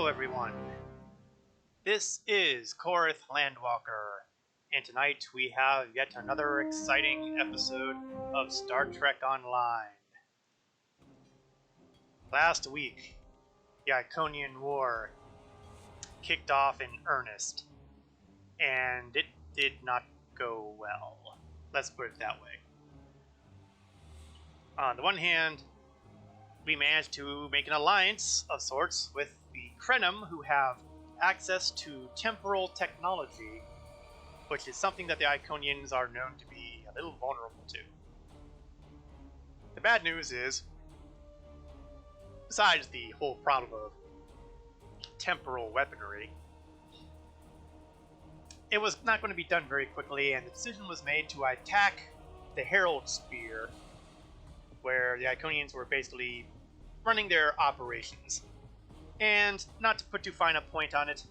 Hello everyone, this is Korith Landwalker, and tonight we have yet another exciting episode of Star Trek Online. Last week, the Iconian War kicked off in earnest, and it did not go well. Let's put it that way. On the one hand, we managed to make an alliance of sorts with the Krenim, who have access to temporal technology, which is something that the Iconians are known to be a little vulnerable to. The bad news is, besides the whole problem of temporal weaponry, it was not going to be done very quickly, and the decision was made to attack the Herald Sphere, where the Iconians were basically running their operations. And, not to put too fine a point on it,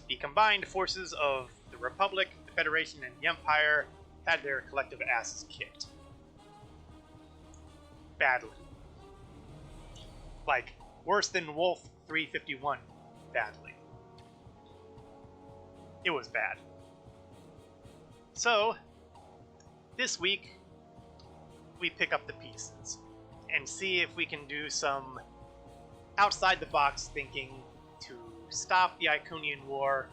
the combined forces of the Republic, the Federation, and the Empire had their collective asses kicked. Badly. Like, worse than Wolf 351 badly. It was bad. So, this week, we pick up the pieces and see if we can do some outside-the-box thinking to stop the Iconian War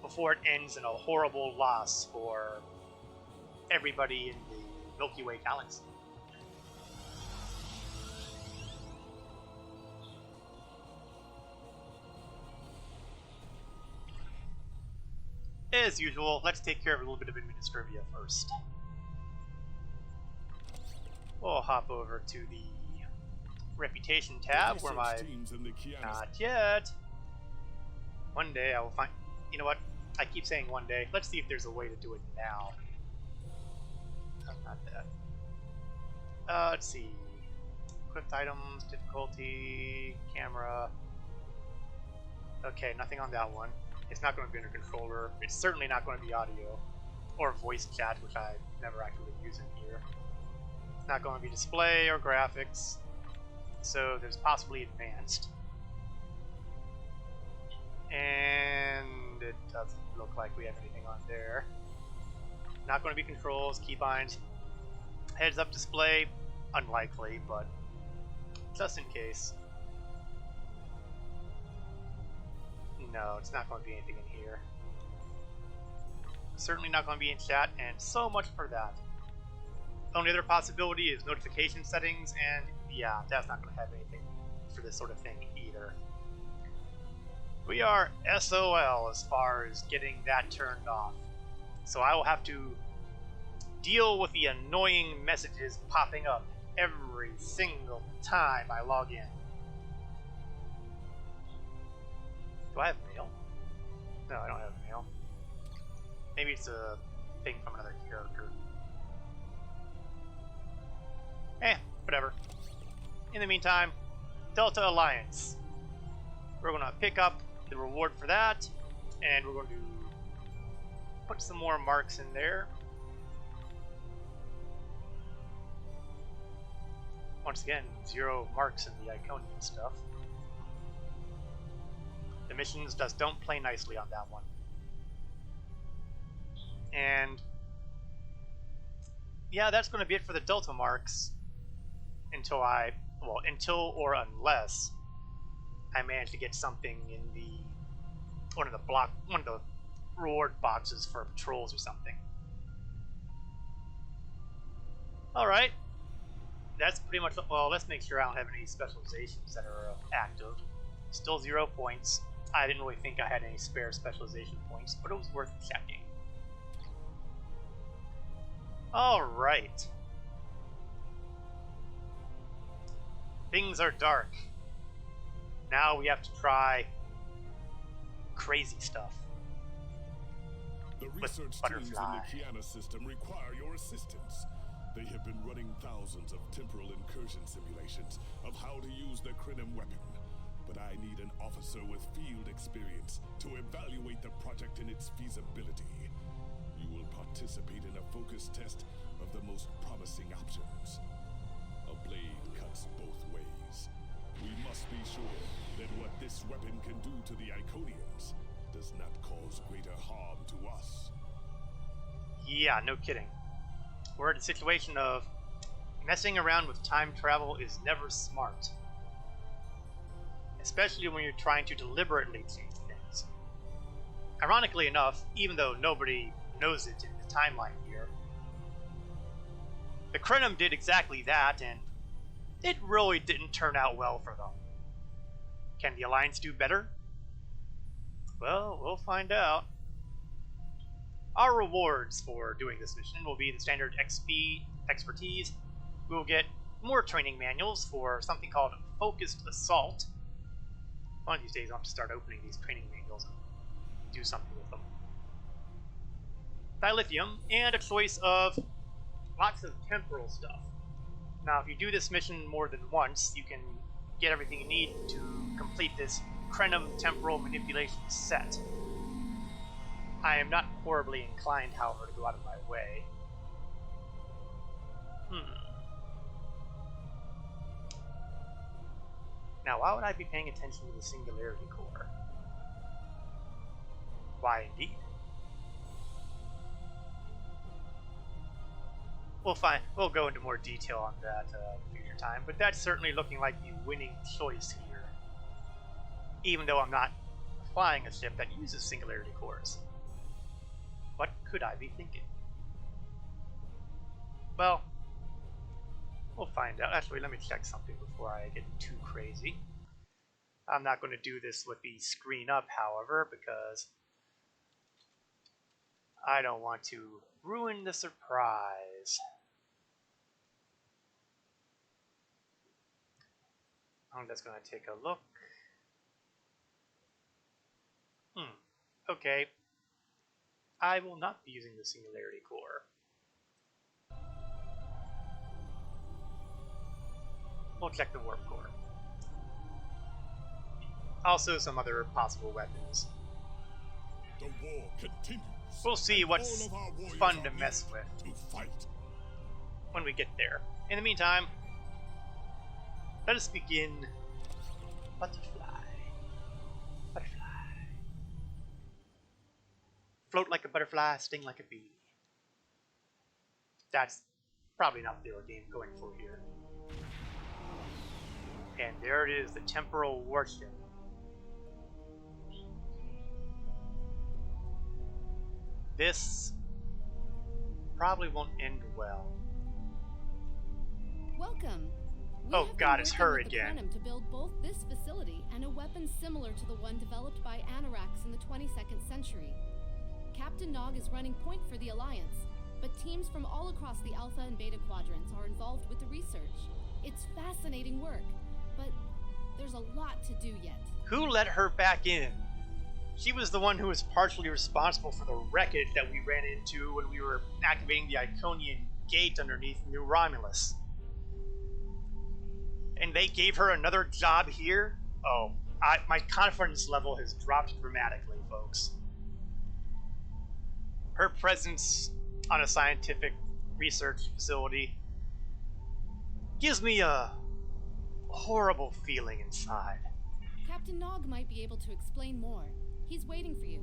before it ends in a horrible loss for everybody in the Milky Way galaxy. As usual, let's take care of a little bit of administrivia first. We'll hop over to the Reputation tab, where my... Not yet! One day I will find... You know what? I keep saying one day. Let's see if there's a way to do it now. Not that. Let's see. Equipped items, difficulty, camera... Okay, nothing on that one. It's not going to be under controller. It's certainly not going to be audio. Or voice chat, which I never actually use in here. It's not going to be display or graphics. So there's possibly advanced. And it doesn't look like we have anything on there. Not going to be controls, keybinds. Heads up display, unlikely, but just in case. No, it's not going to be anything in here. Certainly not going to be in chat, and so much for that. The only other possibility is notification settings, and yeah, that's not going to have anything for this sort of thing either. We are SOL as far as getting that turned off. So I will have to deal with the annoying messages popping up every single time I log in. Do I have mail? No, I don't have mail. Maybe it's a thing from another character. Whatever. In the meantime, Delta Alliance. We're going to pick up the reward for that, and we're going to put some more marks in there. Once again, 0 marks in the Iconian stuff. The missions just don't play nicely on that one. And yeah, that's going to be it for the Delta marks. Until or unless I manage to get something in the one of the reward boxes for patrols or something. Alright. That's pretty much, well, let's make sure I don't have any specializations that are active. Still 0 points. I didn't really think I had any spare specialization points, but it was worth checking. Alright. Things are dark. Now we have to try crazy stuff. The research teams in the Kiana system require your assistance. They have been running thousands of temporal incursion simulations of how to use the Krenim weapon. But I need an officer with field experience to evaluate the project and its feasibility. You will participate in a focus test of the most promising options. A blade cuts both ways. We must be sure that what this weapon can do to the Iconians does not cause greater harm to us. Yeah, no kidding. We're in a situation of messing around with time travel is never smart. Especially when you're trying to deliberately change things. Ironically enough, even though nobody knows it in the timeline here, the Krenim did exactly that, and it really didn't turn out well for them. Can the Alliance do better? Well, we'll find out. Our rewards for doing this mission will be the standard XP, expertise. We will get more training manuals for something called Focused Assault. One of these days I'll have to start opening these training manuals and do something with them. Dilithium, and a choice of lots of temporal stuff. Now, if you do this mission more than once, you can get everything you need to complete this Krenim temporal manipulation set. I am not horribly inclined, however, to go out of my way. Now, why would I be paying attention to the Singularity Core? Why, indeed. We'll go into more detail on that in a future time, but that's certainly looking like the winning choice here. Even though I'm not flying a ship that uses Singularity Cores. What could I be thinking? Well, we'll find out. Actually, let me check something before I get too crazy. I'm not going to do this with the screen up, however, because I don't want to ruin the surprise. I'm just going to take a look. Okay. I will not be using the Singularity Core. We'll check the Warp Core. Also some other possible weapons. The war continues. We'll see what's fun to mess with when we get there. In the meantime, let us begin. Butterfly. Butterfly. Float like a butterfly, sting like a bee. That's probably not what they were going for here. And there it is, the temporal warship. This probably won't end well. Welcome. Oh God, it's her again. To build both this facility and a weapon similar to the one developed by Anoraks in the 22nd century. Captain Nog is running point for the Alliance, but teams from all across the Alpha and Beta quadrants are involved with the research. It's fascinating work, but there's a lot to do yet. Who let her back in? She was the one who was partially responsible for the wreckage that we ran into when we were activating the Iconian gate underneath New Romulus. And they gave her another job here? Oh, my confidence level has dropped dramatically, folks. Her presence on a scientific research facility gives me a horrible feeling inside. Captain Nog might be able to explain more. He's waiting for you.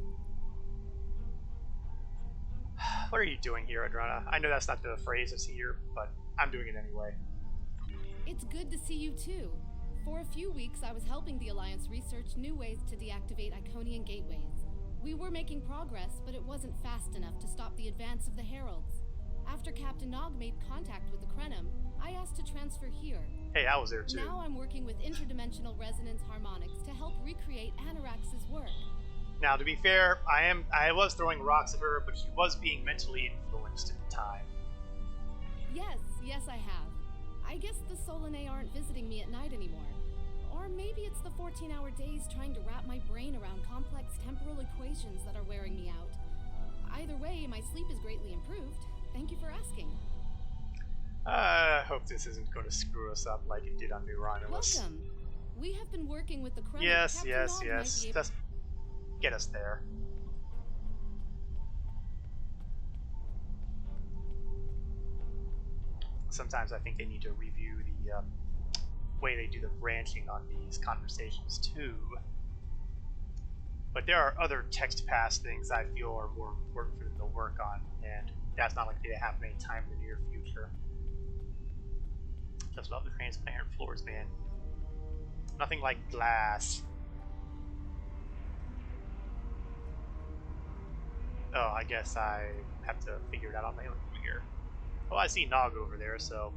What are you doing here, Adrona? I know that's not the phrase that's here, but I'm doing it anyway. It's good to see you too. For a few weeks, I was helping the Alliance research new ways to deactivate Iconian gateways. We were making progress, but it wasn't fast enough to stop the advance of the Heralds. After Captain Nog made contact with the Krenim, I asked to transfer here. Hey, I was there too. Now I'm working with interdimensional resonance harmonics to help recreate Anorax's work. Now, to be fair, I was throwing rocks at her, but she was being mentally influenced at the time. Yes, I have. I guess the Solanae aren't visiting me at night anymore. Or maybe it's the 14-hour days trying to wrap my brain around complex temporal equations that are wearing me out. Either way, my sleep is greatly improved. Thank you for asking. I hope this isn't going to screw us up like it did on New Romulus. Welcome. We have been working with the Krenim. Yes. Just get us there. Sometimes I think they need to review way they do the branching on these conversations too. But there are other text pass things I feel are more important for them to work on, and that's not likely to happen anytime in the near future. Just love the transparent floors, man. Nothing like glass. Oh, I guess I have to figure it out on my own from here. Oh, I see Nog over there, so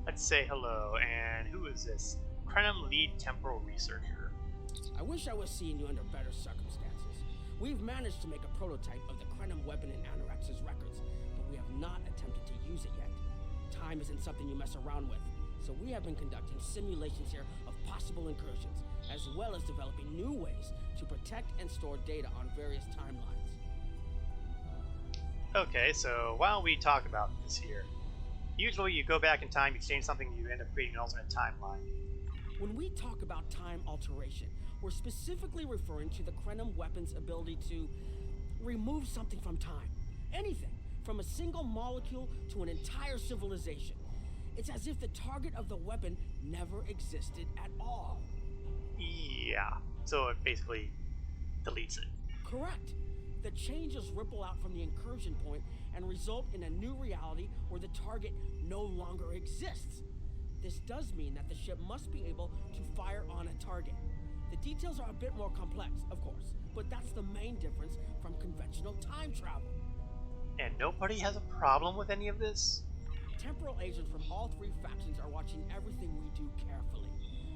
let's say hello. And who is this? Krenim Lead Temporal Researcher. I wish I was seeing you under better circumstances. We've managed to make a prototype of the Krenim weapon in Anorax's records, but we have not attempted to use it yet. Time isn't something you mess around with, so we have been conducting simulations here of possible incursions, as well as developing new ways to protect and store data on various timelines. Okay, so while we talk about this here, usually you go back in time, you change something, you end up creating an alternate timeline. When we talk about time alteration, we're specifically referring to the Krenim weapon's ability to remove something from time. Anything, from a single molecule to an entire civilization. It's as if the target of the weapon never existed at all. Yeah, so it basically deletes it. Correct. The changes ripple out from the incursion point and result in a new reality where the target no longer exists. This does mean that the ship must be able to fire on a target. The details are a bit more complex, of course, but that's the main difference from conventional time travel. And nobody has a problem with any of this? Temporal agents from all three factions are watching everything we do carefully.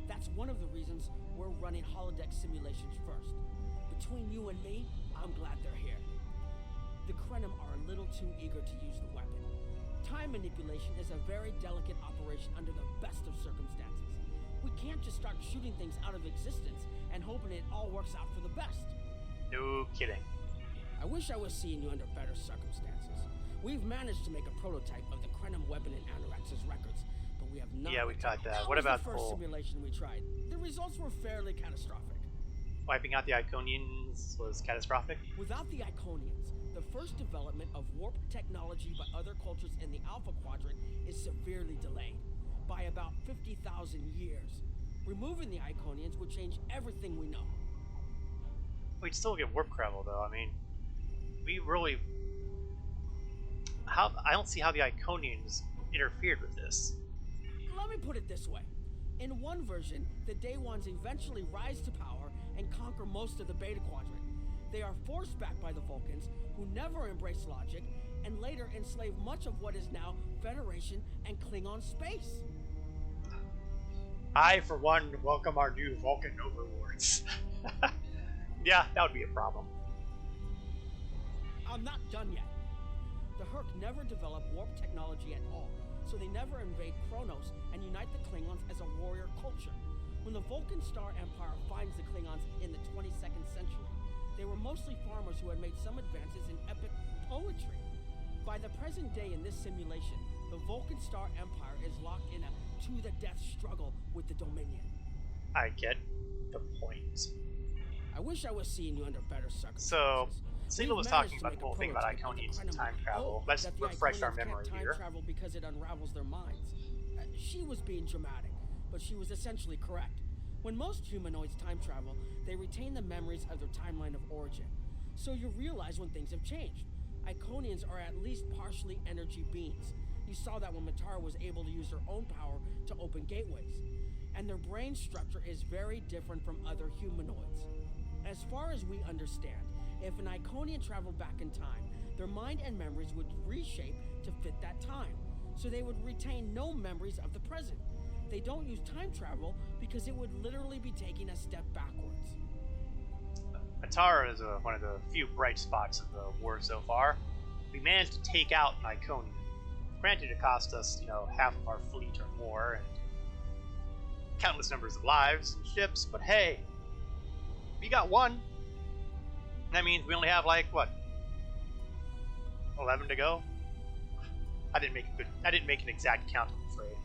That's one of the reasons we're running holodeck simulations first. Between you and me, I'm glad they're here. The Krenim are a little too eager to use the weapon. Time manipulation is a very delicate operation under the best of circumstances. We can't just start shooting things out of existence and hoping it all works out for the best. No kidding. I wish I was seeing you under better circumstances. We've managed to make a prototype of the Krenim weapon in Anorax's records, but we have not... Yeah, we got that. What was about the first simulation we tried? The results were fairly catastrophic. Wiping out the Iconians was catastrophic? Without the Iconians, the first development of warp technology by other cultures in the Alpha Quadrant is severely delayed, by about 50,000 years. Removing the Iconians would change everything we know. We'd still get warp travel, though. I mean, we really... I don't see how the Iconians interfered with this. Let me put it this way. In one version, the Day Ones eventually rise to power and conquer most of the Beta Quadrant. They are forced back by the Vulcans, who never embrace logic, and later enslave much of what is now Federation and Klingon space. I, for one, welcome our new Vulcan overlords. Yeah, that would be a problem. I'm not done yet. The Herc never developed warp technology at all, so they never invade Kronos and unite the Klingons as a warrior culture. When the Vulcan Star Empire finds the Klingons in the 22nd century, they were mostly farmers who had made some advances in epic poetry. By the present day in this simulation, the Vulcan Star Empire is locked in a to-the-death struggle with the Dominion. I get the point. I wish I was seeing you under better circumstances. So, Siegel was talking about the whole thing about Iconians and time travel. Let's refresh our memory here. Time travel because it unravels their minds. She was being dramatic, but she was essentially correct. When most humanoids time travel, they retain the memories of their timeline of origin. So you realize when things have changed. Iconians are at least partially energy beings. You saw that when Matara was able to use her own power to open gateways. And their brain structure is very different from other humanoids. As far as we understand, if an Iconian traveled back in time, their mind and memories would reshape to fit that time. So they would retain no memories of the present. They don't use time travel because it would literally be taking a step backwards. Matara is one of the few bright spots of the war so far. We managed to take out an Iconian. Granted, it cost us, half of our fleet or more, and countless numbers of lives and ships, but hey, we got one. That means we only have, 11 to go? I didn't make an exact count, I'm afraid.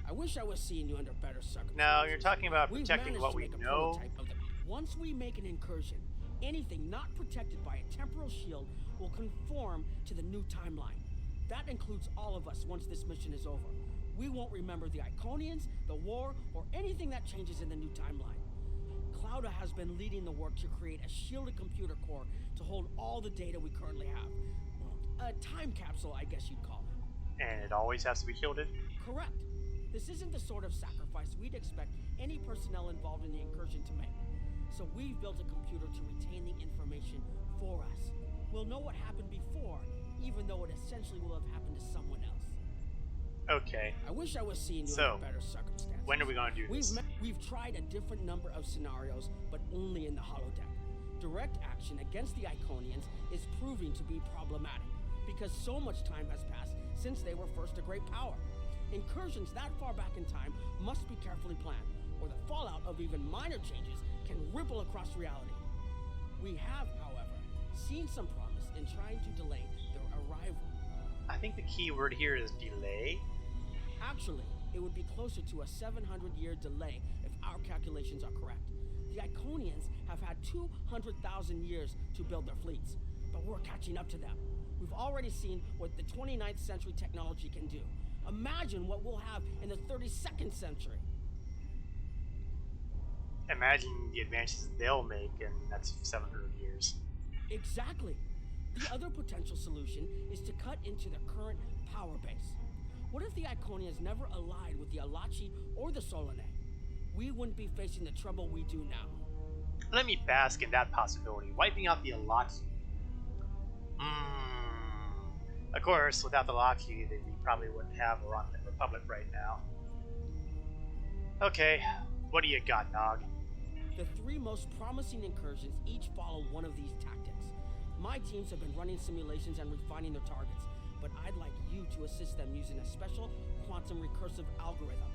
I wish I was seeing you under better circumstances. Now, you're talking about protecting what we know. Once we make an incursion, anything not protected by a temporal shield will conform to the new timeline. That includes all of us once this mission is over. We won't remember the Iconians, the war, or anything that changes in the new timeline. Clouda has been leading the work to create a shielded computer core to hold all the data we currently have. A time capsule, I guess you'd call it. And it always has to be shielded? Correct. This isn't the sort of sacrifice we'd expect any personnel involved in the incursion to make. So we've built a computer to retain the information for us. We'll know what happened before, even though it essentially will have happened to someone else. Okay. I wish I was seeing you So, under better circumstances. when are we going to do this? We've tried a different number of scenarios, but only in the holodeck. Direct action against the Iconians is proving to be problematic, because so much time has passed since they were first a great power. Incursions that far back in time must be carefully planned, or the fallout of even minor changes can ripple across reality. We have, however, seen some promise in trying to delay their arrival. I think the key word here is delay. Actually, it would be closer to a 700-year delay if our calculations are correct. The Iconians have had 200,000 years to build their fleets, but we're catching up to them. We've already seen what the 29th century technology can do. Imagine what we'll have in the 32nd century. Imagine the advances they'll make in that's 700 years. Exactly. The other potential solution is to cut into their current power base. What if the Iconians never allied with the Alachi or the Solanae? We wouldn't be facing the trouble we do now. Let me bask in that possibility. Wiping out the Alachi. Of course, without the Alachi, we probably wouldn't have a run in the Republic right now. Okay, what do you got, Nog? The three most promising incursions each follow one of these tactics. My teams have been running simulations and refining their targets, but I'd like you to assist them using a special quantum recursive algorithm.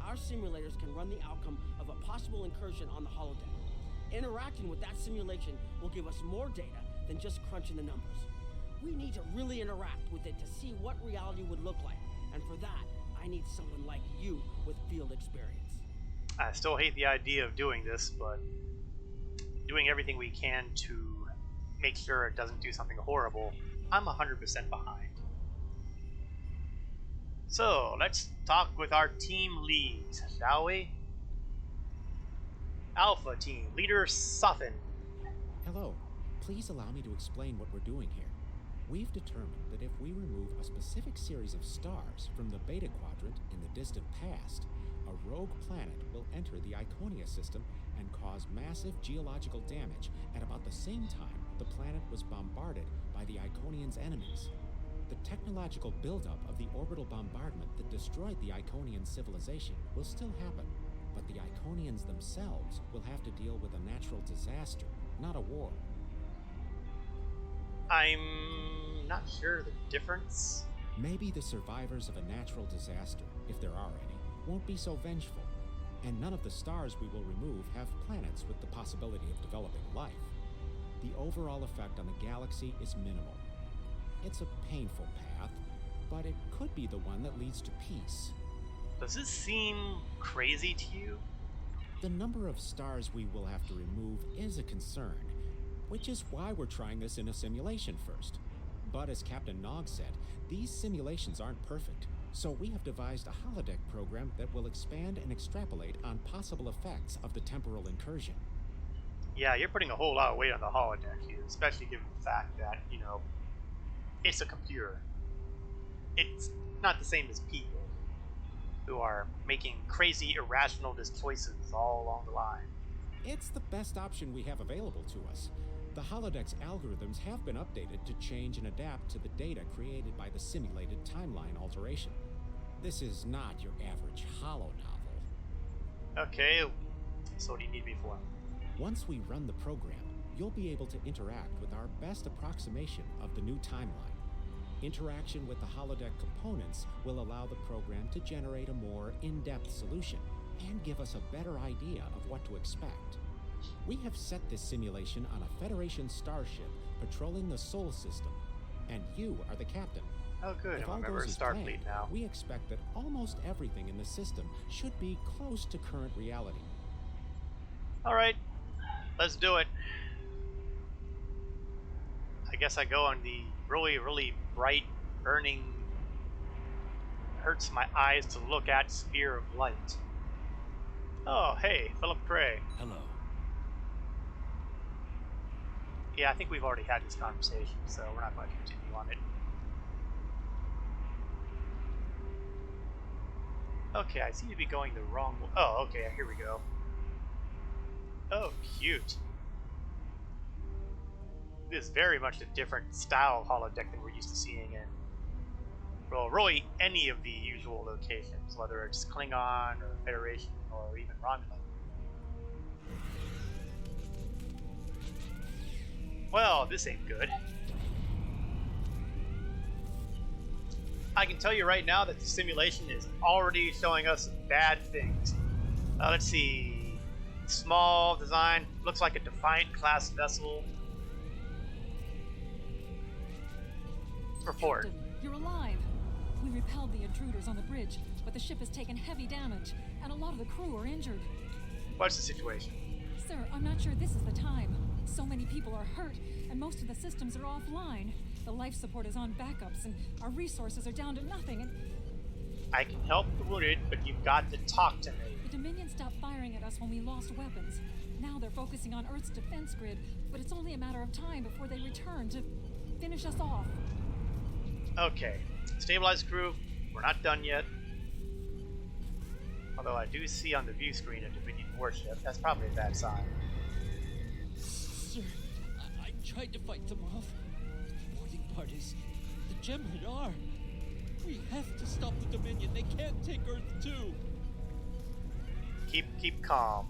Our simulators can run the outcome of a possible incursion on the holodeck. Interacting with that simulation will give us more data than just crunching the numbers. We need to really interact with it to see what reality would look like, and for that, I need someone like you with field experience. I still hate the idea of doing this, but doing everything we can to make sure it doesn't do something horrible, I'm 100% behind. So, let's talk with our team leads, shall we? Alpha Team, Leader Suthin. Hello. Please allow me to explain what we're doing here. We've determined that if we remove a specific series of stars from the Beta Quadrant in the distant past, a rogue planet will enter the Iconia system and cause massive geological damage at about the same time the planet was bombarded by the Iconians' enemies. The technological buildup of the orbital bombardment that destroyed the Iconian civilization will still happen, but the Iconians themselves will have to deal with a natural disaster, not a war. I'm not sure the difference. Maybe the survivors of a natural disaster, if there are any, won't be so vengeful, and none of the stars we will remove have planets with the possibility of developing life. The overall effect on the galaxy is minimal. It's a painful path, but it could be the one that leads to peace. Does this seem crazy to you? The number of stars we will have to remove is a concern, which is why we're trying this in a simulation first. But as Captain Nog said, these simulations aren't perfect, so we have devised a holodeck program that will expand and extrapolate on possible effects of the temporal incursion. Yeah, you're putting a whole lot of weight on the holodeck here, especially given the fact that, it's a computer. It's not the same as people who are making crazy, irrational choices all along the line. It's the best option we have available to us. The holodeck's algorithms have been updated to change and adapt to the data created by the simulated timeline alteration. This is not your average holo novel. Okay, so what do you need me for? Once we run the program, you'll be able to interact with our best approximation of the new timeline. Interaction with the holodeck components will allow the program to generate a more in-depth solution and give us a better idea of what to expect. We have set this simulation on a Federation starship patrolling the Sol system, and you are the captain. Oh good, If I'm a all member of goes as Starfleet planned, now. we expect that almost everything in the system should be close to current reality. Alright, let's do it. I guess I go on the really, really bright burning hurts my eyes to look at sphere of light. Oh, hey, Philip Gray. Hello. Yeah, I think we've already had this conversation, so we're not going to continue on it. Okay, I seem to be going the wrong way. Oh, okay, here we go. Oh, cute. This is very much a different style of holodeck than we're used to seeing in, well, really any of the usual locations, whether it's Klingon or Federation or even Romulan. Well, this ain't good. I can tell you right now that the simulation is already showing us bad things. Let's see. Small design, looks like a Defiant class vessel. Report. Captain, you're alive. We repelled the intruders on the bridge, but the ship has taken heavy damage, and a lot of the crew are injured. What's the situation? Sir, I'm not sure this is the time. So many people are hurt, and most of the systems are offline. The life support is on backups, and our resources are down to nothing, and... I can help the wounded, but you've got to talk to me. The Dominion stopped firing at us when we lost weapons. Now they're focusing on Earth's defense grid, but it's only a matter of time before they return to finish us off. Okay, stabilize crew. We're not done yet. Although I do see on the view screen a Dominion warship. That's probably a bad sign. Sir, I tried to fight them off. The boarding parties, the Gemhead are. We have to stop the Dominion. They can't take Earth too. Keep calm.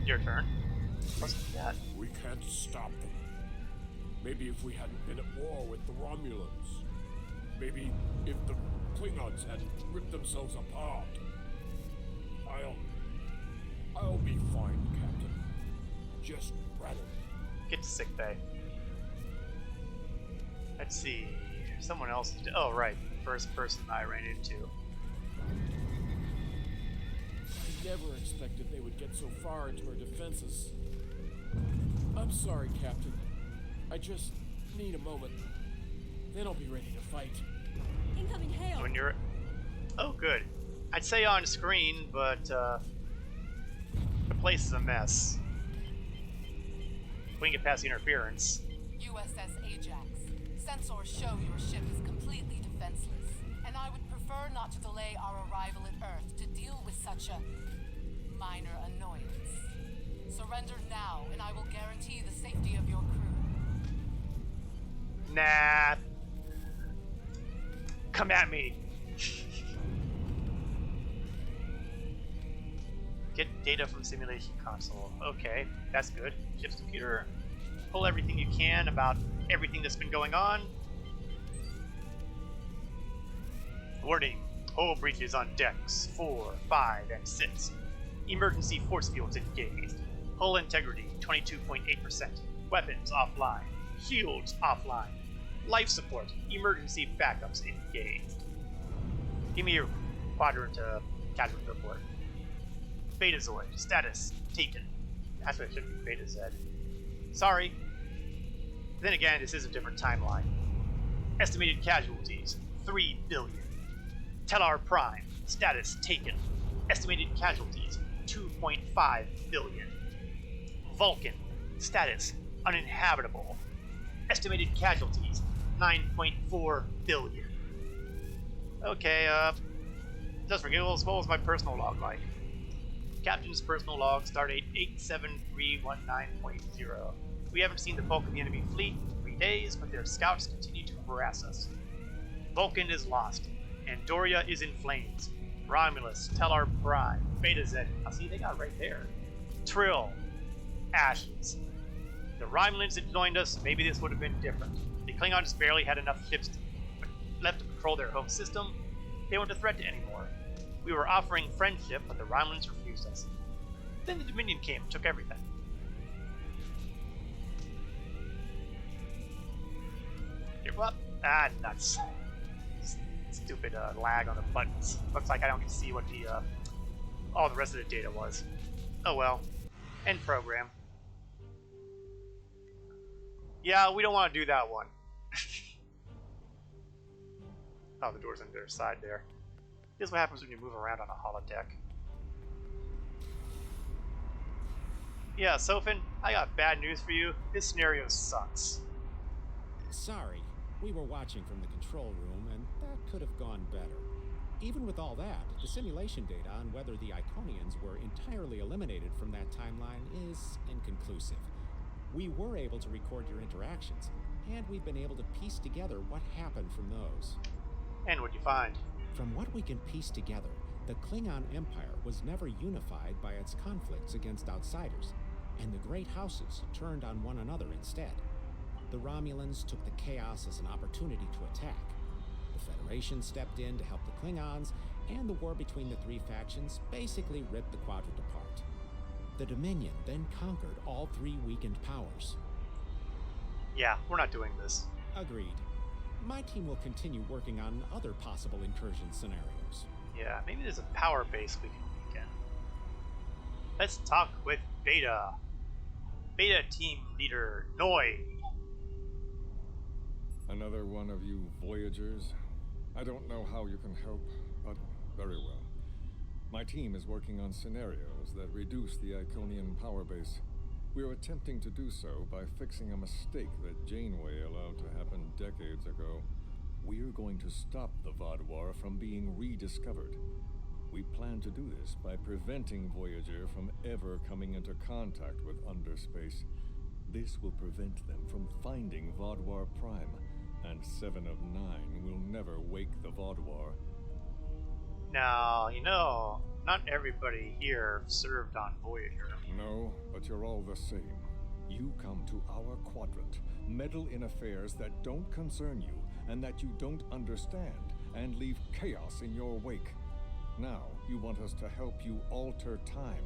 Your turn. What's that? We can't stop them. Maybe if we hadn't been at war with the Romulans. Maybe if the Klingons hadn't ripped themselves apart. I'll be fine, Captain. Just rattle. Get to sickbay. Let's see. Someone else. Oh, right. First person I ran into. I never expected they would get so far into our defenses. I'm sorry, Captain. I just need a moment. Then I'll be ready to fight. Incoming hail! When you're... Oh, good. I'd say on screen, but the place is a mess. We can get past the interference. USS Ajax. Sensors show your ship is completely defenseless, and I would prefer not to delay our arrival at Earth to deal with such a minor annoyance. Surrender now, and I will guarantee the safety of your crew. Nah. Come at me. Get data from simulation console. Okay, that's good. Ship's computer. Pull everything you can about everything that's been going on. Warning. Hull breaches on decks 4, 5, and 6. Emergency force fields engaged. Hull integrity 22.8%. Weapons offline. Shields offline. Life support. Emergency backups engaged. Give me your quadrant casualty report. Betazoid. Status taken. That's what it should be. Beta Z. Sorry. Then again, this is a different timeline. Estimated casualties 3 billion. Tellar Prime. Status taken. Estimated casualties 2.5 billion. Vulcan. Status uninhabitable. Estimated casualties 9.4 billion. Okay, just for giggles, what was my personal log like? Captain's personal log, stardate 87319.0. We haven't seen the bulk of the enemy fleet in 3 days, but their scouts continue to harass us. Vulcan is lost. Andoria is in flames. Romulus, Tellar Prime, Beta Z. Now see, they got it right there. Trill. Ashes. The Romulans had joined us, maybe this would have been different. The Klingons barely had enough ships left to patrol their home system. They weren't a threat anymore. We were offering friendship, but the Romulans refused us. Then the Dominion came and took everything. You're what? Ah, nuts. Stupid lag on the buttons. Looks like I don't get to see what the all the rest of the data was. Oh well. End program. Yeah, we don't want to do that one. Oh, the door's on their side there. This is what happens when you move around on a holodeck. Yeah, Sofin, I got bad news for you. This scenario sucks. Sorry, we were watching from the control room, and that could have gone better. Even with all that, the simulation data on whether the Iconians were entirely eliminated from that timeline is inconclusive. We were able to record your interactions, and we've been able to piece together what happened from those. And what'd you find? From what we can piece together, the Klingon Empire was never unified by its conflicts against outsiders, and the Great Houses turned on one another instead. The Romulans took the chaos as an opportunity to attack. The Federation stepped in to help the Klingons, and the war between the three factions basically ripped the quadrant apart. The Dominion then conquered all three weakened powers. Yeah, we're not doing this. Agreed. My team will continue working on other possible incursion scenarios. Yeah, maybe there's a power base we can weaken. Let's talk with Beta. Beta team leader, Noi. Another one of you Voyagers? I don't know how you can help, but very well. My team is working on scenarios that reduce the Iconian power base. We're attempting to do so by fixing a mistake that Janeway allowed to happen decades ago. We're going to stop the Vaadwaur from being rediscovered. We plan to do this by preventing Voyager from ever coming into contact with Underspace. This will prevent them from finding Vaadwaur Prime, and 7 of 9 will never wake the Vaadwaur. Now, you know, not everybody here served on Voyager. No, but you're all the same. You come to our quadrant, meddle in affairs that don't concern you and that you don't understand, and leave chaos in your wake. Now, you want us to help you alter time.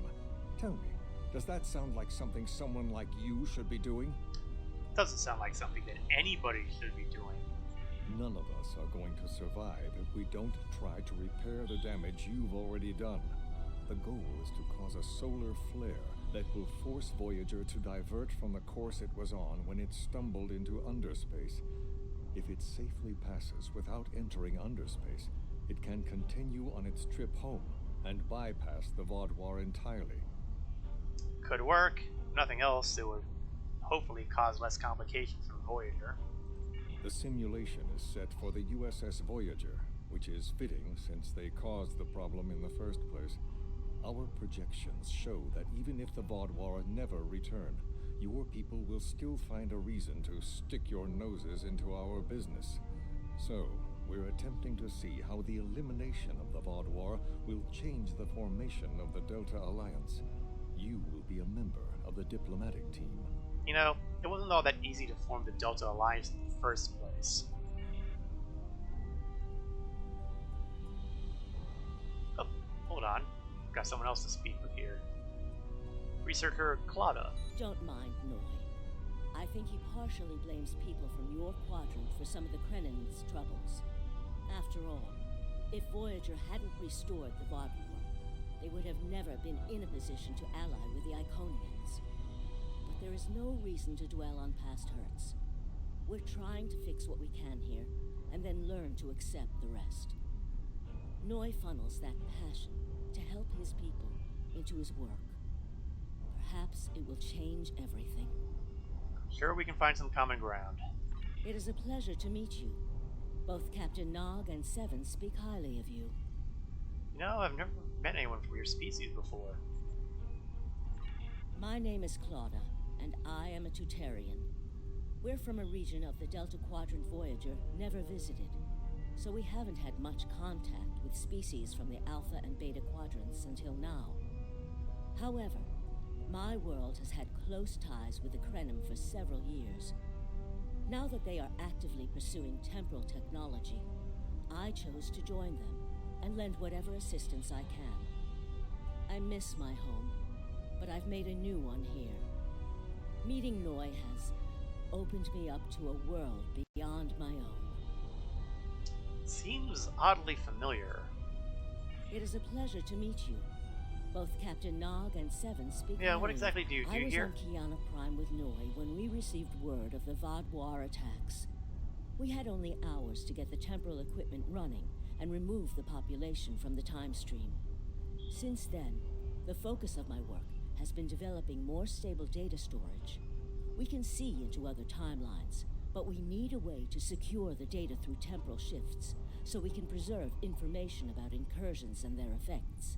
Tell me, does that sound like something someone like you should be doing? Doesn't sound like something that anybody should be doing. None of us are going to survive if we don't try to repair the damage you've already done. The goal is to cause a solar flare that will force Voyager to divert from the course it was on when it stumbled into Underspace. If it safely passes without entering Underspace, it can continue on its trip home and bypass the Vaadwaur entirely. Could work. If nothing else, it would hopefully cause less complications for Voyager. The simulation is set for the USS Voyager, which is fitting since they caused the problem in the first place. Our projections show that even if the Vaadwaur never return, your people will still find a reason to stick your noses into our business. So, we're attempting to see how the elimination of the Vaadwaur will change the formation of the Delta Alliance. You will be a member of the diplomatic team. You know, it wasn't all that easy to form the Delta Alliance in the first place. Oh, hold on. Got someone else to speak with here. Researcher Claudia. Don't mind Noi. I think he partially blames people from your quadrant for some of the Krennin's troubles. After all, if Voyager hadn't restored the Vaadwaur, they would have never been in a position to ally with the Iconians. But there is no reason to dwell on past hurts. We're trying to fix what we can here, and then learn to accept the rest. Noi funnels that passion to help his people into his work. Perhaps it will change everything. Sure, we can find some common ground. It is a pleasure to meet you. Both Captain Nog and Seven speak highly of you. You know, I've never met anyone from your species before. My name is Claudia, and I am a Tutarian. We're from a region of the Delta Quadrant Voyager never visited, so we haven't had much contact with species from the Alpha and Beta quadrants until now. However, my world has had close ties with the Krenim for several years. Now that they are actively pursuing temporal technology, I chose to join them and lend whatever assistance I can. I miss my home, but I've made a new one here. Meeting Noi has opened me up to a world beyond my own. Seems oddly familiar. It is a pleasure to meet you. Both Captain Nog and Seven speak. Yeah, what exactly do you do here? I was on Kiana Prime with Noi when we received word of the Vadwar attacks. We had only hours to get the temporal equipment running and remove the population from the time stream. Since then, the focus of my work has been developing more stable data storage. We can see into other timelines, but we need a way to secure the data through temporal shifts so we can preserve information about incursions and their effects.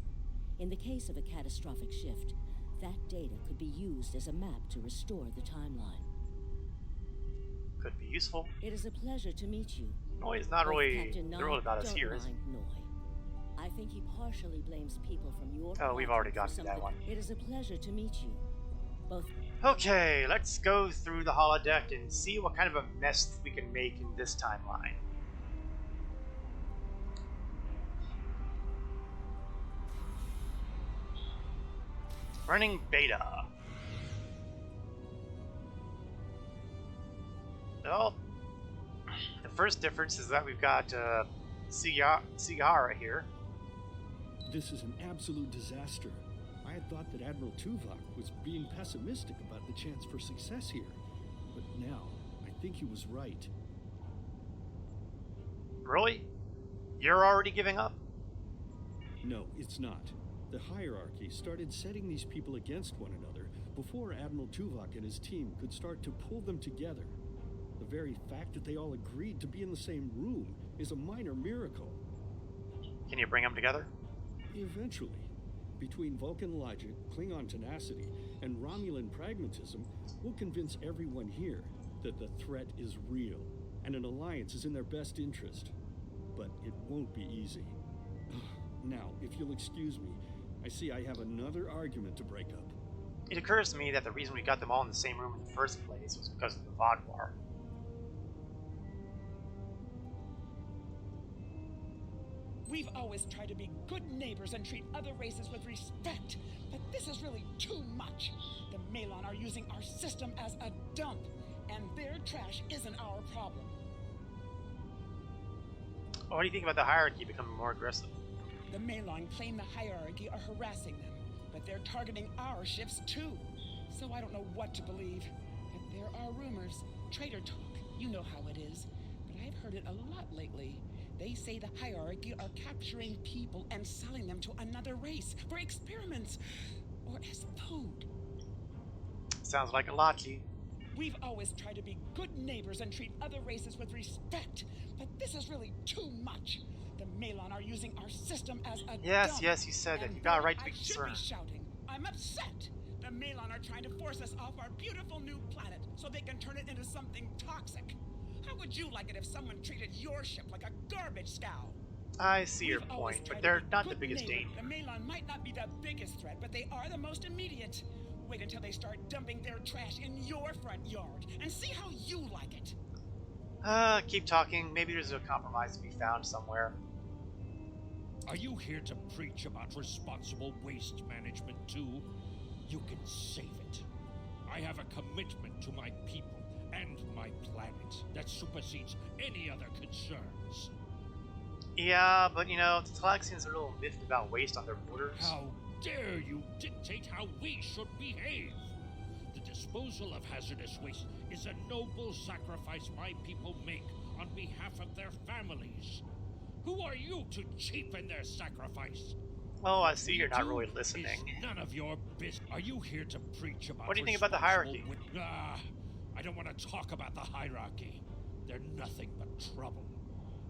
In the case of a catastrophic shift, that data could be used as a map to restore the timeline. Could be useful. It is a pleasure to meet you. Noi is not really thrilled about us here, is he? Noi. I think he partially blames people from your Oh, we've already gotten to that one. It is a pleasure to meet you. Both. Okay, let's go through the holodeck and see what kind of a mess we can make in this timeline. Running beta. Well, the first difference is that we've got Sigara here. This is an absolute disaster. I had thought that Admiral Tuvok was being pessimistic about the chance for success here. But now, I think he was right. Really? You're already giving up? No, it's not. The hierarchy started setting these people against one another before Admiral Tuvok and his team could start to pull them together. The very fact that they all agreed to be in the same room is a minor miracle. Can you bring them together? Eventually. Between Vulcan logic, Klingon tenacity, and Romulan pragmatism, we'll convince everyone here that the threat is real, and an alliance is in their best interest. But it won't be easy. Now, if you'll excuse me, I see I have another argument to break up. It occurs to me that the reason we got them all in the same room in the first place was because of the Vadwar. We've always tried to be good neighbors and treat other races with respect, but this is really too much. The Malon are using our system as a dump, and their trash isn't our problem. What do you think about the hierarchy becoming more aggressive? The Malon claim the hierarchy are harassing them, but they're targeting our ships too. So I don't know what to believe. But there are rumors, traitor talk, you know how it is. But I've heard it a lot lately. They say the hierarchy are capturing people and selling them to another race for experiments or as food. Sounds like a Lachi. We've always tried to be good neighbors and treat other races with respect, but this is really too much. The Malon are using our system as a dump, yes, you said that. You got a right to be concerned. I should be shouting. I'm upset. The Malon are trying to force us off our beautiful new planet so they can turn it into something toxic. How would you like it if someone treated your ship like a garbage scow? I see your point, but they're not the biggest danger. The Malon might not be the biggest threat, but they are the most immediate. Wait until they start dumping their trash in your front yard and see how you like it. Keep talking. Maybe there's a compromise to be found somewhere. Are you here to preach about responsible waste management too? You can save it. I have a commitment to my people and my planet that supersedes any other concerns. Yeah, but you know, the Talaxians are a little miffed about waste on their borders. How dare you dictate how we should behave? The disposal of hazardous waste is a noble sacrifice my people make on behalf of their families. Who are you to cheapen their sacrifice? Oh, I see you're not really listening. None of your business. Are you here to preach about? What do you think about the hierarchy? I don't want to talk about the hierarchy. They're nothing but trouble.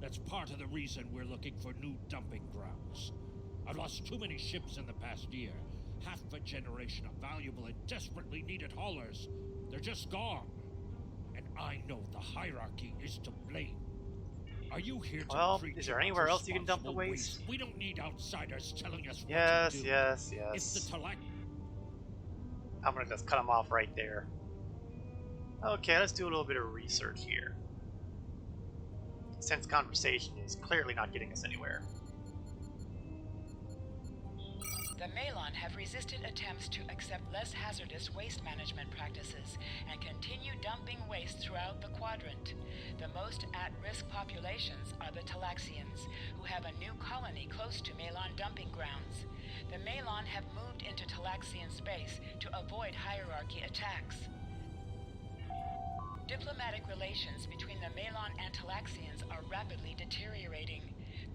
That's part of the reason we're looking for new dumping grounds. I've lost too many ships in the past year. Half a generation of valuable and desperately needed haulers. They're just gone. And I know the hierarchy is to blame. Are you here to preach? Is there anywhere else you can dump the waste? We don't need outsiders telling us what yes, to do. Yes. It's the I'm gonna just cut them off right there. Okay, let's do a little bit of research here. Since conversation is clearly not getting us anywhere. The Malon have resisted attempts to accept less hazardous waste management practices and continue dumping waste throughout the quadrant. The most at-risk populations are the Talaxians, who have a new colony close to Malon dumping grounds. The Malon have moved into Talaxian space to avoid hierarchy attacks. Diplomatic relations between the Malon and Talaxians are rapidly deteriorating.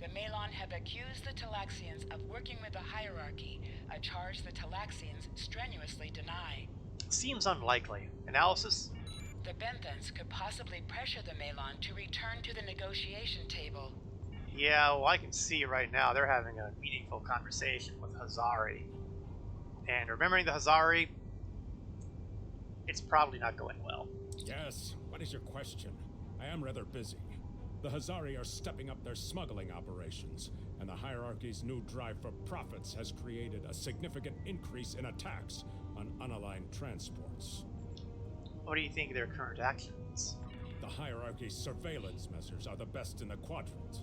The Malon have accused the Talaxians of working with the hierarchy, a charge the Talaxians strenuously deny. Seems unlikely. Analysis? The Benthans could possibly pressure the Malon to return to the negotiation table. Yeah, well, I can see right now they're having a meaningful conversation with Hazari. And remembering the Hazari, it's probably not going well. Yes, what is your question? I am rather busy. The Hazari are stepping up their smuggling operations, and the hierarchy's new drive for profits has created a significant increase in attacks on unaligned transports. What do you think of their current actions? The hierarchy's surveillance measures are the best in the quadrant,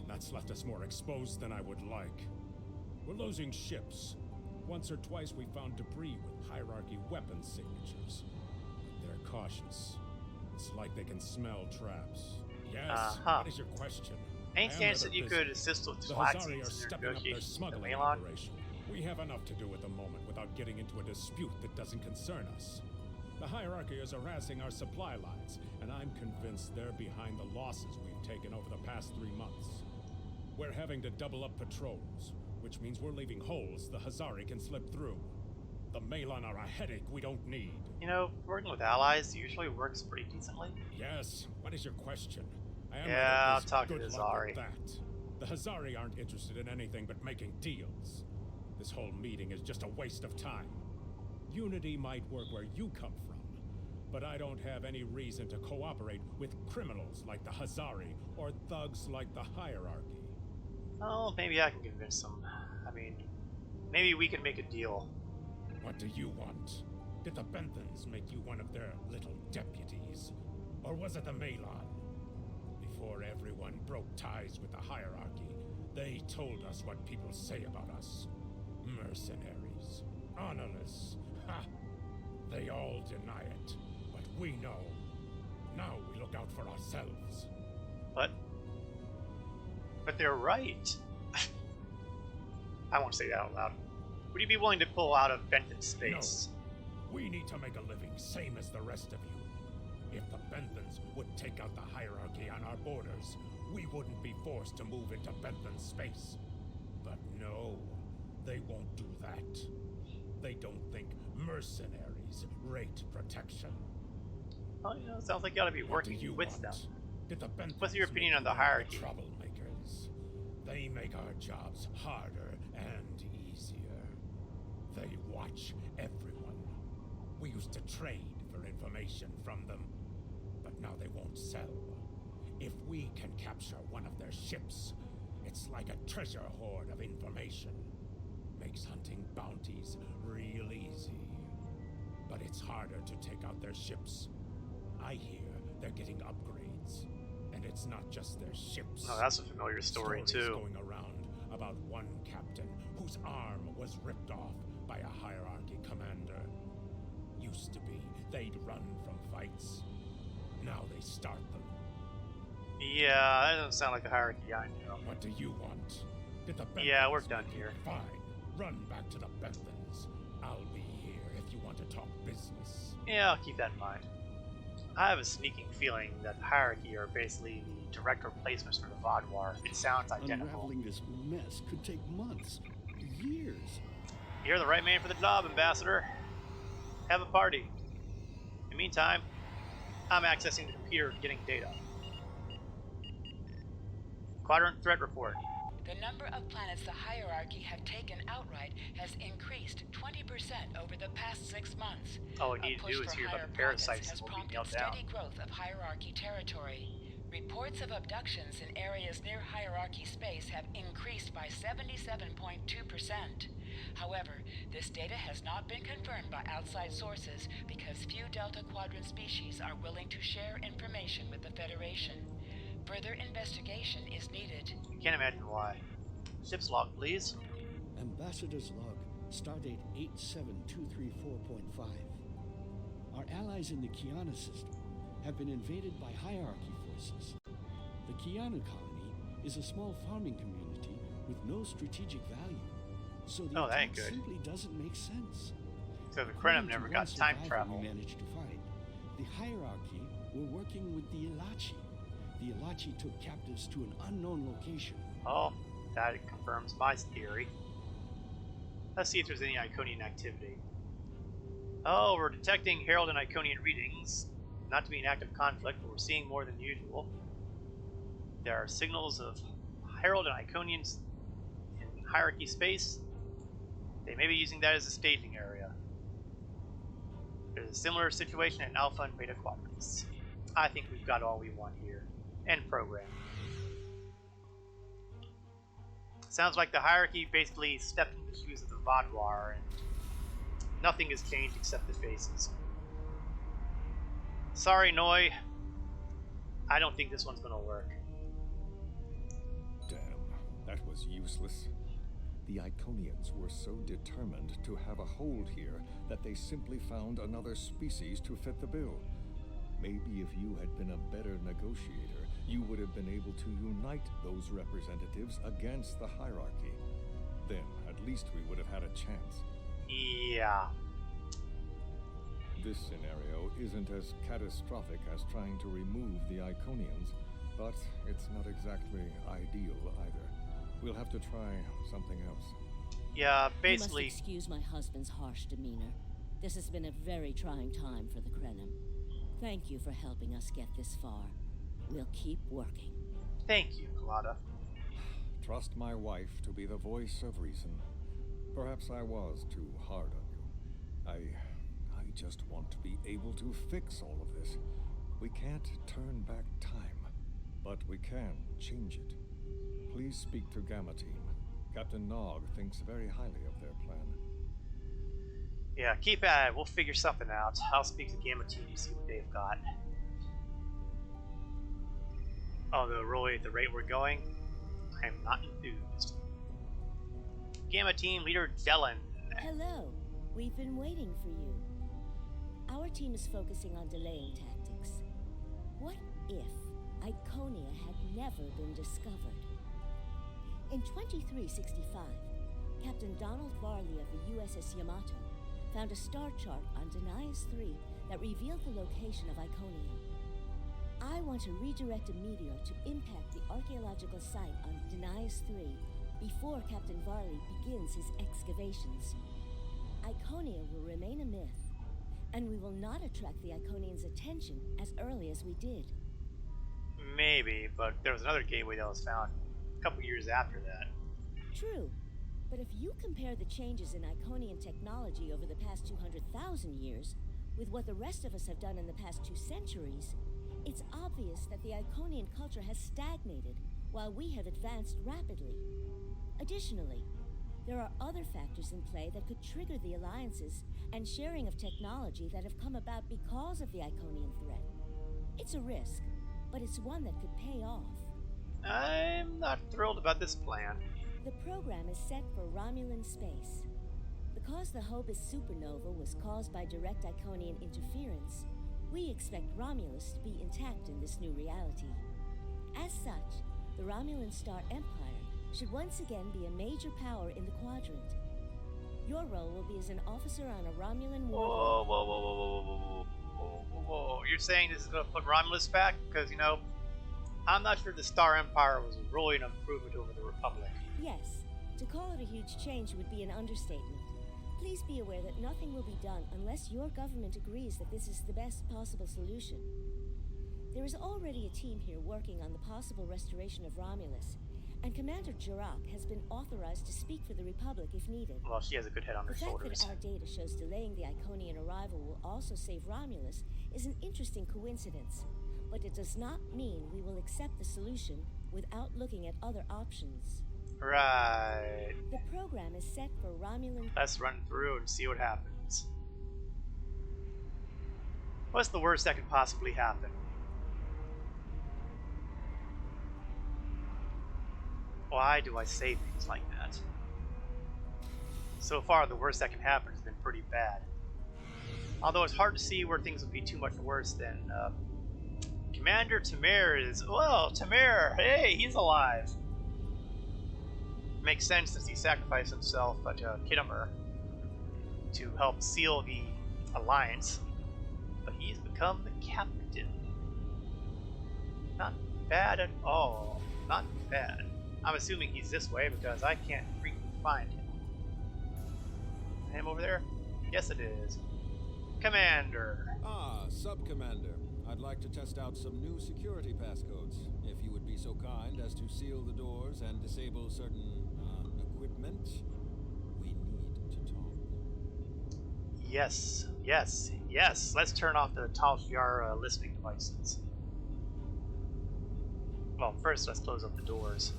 and that's left us more exposed than I would like. We're losing ships. Once or twice we found debris with hierarchy weapon signatures. They're cautious. It's like they can smell traps. Yes, what is your question? Any chance that you could assist with the Hazari are Talaxians in stepping up their smuggling Malon? operation. We have enough to do at the moment without getting into a dispute that doesn't concern us. The hierarchy is harassing our supply lines, and I'm convinced they're behind the losses we've taken over the past 3 months. We're having to double up patrols, which means we're leaving holes the Hazari can slip through. The Malon are a headache we don't need. You know, working with allies usually works pretty decently. Yes, what is your question? I'll talk to the Good luck Hazari. with that. The Hazari aren't interested in anything but making deals. This whole meeting is just a waste of time. Unity might work where you come from, but I don't have any reason to cooperate with criminals like the Hazari or thugs like the hierarchy. Oh, maybe I can convince them. I mean, maybe we can make a deal. What do you want? Did the Benthans make you one of their little deputies? Or was it the Malon? Before everyone broke ties with the hierarchy, they told us what people say about us. Mercenaries. Honorless. Ha! They all deny it, but we know. Now we look out for ourselves. But they're right. I won't say that out loud. Would you be willing to pull out of Benton's space? No. We need to make a living, same as the rest of you. If the Benthans would take out the hierarchy on our borders, we wouldn't be forced to move into Benthon's space. But no, they won't do that. They don't think mercenaries rate protection. Well, you know, it sounds like you ought to be working with them. Did the Benthans What's your opinion on the make hierarchy? Troublemakers. They make our jobs harder and easier. They watch everyone. We used to trade for information from them, but now they won't sell. If we can capture one of their ships, it's like a treasure hoard of information. Makes hunting bounties real easy. But it's harder to take out their ships. I hear they're getting upgrades. And it's not just their ships. Oh, that's a familiar story, Stories too. Going around about one captain whose arm was ripped off by a hierarchy commander. Used to be they'd run from fights. Now they start them. Yeah, that doesn't sound like the hierarchy I know. What do you want? Did the Yeah, we're Benthans done make you? here. Fine. Run back to the Benthans. I'll be here if you want to talk business. Yeah, I'll keep that in mind. I have a sneaking feeling that the hierarchy are basically the direct replacements for the Vodwar. It sounds identical. Unraveling this mess could take months, years. You're the right man for the job, Ambassador. Have a party. In the meantime, I'm accessing the computer and getting data. Quadrant threat report. The number of planets the hierarchy have taken outright has increased 20% over the past 6 months. All we need A to push do is for hear about higher the parasites profits has that will be prompted nailed down. steady growth of hierarchy territory. Reports of abductions in areas near hierarchy space have increased by 77.2%. However, this data has not been confirmed by outside sources because few Delta Quadrant species are willing to share information with the Federation. Further investigation is needed. Can't imagine why. Ship's log, please. Ambassador's log, stardate 87234.5. Our allies in the Kiana system have been invaded by hierarchy forces. The Kiana colony is a small farming community with no strategic value. So the Oh, that ain't attack good. simply doesn't make sense. So the According Krenim to never one got time survivor travel. we managed to find, the hierarchy were working with the Elachi. The Elachi took captives to an unknown location. Oh, that confirms my theory. Let's see if there's any Iconian activity. Oh, we're detecting Herald and Iconian readings. Not to be an active conflict, but we're seeing more than usual. There are signals of Herald and Iconians in hierarchy space. They may be using that as a staging area. There's a similar situation in Alpha and Beta quadrants. I think we've got all we want here. End program. Sounds like the hierarchy basically stepped in the shoes of the Vadwar, and nothing has changed except the faces. Sorry, Noi. I don't think this one's gonna work. Damn, that was useless. The Iconians were so determined to have a hold here that they simply found another species to fit the bill. Maybe if you had been a better negotiator, you would have been able to unite those representatives against the hierarchy. Then, at least we would have had a chance. Yeah. This scenario isn't as catastrophic as trying to remove the Iconians, but it's not exactly ideal either. We'll have to try something else. Yeah, basically. You must excuse my husband's harsh demeanor. This has been a very trying time for the Krenim. Thank you for helping us get this far. We'll keep working. Thank you, Kalada. Trust my wife to be the voice of reason. Perhaps I was too hard on you. I just want to be able to fix all of this. We can't turn back time, but we can change it. Please speak to Gamma Team. Captain Nog thinks very highly of their plan. Yeah, keep at it. We'll figure something out. I'll speak to Gamma Team to see what they've got. Although, really, at the rate we're going, I am not enthused. Gamma Team Leader Dellen. Hello. We've been waiting for you. Our team is focusing on delaying tactics. What if Iconia had never been discovered? In 2365, Captain Donald Varley of the USS Yamato found a star chart on Denias 3 that revealed the location of Iconia. I want to redirect a meteor to impact the archaeological site on Denias 3 before Captain Varley begins his excavations. Iconia will remain a myth, and we will not attract the Iconians' attention as early as we did. Maybe, but there was another gateway that was found a couple years after that. True, but if you compare the changes in Iconian technology over the past 200,000 years with what the rest of us have done in the past 2 centuries, it's obvious that the Iconian culture has stagnated while we have advanced rapidly. Additionally, there are other factors in play that could trigger the alliances and sharing of technology that have come about because of the Iconian threat. It's a risk, but it's one that could pay off. I'm not thrilled about this plan. The program is set for Romulan space. Because the Hobus supernova was caused by direct Iconian interference, we expect Romulus to be intact in this new reality. As such, the Romulan Star Empire should once again be a major power in the quadrant. Your role will be as an officer on a Romulan war. Whoa. You're saying this is going to put Romulus back? Because, you know, I'm not sure the Star Empire was really an improvement over the Republic. Yes. To call it a huge change would be an understatement. Please be aware that nothing will be done unless your government agrees that this is the best possible solution. There is already a team here working on the possible restoration of Romulus, and Commander Jirak has been authorized to speak for the Republic if needed. Well, she has a good head on her shoulders. The fact that our data shows delaying the Iconian arrival will also save Romulus is an interesting coincidence, but it does not mean we will accept the solution without looking at other options. Right. The program is set for Romulan... Let's run through and see what happens. What's the worst that could possibly happen? Why do I say things like that? So far, the worst that can happen has been pretty bad. Although it's hard to see where things would be too much worse than... Commander Tamir is... Well, Tamir! Hey, he's alive! Makes sense since he sacrificed himself to Kittimer to help seal the alliance. But he's become the captain. Not bad at all. Not bad. I'm assuming he's this way because I can't freaking find him. Him over there? Yes, it is. Commander. Ah, Sub-Commander. I'd like to test out some new security passcodes. If you would be so kind as to seal the doors and disable certain equipment, we need to talk. Yes, yes, yes. Let's turn off the Tal Shiar listening devices. Well, first let's close up the doors.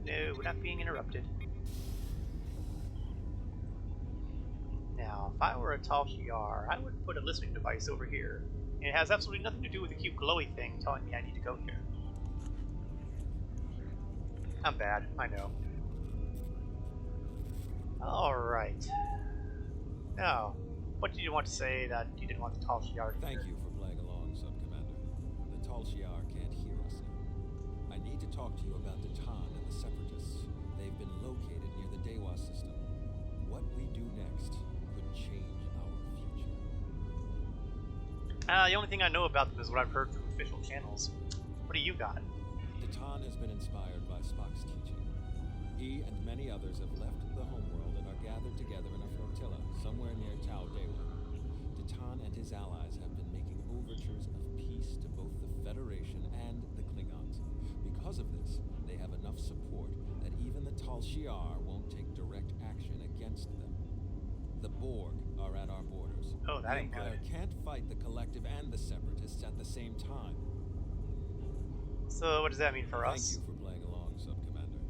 No, we're not being interrupted. Now, if I were a Tal Shiar, I would put a listening device over here. And it has absolutely nothing to do with the cute glowy thing telling me I need to go here. I'm bad, I know. Alright. Now, what did you want to say that you didn't want the Tal Shiar to hear? Thank you for playing along, Sub-Commander. The Tal Shiar can't hear us now. I need to talk to you about Datan and the Separatists. They've been located near the Dewa system. What we do next could change our future. The only thing I know about them is what I've heard from official channels. What do you got? Datan has been inspired by Spock's teaching. He and many others have left the homeworld and are gathered together in a flotilla somewhere near Tau Dewa. Datan and his allies have been making overtures of peace to both the Federation and the Klingons. Because of this, they have enough support that even the Tal Shiar won't take direct action against them. The Borg are at our borders. Oh, that ain't good. The Empire can't fight the Collective and the Separatists at the same time. So what does that mean for us? Thank you for playing along, Sub-Commander.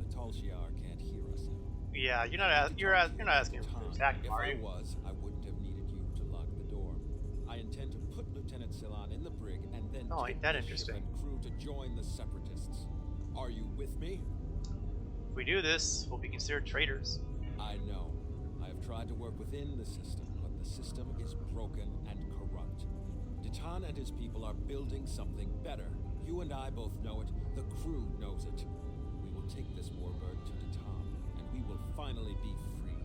The Tal Shiar can't hear us now. Yeah, you're not asking for an attack, If are I you? was, I wouldn't have needed you to lock the door. I intend to put Lieutenant Silan in the brig and then Oh, take ain't that the ship interesting. and crew to join the Separatists. Are you with me? If we do this, we'll be considered traitors. I know. I have tried to work within the system, but the system is broken and corrupt. Datan and his people are building something better. You and I both know it. The crew knows it. We will take this warbird to Datan, and we will finally be free.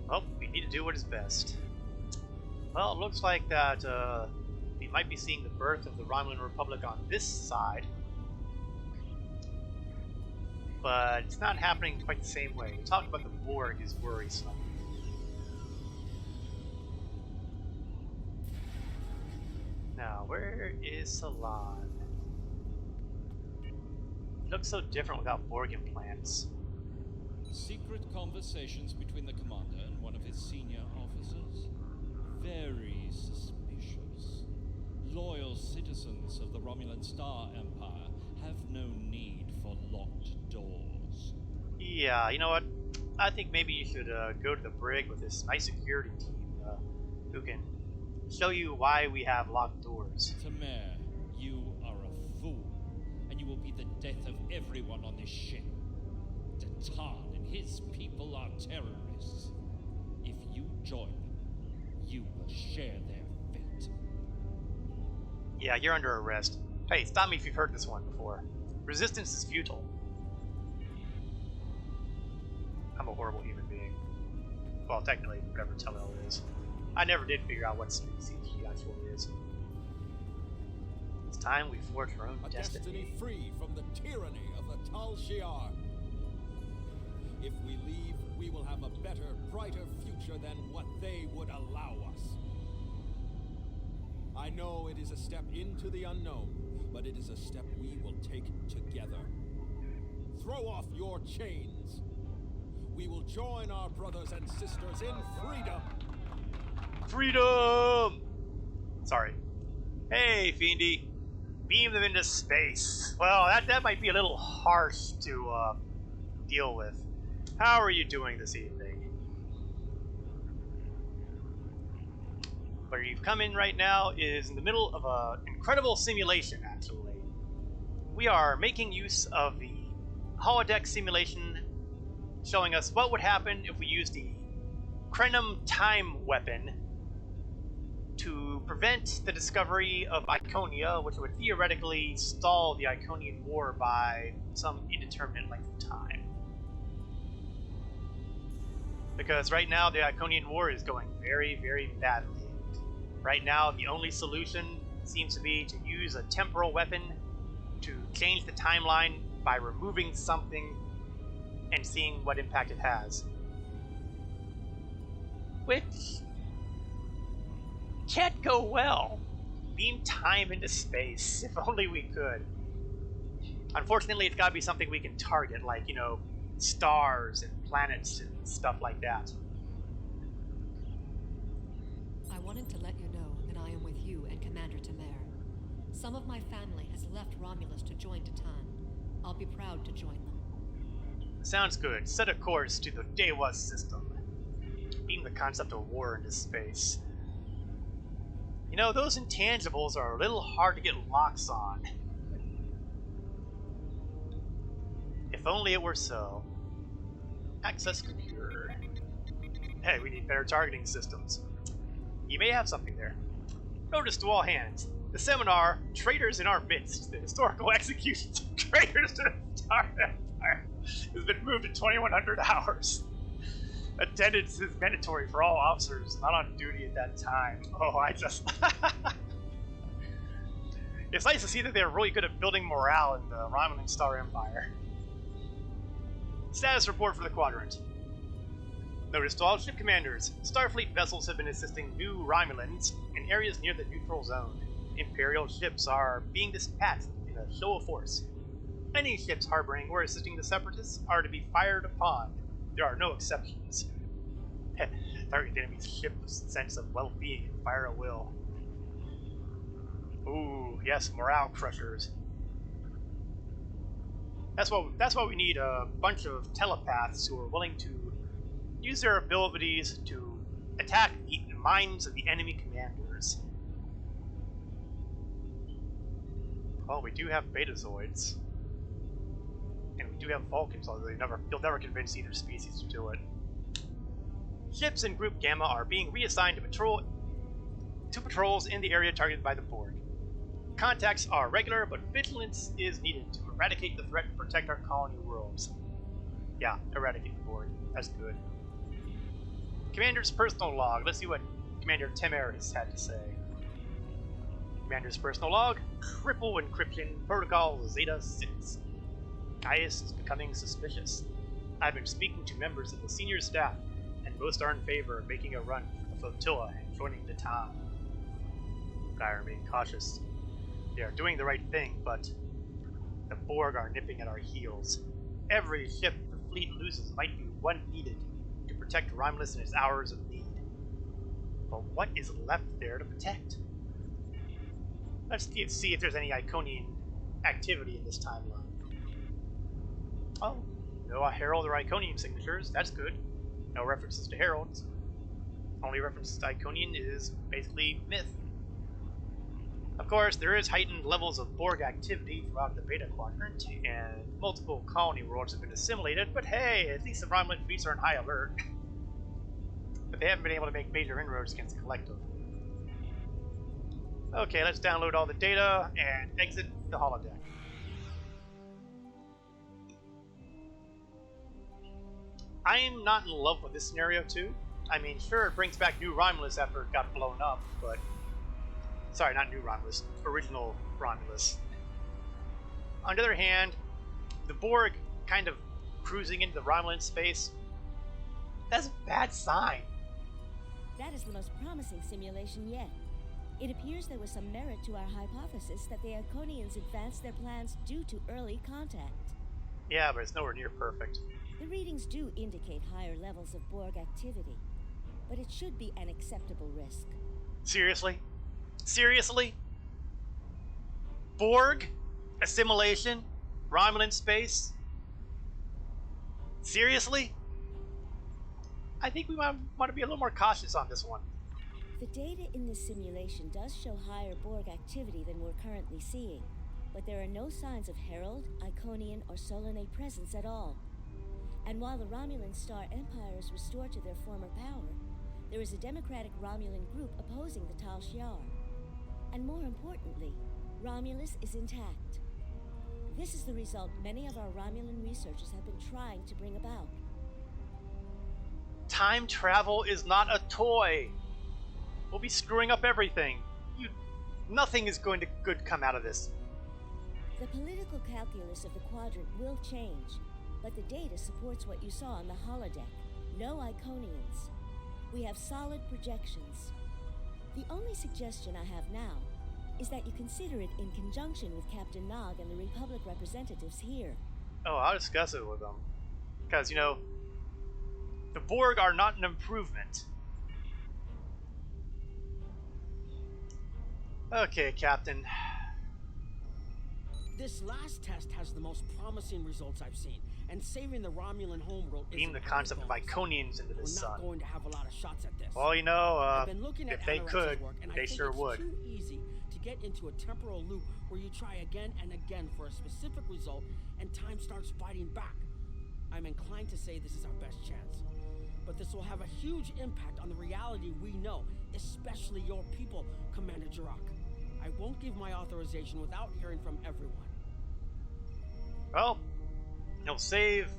Well, we need to do what is best. Well, it looks like that we might be seeing the birth of the Romulan Republic on this side. But it's not happening quite the same way. Talking about the Borg is worrisome. Now, where is Salon? It looks so different without Borg implants. Secret conversations between the commander and one of his senior officers? Very suspicious. Loyal citizens of the Romulan Star Empire have no need for locked doors. Yeah, you know what? I think maybe you should go to the brig with this nice security team who can show you why we have locked doors. Tamer, you are a fool, and you will be the death of everyone on this ship. Datan and his people are terrorists. If you join them, you will share their fate. Yeah, you're under arrest. Hey, stop me if you've heard this one before. Resistance is futile. I'm a horrible human being. Well, technically, whatever Tellel is. I never did figure out what species she actually is. It's time we forge our own A destiny. destiny free from the tyranny of the Tal Shiar. If we leave, we will have a better, brighter future than what they would allow us. I know it is a step into the unknown, but it is a step we will take together. Throw off your chains. We will join our brothers and sisters in freedom. Freedom! Sorry. Hey, Fiendy. Beam them into space. Well, that might be a little harsh to deal with. How are you doing this evening? Where you've come in right now is in the middle of an incredible simulation, actually. We are making use of the holodeck simulation showing us what would happen if we used the Krenim time weapon to prevent the discovery of Iconia, which would theoretically stall the Iconian War by some indeterminate length of time. Because right now the Iconian War is going very, very badly. Right now the only solution seems to be to use a temporal weapon to change the timeline by removing something and seeing what impact it has. Which can't go well. Beam time into space, if only we could. Unfortunately, it's gotta be something we can target, like, you know, stars and planets and stuff like that. I wanted to let you know that I am with you and Commander Temer. Some of my family has left Romulus to join Titan. I'll be proud to join them. Sounds good. Set a course to the Dewa system. Beam the concept of war into space. You know, those intangibles are a little hard to get locks on. If only it were so. Access computer. Hey, we need better targeting systems. You may have something there. Notice to all hands. The seminar, Traitors in Our Midst, the historical executions of traitors to the Star Empire, has been moved to 2100 hours. Attendance is mandatory for all officers not on duty at that time. Oh, I just... It's nice to see that they're really good at building morale in the Romulan Star Empire. Status report for the quadrant. Notice to all ship commanders, Starfleet vessels have been assisting new Romulans in areas near the neutral zone. Imperial ships are being dispatched in a show of force. Any ships harboring or assisting the Separatists are to be fired upon. There are no exceptions. Target the enemy's ship with sense of well-being and fire at will. Ooh, yes, morale crushers. That's why we need a bunch of telepaths who are willing to use their abilities to attack the minds of the enemy commanders. Well, we do have Betazoids. And we do have Vulcans, although you'll never convince either species to do it. Ships in Group Gamma are being reassigned to patrols in the area targeted by the Borg. Contacts are regular, but vigilance is needed to eradicate the threat and protect our colony worlds. Yeah, eradicate the Borg. That's good. Commander's personal log. Let's see what Commander Temeris had to say. Commander's personal log. Triple encryption. Protocol Zeta 6. Gaius is becoming suspicious. I've been speaking to members of the senior staff, and most are in favor of making a run for the flotilla and joining the town. But I remain cautious. They are doing the right thing, but the Borg are nipping at our heels. Every ship the fleet loses might be one needed to protect Romulus in its hours of need. But what is left there to protect? Let's see if there's any Iconian activity in this timeline. Oh, no Herald or Iconian signatures. That's good. No references to Heralds. Only references to Iconian is basically myth. Of course, there is heightened levels of Borg activity throughout the Beta Quadrant, and multiple colony worlds have been assimilated, but hey, at least the Romulan fleets are on high alert. But they haven't been able to make major inroads against the Collective. Okay, let's download all the data and exit the holodeck. I'm not in love with this scenario too. I mean, sure, it brings back new Romulus after it got blown up, but... Sorry, not new Romulus. Original Romulus. On the other hand, the Borg kind of cruising into the Romulan space, that's a bad sign. That is the most promising simulation yet. It appears there was some merit to our hypothesis that the Iconians advanced their plans due to early contact. Yeah, but it's nowhere near perfect. The readings do indicate higher levels of Borg activity, but it should be an acceptable risk. Seriously? Seriously? Borg? Assimilation? Romulan space? Seriously? I think we might want to be a little more cautious on this one. The data in this simulation does show higher Borg activity than we're currently seeing, but there are no signs of Herald, Iconian, or Solanae presence at all. And while the Romulan Star Empire is restored to their former power, there is a democratic Romulan group opposing the Tal Shiar. And more importantly, Romulus is intact. This is the result many of our Romulan researchers have been trying to bring about. Time travel is not a toy. We'll be screwing up everything. Nothing is going to good come out of this. The political calculus of the quadrant will change, but the data supports what you saw on the holodeck. No Iconians. We have solid projections. The only suggestion I have now is that you consider it in conjunction with Captain Nog and the Republic representatives here. Oh, I'll discuss it with them. Because, you know, the Borg are not an improvement. Okay, Captain. This last test has the most promising results I've seen, and saving the Romulan homeworld Beam the concept of Iconians into the sun. We're not going to have a lot of shots at this. Well, you know, I've been looking at if they Anorex's could, work, and they I think sure it's would. too easy to get into a temporal loop where you try again and again for a specific result, and time starts fighting back. I'm inclined to say this is our best chance. But this will have a huge impact on the reality we know, especially your people, Commander Jirok. I won't give my authorization without hearing from everyone. Well, it'll save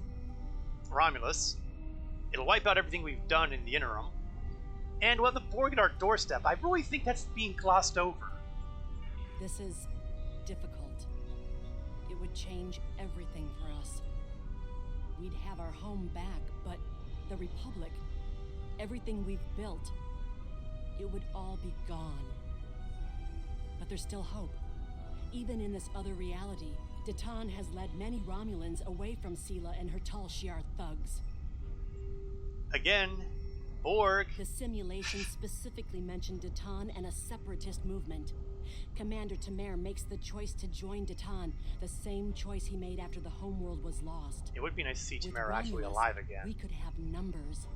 Romulus. It'll wipe out everything we've done in the interim. And we'll have the Borg at our doorstep. I really think that's being glossed over. This is difficult. It would change everything for us. We'd have our home back, but the Republic, everything we've built, it would all be gone. But there's still hope. Even in this other reality, Datan has led many Romulans away from Sela and her Tal Shiar thugs. Again, Borg. The simulation specifically mentioned Datan and a separatist movement. Commander Tamer makes the choice to join Datan, the same choice he made after the homeworld was lost. It would be nice to see With Tamer actually Romulus, alive again. We could have numbers.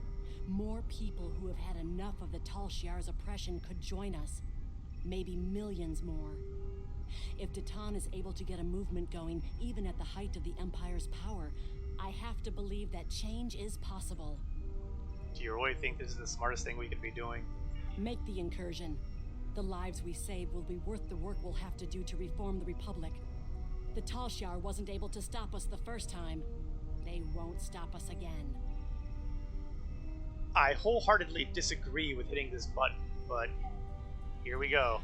More people who have had enough of the Tal Shiar's oppression could join us. Maybe millions more. If Datan is able to get a movement going, even at the height of the Empire's power, I have to believe that change is possible. Do you really think this is the smartest thing we could be doing? Make the incursion. The lives we save will be worth the work we'll have to do to reform the Republic. The Tal Shiar wasn't able to stop us the first time. They won't stop us again. I wholeheartedly disagree with hitting this button, but here we go.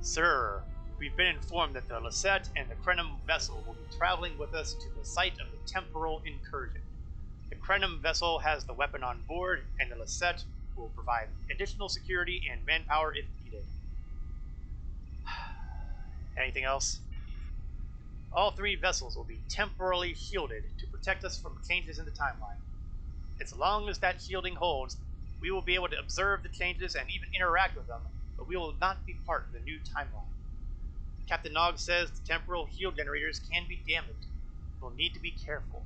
Sir, we've been informed that the Lisette and the Krenim vessel will be traveling with us to the site of the temporal incursion. The Krenim vessel has the weapon on board, and the Lisette will provide additional security and manpower if needed. Anything else? All three vessels will be temporarily shielded to protect us from changes in the timeline. As long as that shielding holds, we will be able to observe the changes and even interact with them, but we will not be part of the new timeline. Captain Nog says the temporal shield generators can be damaged. We'll need to be careful.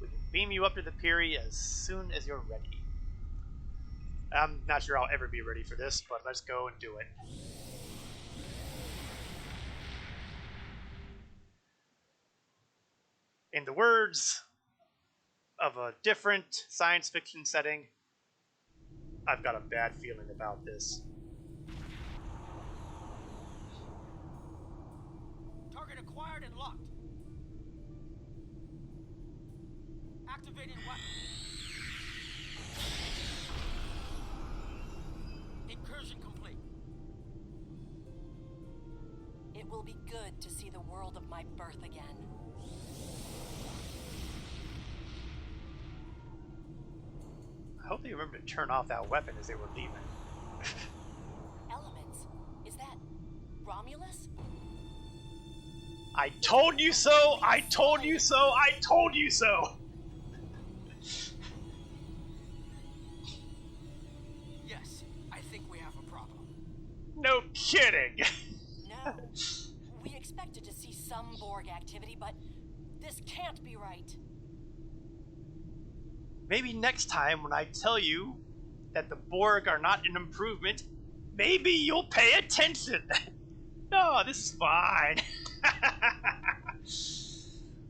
We can beam you up to the Piri as soon as you're ready. I'm not sure I'll ever be ready for this, but let's go and do it. In the words of a different science fiction setting, I've got a bad feeling about this. Target acquired and locked. Activating weapon. Incursion complete. It will be good to see the world of my birth again. I hope they remember to turn off that weapon as they were leaving. Elements? Is that Romulus? I told you so! I told you so! I told you so! Yes, I think we have a problem. No kidding! No. We expected to see some Borg activity, but this can't be right. Maybe next time when I tell you that the Borg are not an improvement, maybe you'll pay attention! No, this is fine.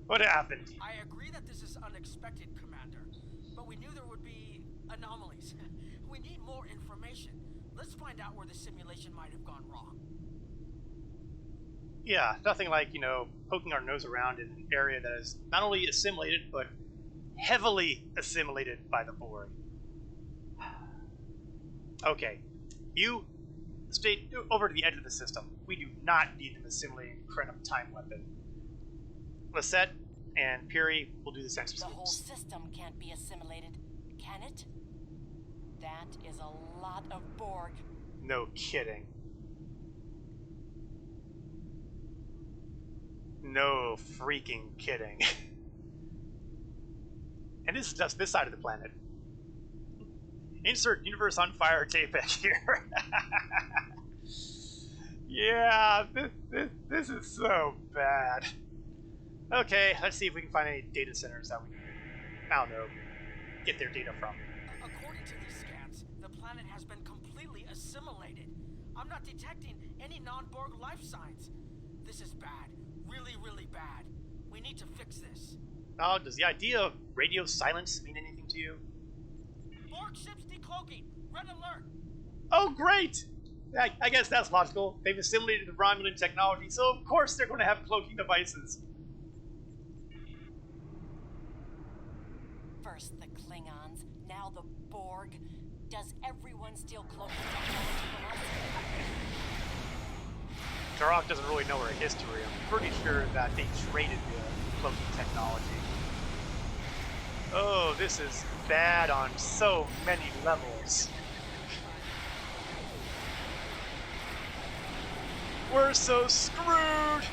What happened? I agree that this is unexpected, Commander, but we knew there would be anomalies. We need more information. Let's find out where the simulation might have gone wrong. Yeah, nothing like, you know, poking our nose around in an area that is not only assimilated, but heavily assimilated by the Borg. Okay, you stay over to the edge of the system. We do not need them assimilating the Krenum time weapon. Lisette and Piri will do the sensor The whole scoops. system can't be assimilated, can it? That is a lot of Borg. No kidding. No freaking kidding. And this is just this side of the planet. Insert universe on fire JPEG here. Yeah, this is so bad. Okay, let's see if we can find any data centers that we can, I don't know, get their data from. According to these scans, the planet has been completely assimilated. I'm not detecting any non-Borg life signs. This is bad. Really, really bad. We need to fix this. Oh, does the idea of radio silence mean anything to you? Borg ships decloaking. Red alert. Oh, great! I guess that's logical. They've assimilated the Romulan technology, so of course they're going to have cloaking devices. First the Klingons, now the Borg. Does everyone steal cloaking technology from us? Turok doesn't really know her history. I'm pretty sure that they traded the cloaking technology. Oh, this is bad on so many levels. We're so screwed!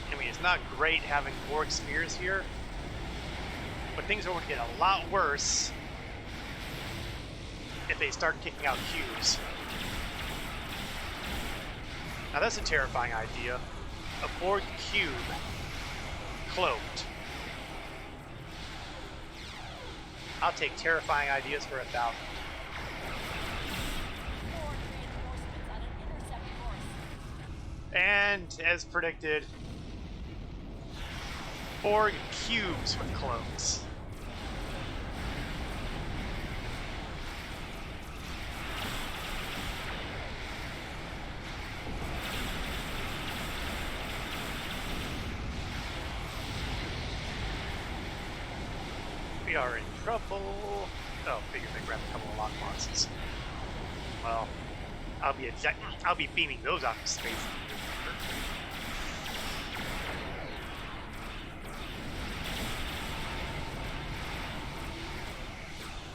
I mean, it's not great having Borg spheres here, but things are going to get a lot worse if they start kicking out cubes. Now that's a terrifying idea. A Borg cube cloaked. I'll take terrifying ideas for 1,000. And, as predicted, Borg cubes with cloaks. We are in trouble. Oh, figured they grabbed a couple of lockboxes. Well, I'll be beaming those out into space.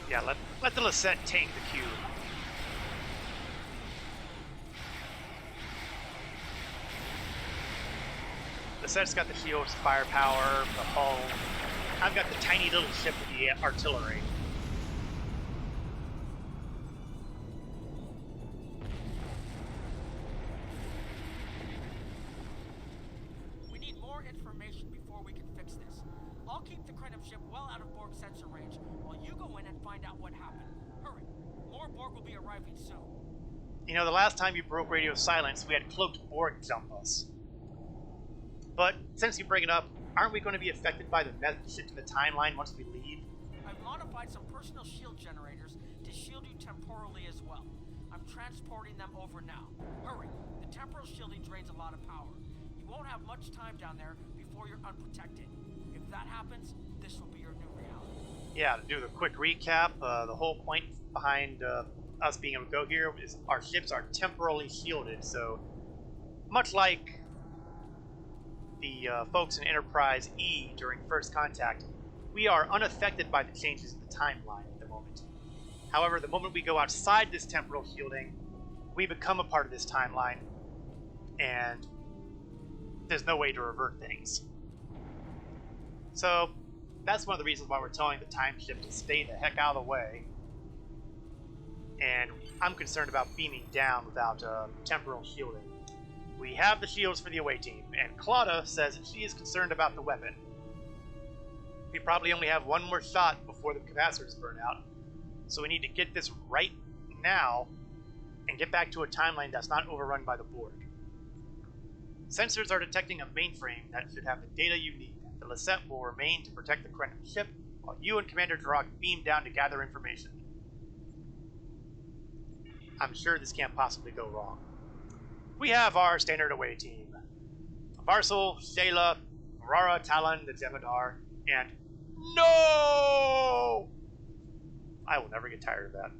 Yeah, let the Lisette take the cube. Lisette's got the shields, firepower, the hull. I've got the tiny little ship with the artillery. We need more information before we can fix this. I'll keep the Krenum ship well out of Borg sensor range while you go in and find out what happened. Hurry. More Borg will be arriving soon. You know, the last time you broke radio silence, we had cloaked Borg jump us. But since you bring it up, aren't we going to be affected by the method shift in the timeline once we leave? I've modified some personal shield generators to shield you temporally as well. I'm transporting them over now. Hurry. The temporal shielding drains a lot of power. You won't have much time down there before you're unprotected. If that happens, this will be your new reality. Yeah, to do the quick recap, the whole point behind us being able to go here is our ships are temporally shielded, so much like the folks in Enterprise E during First Contact, we are unaffected by the changes in the timeline at the moment. However, the moment we go outside this temporal shielding, we become a part of this timeline, and there's no way to revert things. So, that's one of the reasons why we're telling the time ship to stay the heck out of the way. And I'm concerned about beaming down without temporal shielding. We have the shields for the away team, and Claudia says that she is concerned about the weapon. We probably only have one more shot before the capacitors burn out, so we need to get this right now and get back to a timeline that's not overrun by the Borg. Sensors are detecting a mainframe that should have the data you need. The Lisette will remain to protect the Krennic ship, while you and Commander Duroc beam down to gather information. I'm sure this can't possibly go wrong. We have our standard away team. Varsal, Shayla, Aurora, Talon, the Jemadar, and no! I will never get tired of that.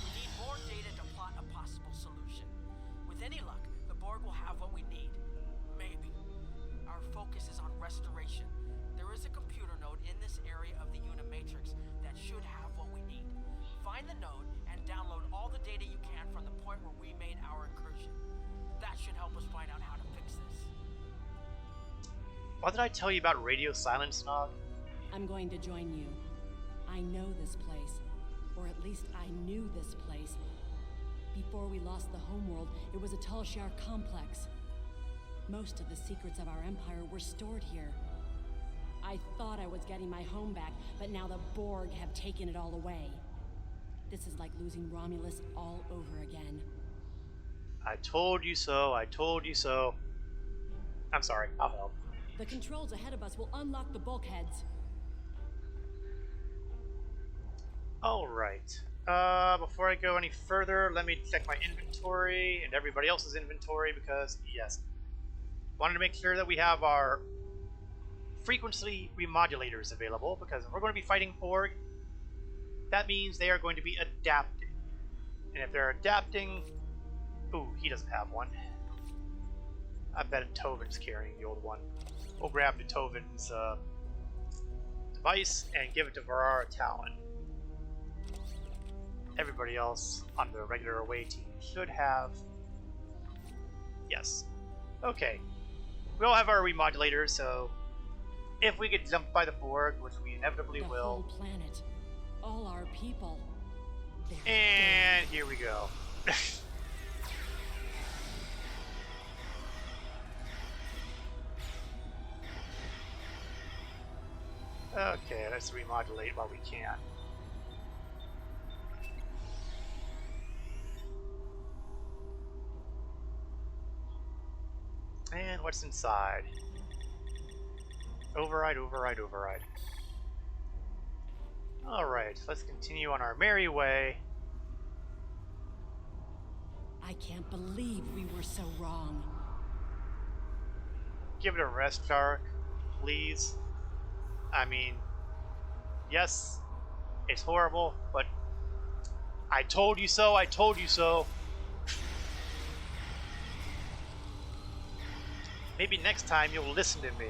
We need more data to plot a possible solution. With any luck, the Borg will have what we need. Maybe. Our focus is on restoration. There is a computer node in this area of the Unimatrix that should have what we need. Find the node and download all the data you can from the point where we made our incursion. That should help us find out how to fix this. What did I tell you about radio silence, Nog? I'm going to join you. I know this place. Or at least I knew this place. Before we lost the homeworld, it was a Tulshar complex. Most of the secrets of our empire were stored here. I thought I was getting my home back, but now the Borg have taken it all away. This is like losing Romulus all over again. I told you so, I told you so. I'm sorry, I'll help. The controls ahead of us will unlock the bulkheads. Alright. Before I go any further, let me check my inventory and everybody else's inventory because, yes, wanted to make sure that we have our frequency remodulators available because if we're going to be fighting Borg, that means they are going to be adapting. And if they're adapting... Ooh, he doesn't have one. I bet Tovin's carrying the old one. We'll grab the Tovin's device and give it to Varara Talon. Everybody else on the regular away team should have... Yes. Okay. We all have our remodulators, so if we get jumped by the Borg, which we inevitably will... The whole planet. All our people. And here we go. Okay, let's remodulate while we can. And what's inside? Override, override, override. Alright, let's continue on our merry way. I can't believe we were so wrong. Give it a rest, Shark, please. I mean, yes, it's horrible, but I told you so, I told you so. Maybe next time you'll listen to me.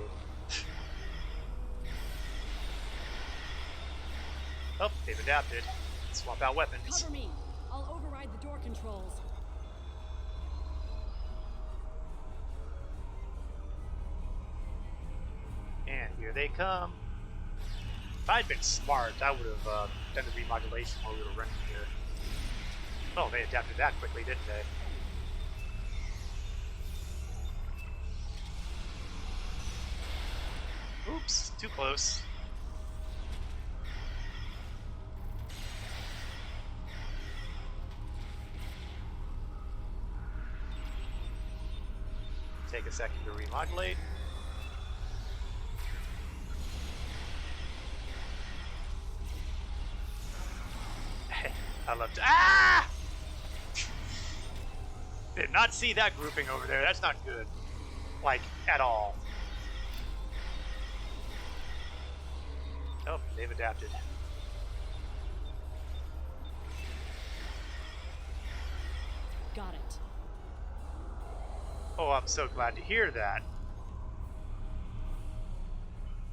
Oh, they've adapted. Swap out weapons. Cover me. I'll override the door controls. And here they come. If I'd been smart, I would have done the remodulation while we were running here. Oh, they adapted that quickly, didn't they? Oops, too close. Take a second to remodulate. I love to. Ah! Did not see that grouping over there. That's not good. Like, at all. Oh, they've adapted. Got it. Oh, I'm so glad to hear that.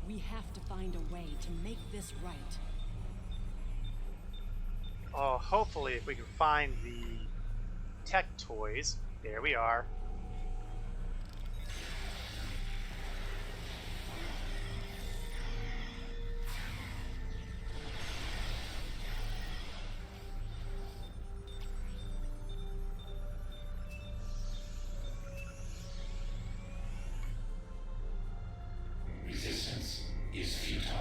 We have to find a way to make this right. Oh, hopefully if we can find the tech toys. There we are. Resistance is futile.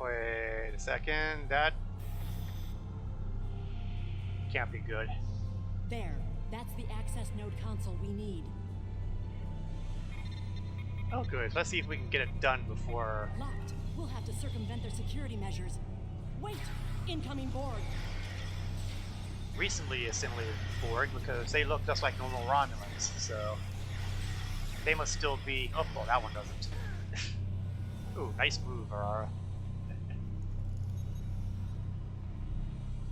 Wait a second. That Can't be good. There. That's the access node console we need. Oh, good. Let's see if we can get it done before... Locked. We'll have to circumvent their security measures. Wait! Incoming Borg! Recently assimilated Borg, because they look just like normal Romulans, so... They must still be... Oh, well, that one doesn't. Ooh, nice move, Aurora.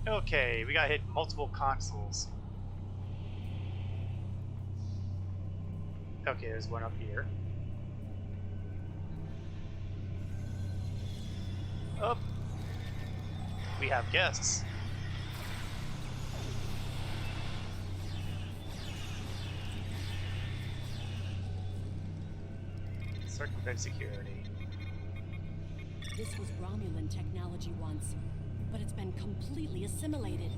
Okay, we gotta hit multiple consoles. Okay, there's one up here. Up. We have guests. Circumvent security. This was Romulan technology once, but it's been completely assimilated.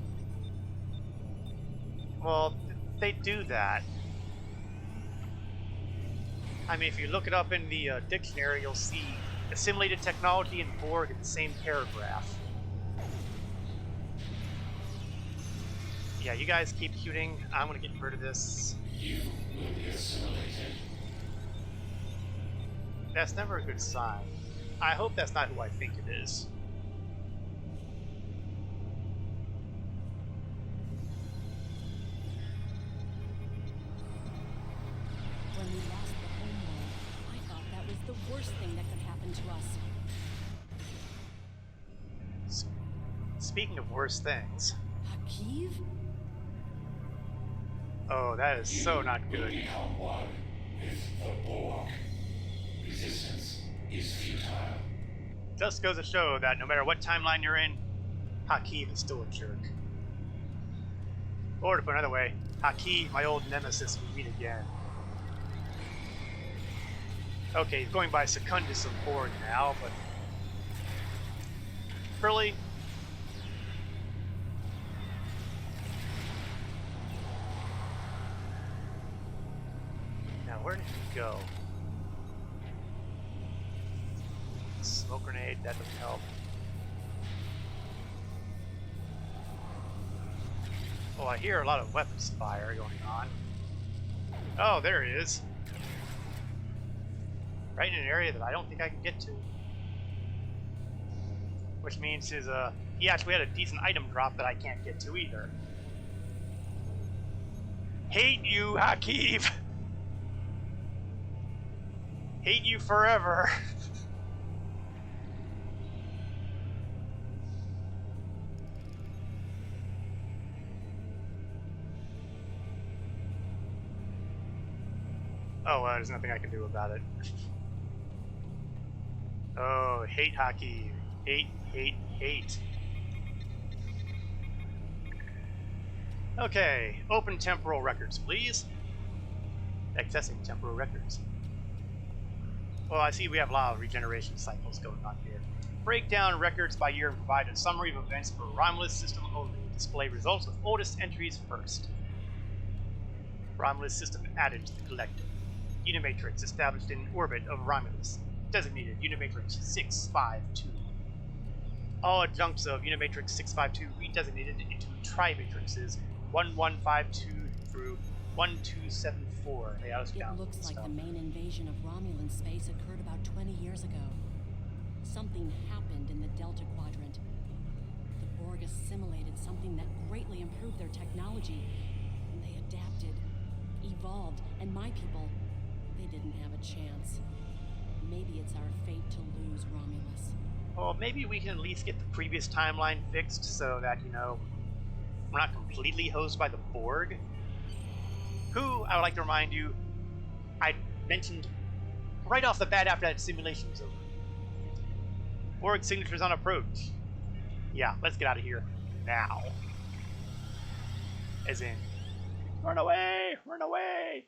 Well, they do that. I mean, if you look it up in the dictionary, you'll see assimilated technology and Borg in the same paragraph. Yeah, you guys keep shooting. I'm gonna get rid of this. You will be assimilated. That's never a good sign. I hope that's not who I think it is. When we lost the homeworld, I thought that was the worst thing that could happen to us. Speaking of worse things. Hakiv? Oh, that is so not You will good. become one with the Borg. Resistance is futile. Just goes to show that no matter what timeline you're in, Hakiv is still a jerk. Or to put another way, Hakiv, my old nemesis, we meet again. Okay, he's going by Secundus of Borg now, but... Really? Now, where did he go? Smoke grenade, that doesn't help. Oh, I hear a lot of weapons fire going on. Oh, there he is. Right in an area that I don't think I can get to. Which means he actually had a decent item drop that I can't get to either. Hate you, Hakiv! Hate you forever. Oh, there's nothing I can do about it. Oh, hate hockey. Hate, hate, hate. Okay, open temporal records, please. Accessing temporal records. Well, I see we have a lot of regeneration cycles going on here. Break down records by year and provide a summary of events for Romulus system only. Display results with oldest entries first. Romulus system added to the collective. Unimatrix established in orbit of Romulus. Designated Unimatrix 652. All adjuncts of Unimatrix 652 redesignated into Trimatrixes 1152 through 1274. Hey, I was It looks like the main invasion of Romulan space occurred about 20 years ago. Something happened in the Delta Quadrant. The Borg assimilated something that greatly improved their technology. And they adapted, evolved, and my people, they didn't have a chance. Maybe it's our fate to lose Romulus. Well, maybe we can at least get the previous timeline fixed so that, you know, we're not completely hosed by the Borg. Who, I would like to remind you, I mentioned right off the bat after that simulation was over. Borg signatures on approach. Yeah, let's get out of here now. As in, run away! Run away!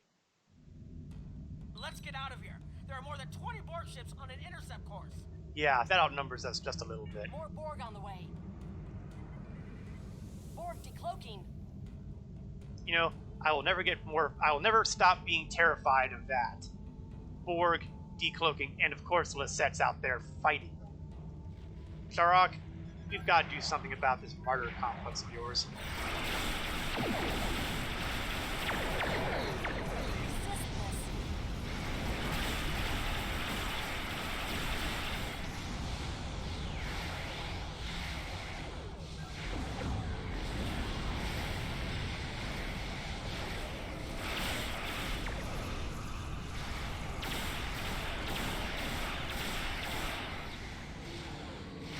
Let's get out of here. There are more than 20 Borg ships on an intercept course. Yeah, that outnumbers us just a little bit. More Borg on the way. Borg decloaking. You know, I will never stop being terrified of that. Borg decloaking, and of course Lisette's out there fighting them. Sharok, we've got to do something about this martyr complex of yours.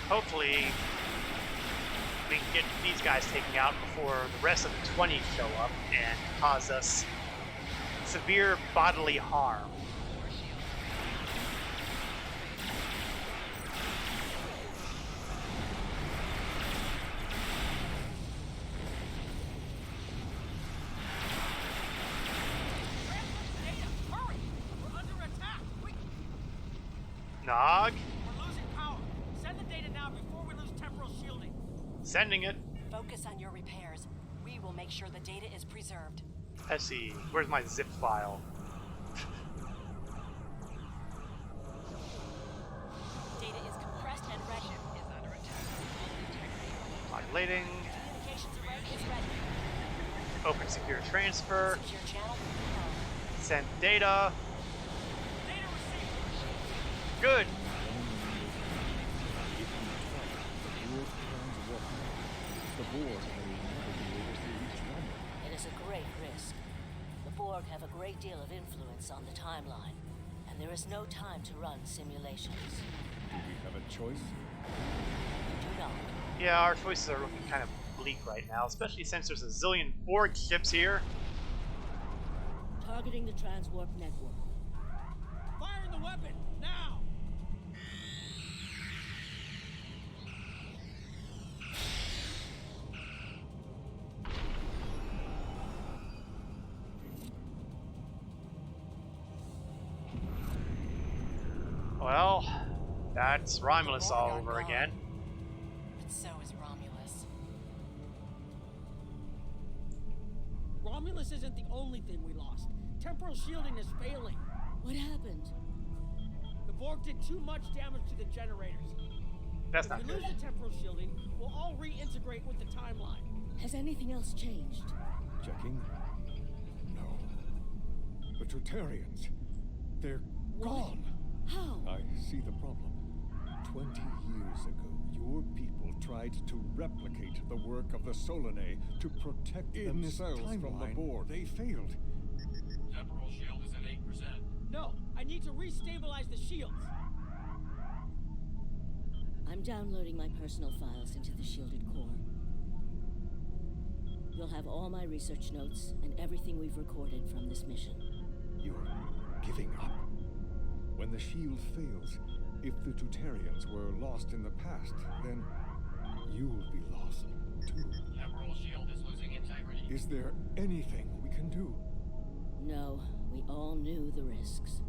Hopefully, we can get these guys taken out before the rest of the 20 show up and cause us severe bodily harm. Hurry! We're under attack! Nog? We're losing power. Send the data now before we lose temporal shielding. Sending it. Focus on your repairs. We will make sure the data is preserved. Let's see. Where's my zip file? Data is compressed and ready. Is under attack. Modulating. Communications array is ready. Open secure transfer. Secure channel confirmed. Send data. Data received. Good. The Borg may never be able to reach London. It is a great risk. The Borg have a great deal of influence on the timeline, and there is no time to run simulations. Do we have a choice? We do not. Yeah, our choices are looking kind of bleak right now, especially since there's a zillion Borg ships here. Targeting the transwarp network. Fire the weapon, now! Well, that's Romulus all over again. But so is Romulus. Romulus isn't the only thing we lost. Temporal shielding is failing. What happened? The Borg did too much damage to the generators. That's if not we good. lose the temporal shielding, we'll all reintegrate with the timeline. Has anything else changed? Checking? No. The Tutarians. They're gone. How? I see the problem. 20 years ago, your people tried to replicate the work of the Solanae to protect themselves from the Borg. They failed. Temporal shield is at 8%. No, I need to restabilize the shields. I'm downloading my personal files into the shielded core. You'll have all my research notes and everything we've recorded from this mission. You're giving up. When the shield fails, if the Tutarians were lost in the past, then you'll be lost too. Temporal shield is losing integrity. Is there anything we can do? No, we all knew the risks.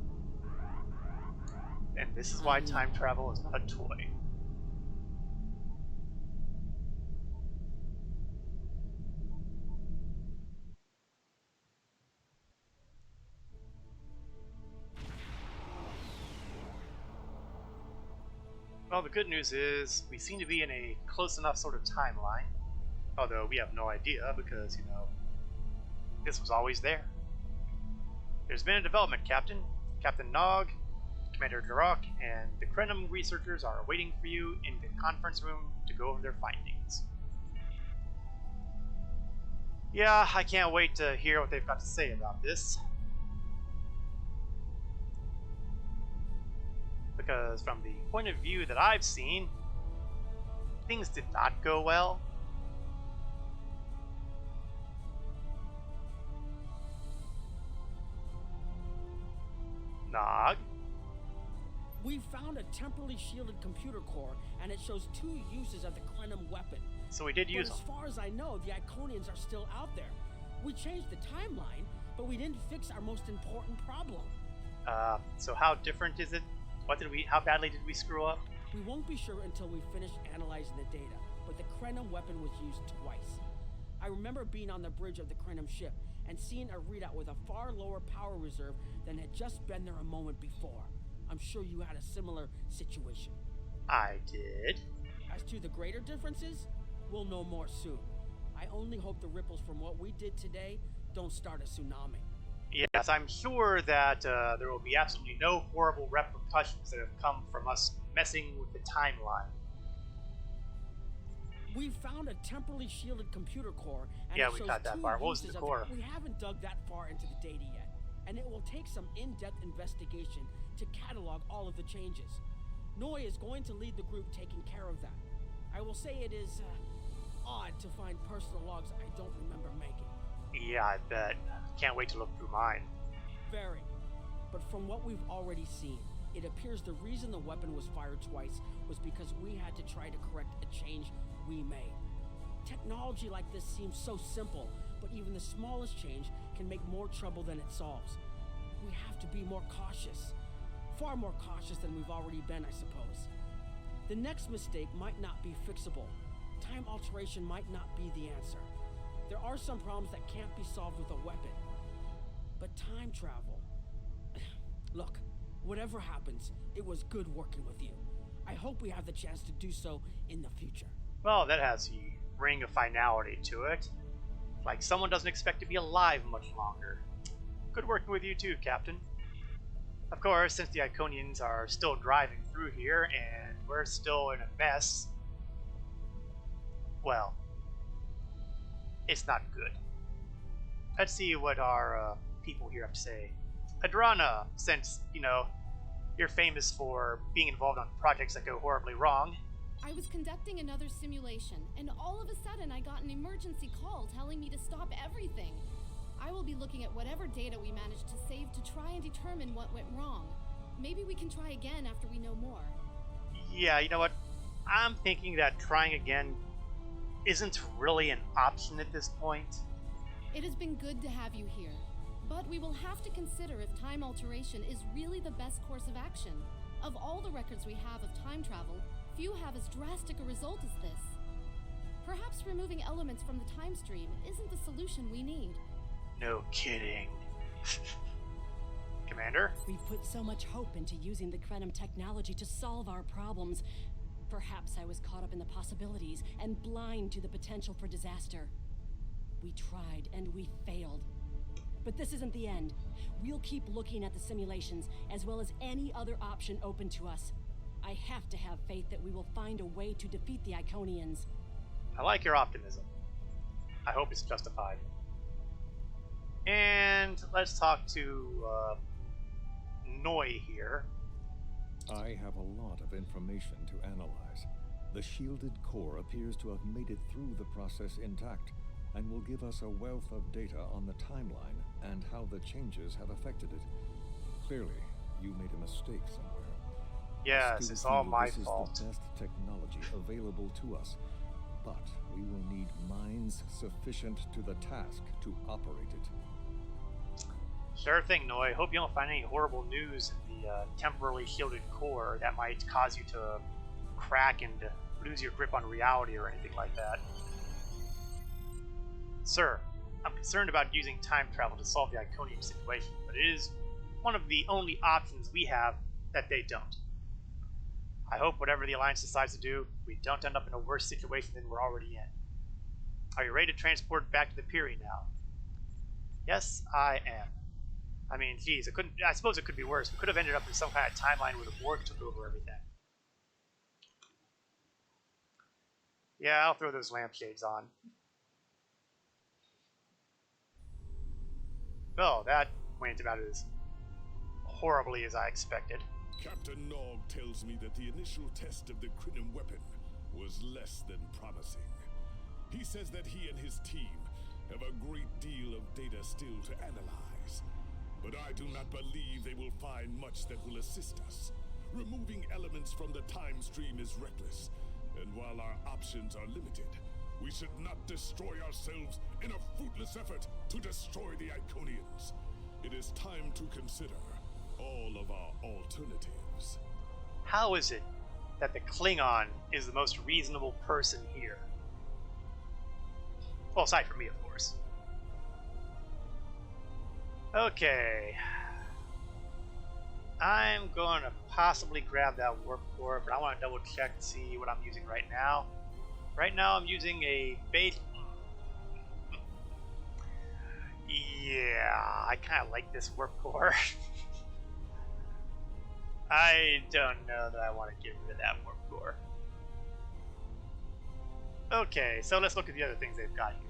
And this is why time travel is not a toy. Well, the good news is we seem to be in a close enough sort of timeline. Although we have no idea because, you know, this was always there. There's been a development, Captain. Captain Nog, Commander Duroc, and the Krenum researchers are waiting for you in the conference room to go over their findings. Yeah, I can't wait to hear what they've got to say about this. Because from the point of view that I've seen, things did not go well. Nog? We found a temporally shielded computer core, and it shows 2 uses of the Krenum weapon. So we did use But as them. far as I know, the Iconians are still out there. We changed the timeline, but we didn't fix our most important problem. So how different is it? How badly did we screw up? We won't be sure until we finish analyzing the data, but the Krenum weapon was used twice. I remember being on the bridge of the Krenum ship and seeing a readout with a far lower power reserve than had just been there a moment before. I'm sure you had a similar situation. I did. As to the greater differences, we'll know more soon. I only hope the ripples from what we did today don't start a tsunami. Yes, I'm sure that there will be absolutely no horrible repercussions that have come from us messing with the timeline. We found a temporally shielded computer core, and yeah, it we shows got that 2 far. What was uses the of core? it. We haven't dug that far into the data yet, and it will take some in-depth investigation to catalog all of the changes. Noi is going to lead the group taking care of that. I will say it is odd to find personal logs I don't remember making. Yeah, I bet. Can't wait to look through mine. Very. But from what we've already seen, it appears the reason the weapon was fired twice was because we had to try to correct a change we made. Technology like this seems so simple, but even the smallest change can make more trouble than it solves. We have to be more cautious. Far more cautious than we've already been, I suppose. The next mistake might not be fixable. Time alteration might not be the answer. There are some problems that can't be solved with a weapon. But time travel... Look, whatever happens, it was good working with you. I hope we have the chance to do so in the future. Well, that has the ring of finality to it. Like someone doesn't expect to be alive much longer. Good working with you too, Captain. Of course, since the Iconians are still driving through here and we're still in a mess, well, it's not good. Let's see what our people here have to say. Adrana, since, you know, you're famous for being involved on projects that go horribly wrong. I was conducting another simulation, and all of a sudden I got an emergency call telling me to stop everything. I will be looking at whatever data we managed to save to try and determine what went wrong. Maybe we can try again after we know more. Yeah, you know what? I'm thinking that trying again isn't really an option at this point. It has been good to have you here, but we will have to consider if time alteration is really the best course of action. Of all the records we have of time travel, few have as drastic a result as this. Perhaps removing elements from the time stream isn't the solution we need. No kidding. Commander? We've put so much hope into using the Krenim technology to solve our problems. Perhaps I was caught up in the possibilities and blind to the potential for disaster. We tried and we failed. But this isn't the end. We'll keep looking at the simulations as well as any other option open to us. I have to have faith that we will find a way to defeat the Iconians. I like your optimism. I hope it's justified. And let's talk to Noi here. I have a lot of information to analyze. The shielded core appears to have made it through the process intact, and will give us a wealth of data on the timeline and how the changes have affected it. Clearly, you made a mistake somewhere. Yes, it's all my fault. This is the best technology available to us, but we will need minds sufficient to the task to operate it. Sure thing, Noi. Hope you don't find any horrible news in the temporarily shielded core that might cause you to crack and lose your grip on reality or anything like that. Sir, I'm concerned about using time travel to solve the Iconium situation, but it is one of the only options we have that they don't. I hope whatever the Alliance decides to do, we don't end up in a worse situation than we're already in. Are you ready to transport back to the Piri now? Yes, I am. I mean, geez, I suppose it could be worse. We could have ended up in some kind of timeline where the Borg took over everything. Yeah, I'll throw those lampshades on. Well, that went about as horribly as I expected. Captain Nog tells me that the initial test of the Krenim weapon was less than promising. He says that he and his team have a great deal of data still to analyze. But I do not believe they will find much that will assist us. Removing elements from the time stream is reckless, and while our options are limited, we should not destroy ourselves in a fruitless effort to destroy the Iconians. It is time to consider all of our alternatives. How is it that the Klingon is the most reasonable person here? Well, aside from me, of course. Okay. I'm going to possibly grab that warp core, but I want to double check to see what I'm using right now. Right now I'm using a base... Yeah, I kind of like this warp core. I don't know that I want to get rid of that warp core. Okay, so let's look at the other things they've got here.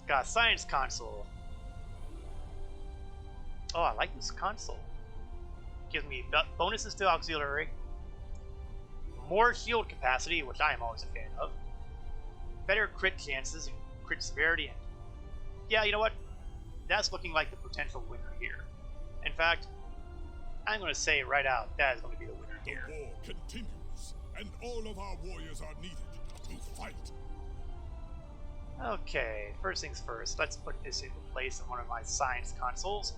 Got a science console. Oh, I like this console. Gives me bonuses to auxiliary, more shield capacity, which I am always a fan of, better crit chances and crit severity, and yeah, you know what? That's looking like the potential winner here. In fact, I'm going to say right out, that is going to be the winner here. The war continues, and all of our warriors are needed to fight. Okay, first things first, let's put this into place on one of my science consoles.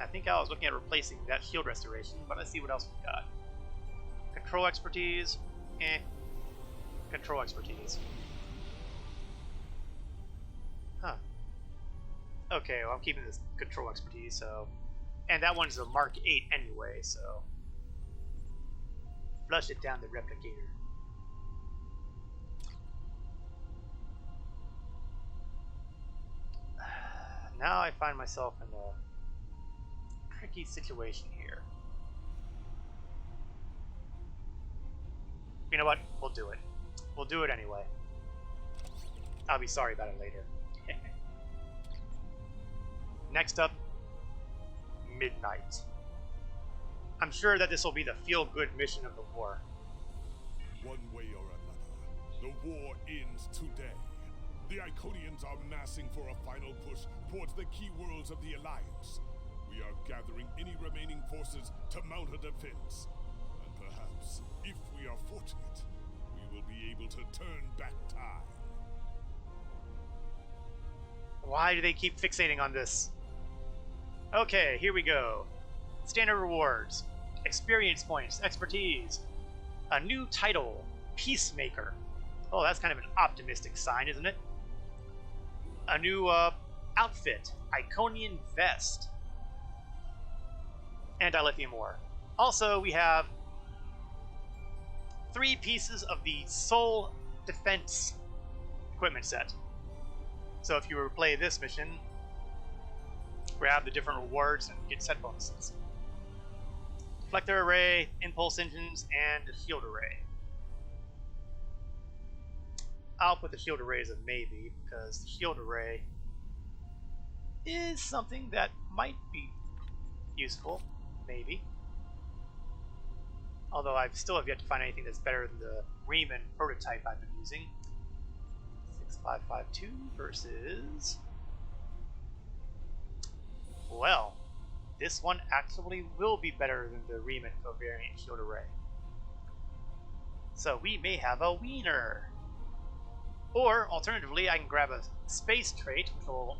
I think I was looking at replacing that shield restoration, but let's see what else we've got. Control expertise, Control expertise. Huh. Okay, well I'm keeping this control expertise, so... And that one's a Mark 8 anyway, so... Flush it down the replicator. Now I find myself in a tricky situation here. You know what? We'll do it. We'll do it anyway. I'll be sorry about it later. Next up, Midnight. I'm sure that this will be the feel-good mission of the war. One way or another, the war ends today. The Iconians are massing for a final push towards the key worlds of the Alliance. We are gathering any remaining forces to mount a defense. And perhaps, if we are fortunate, we will be able to turn back time. Why do they keep fixating on this? Okay, here we go. Standard rewards. Experience points, expertise. A new title, Peacemaker. Oh, that's kind of an optimistic sign, isn't it? A new outfit, Iconian vest. And dilithium ore. Also, we have 3 pieces of the Soul Defense equipment set. So if you were to play this mission, grab the different rewards and get set bonuses. Deflector array, impulse engines, and a shield array. I'll put the shield array as a maybe, because the shield array is something that might be useful, maybe. Although I still have yet to find anything that's better than the Riemann prototype I've been using. 6552 versus... Well, this one actually will be better than the Riemann covariant shield array. So we may have a wiener. Or, alternatively, I can grab a space trait, which will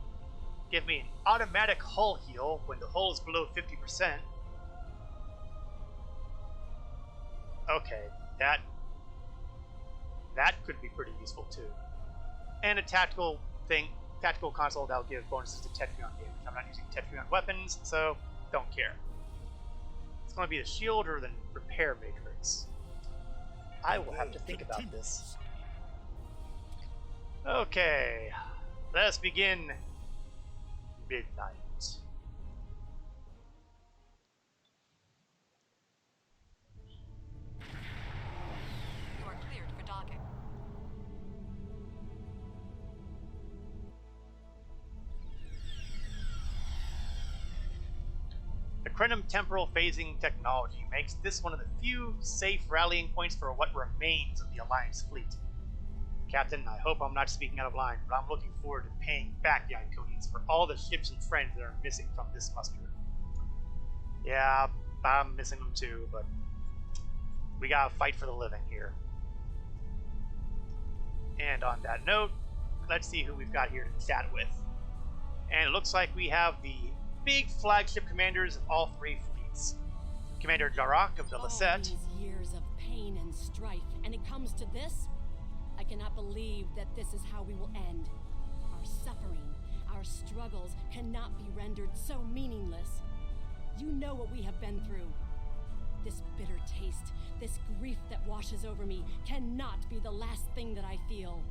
give me an automatic hull heal when the hull is below 50%. Okay, that could be pretty useful too. And a tactical console that'll give bonuses to Tetrion damage. I'm not using Tetrion weapons, so don't care. It's going to be the shield or the repair matrix. I will have to think about this. Okay, let's begin Midnight. You are cleared for docking. The Crenum temporal phasing technology makes this one of the few safe rallying points for what remains of the Alliance fleet. Captain, I hope I'm not speaking out of line, but I'm looking forward to paying back the Iconians for all the ships and friends that are missing from this muster. Yeah, I'm missing them too, but we gotta fight for the living here. And on that note, let's see who we've got here to chat with. And it looks like we have the big flagship commanders of all 3 fleets. Commander Jarak of the Lisette. All these years of pain and strife, and it comes to this? I cannot believe that this is how we will end. Our suffering, Our struggles cannot be rendered so meaningless. You know what we have been through. This bitter taste, this grief that washes over me, cannot be the last thing that I feel.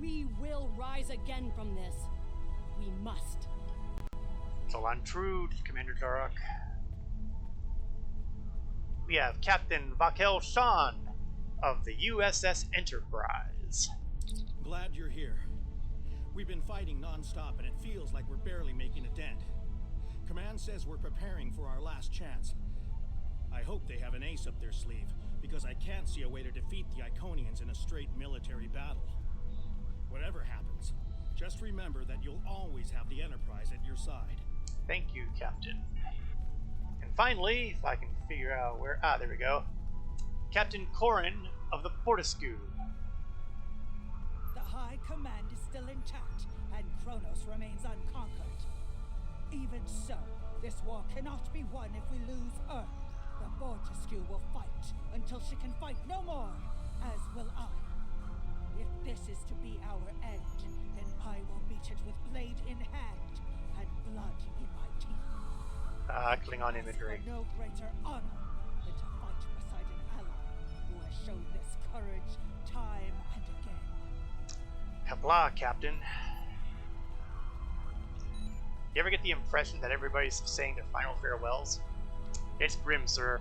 We will rise again from this. We must. It's all untrue, Commander Daruk. We have Captain Vakel Shan of the USS Enterprise. Glad you're here. We've been fighting non-stop and it feels like we're barely making a dent. Command says we're preparing for our last chance. I hope they have an ace up their sleeve, because I can't see a way to defeat the Iconians in a straight military battle. Whatever happens, just remember that you'll always have the Enterprise at your side. Thank you, Captain. And finally, if I can figure out where... there we go. Captain Corrin of the Fortescue. The High Command is still intact, and Kronos remains unconquered. Even so, this war cannot be won if we lose Earth. The Fortescue will fight until she can fight no more, as will I. If this is to be our end, then I will meet it with blade in hand and blood in my teeth. Klingon imagery. No greater honor than to fight beside an ally who has shown this courage time and again. Kabla, Captain. You ever get the impression that everybody's saying their final farewells? It's grim, sir.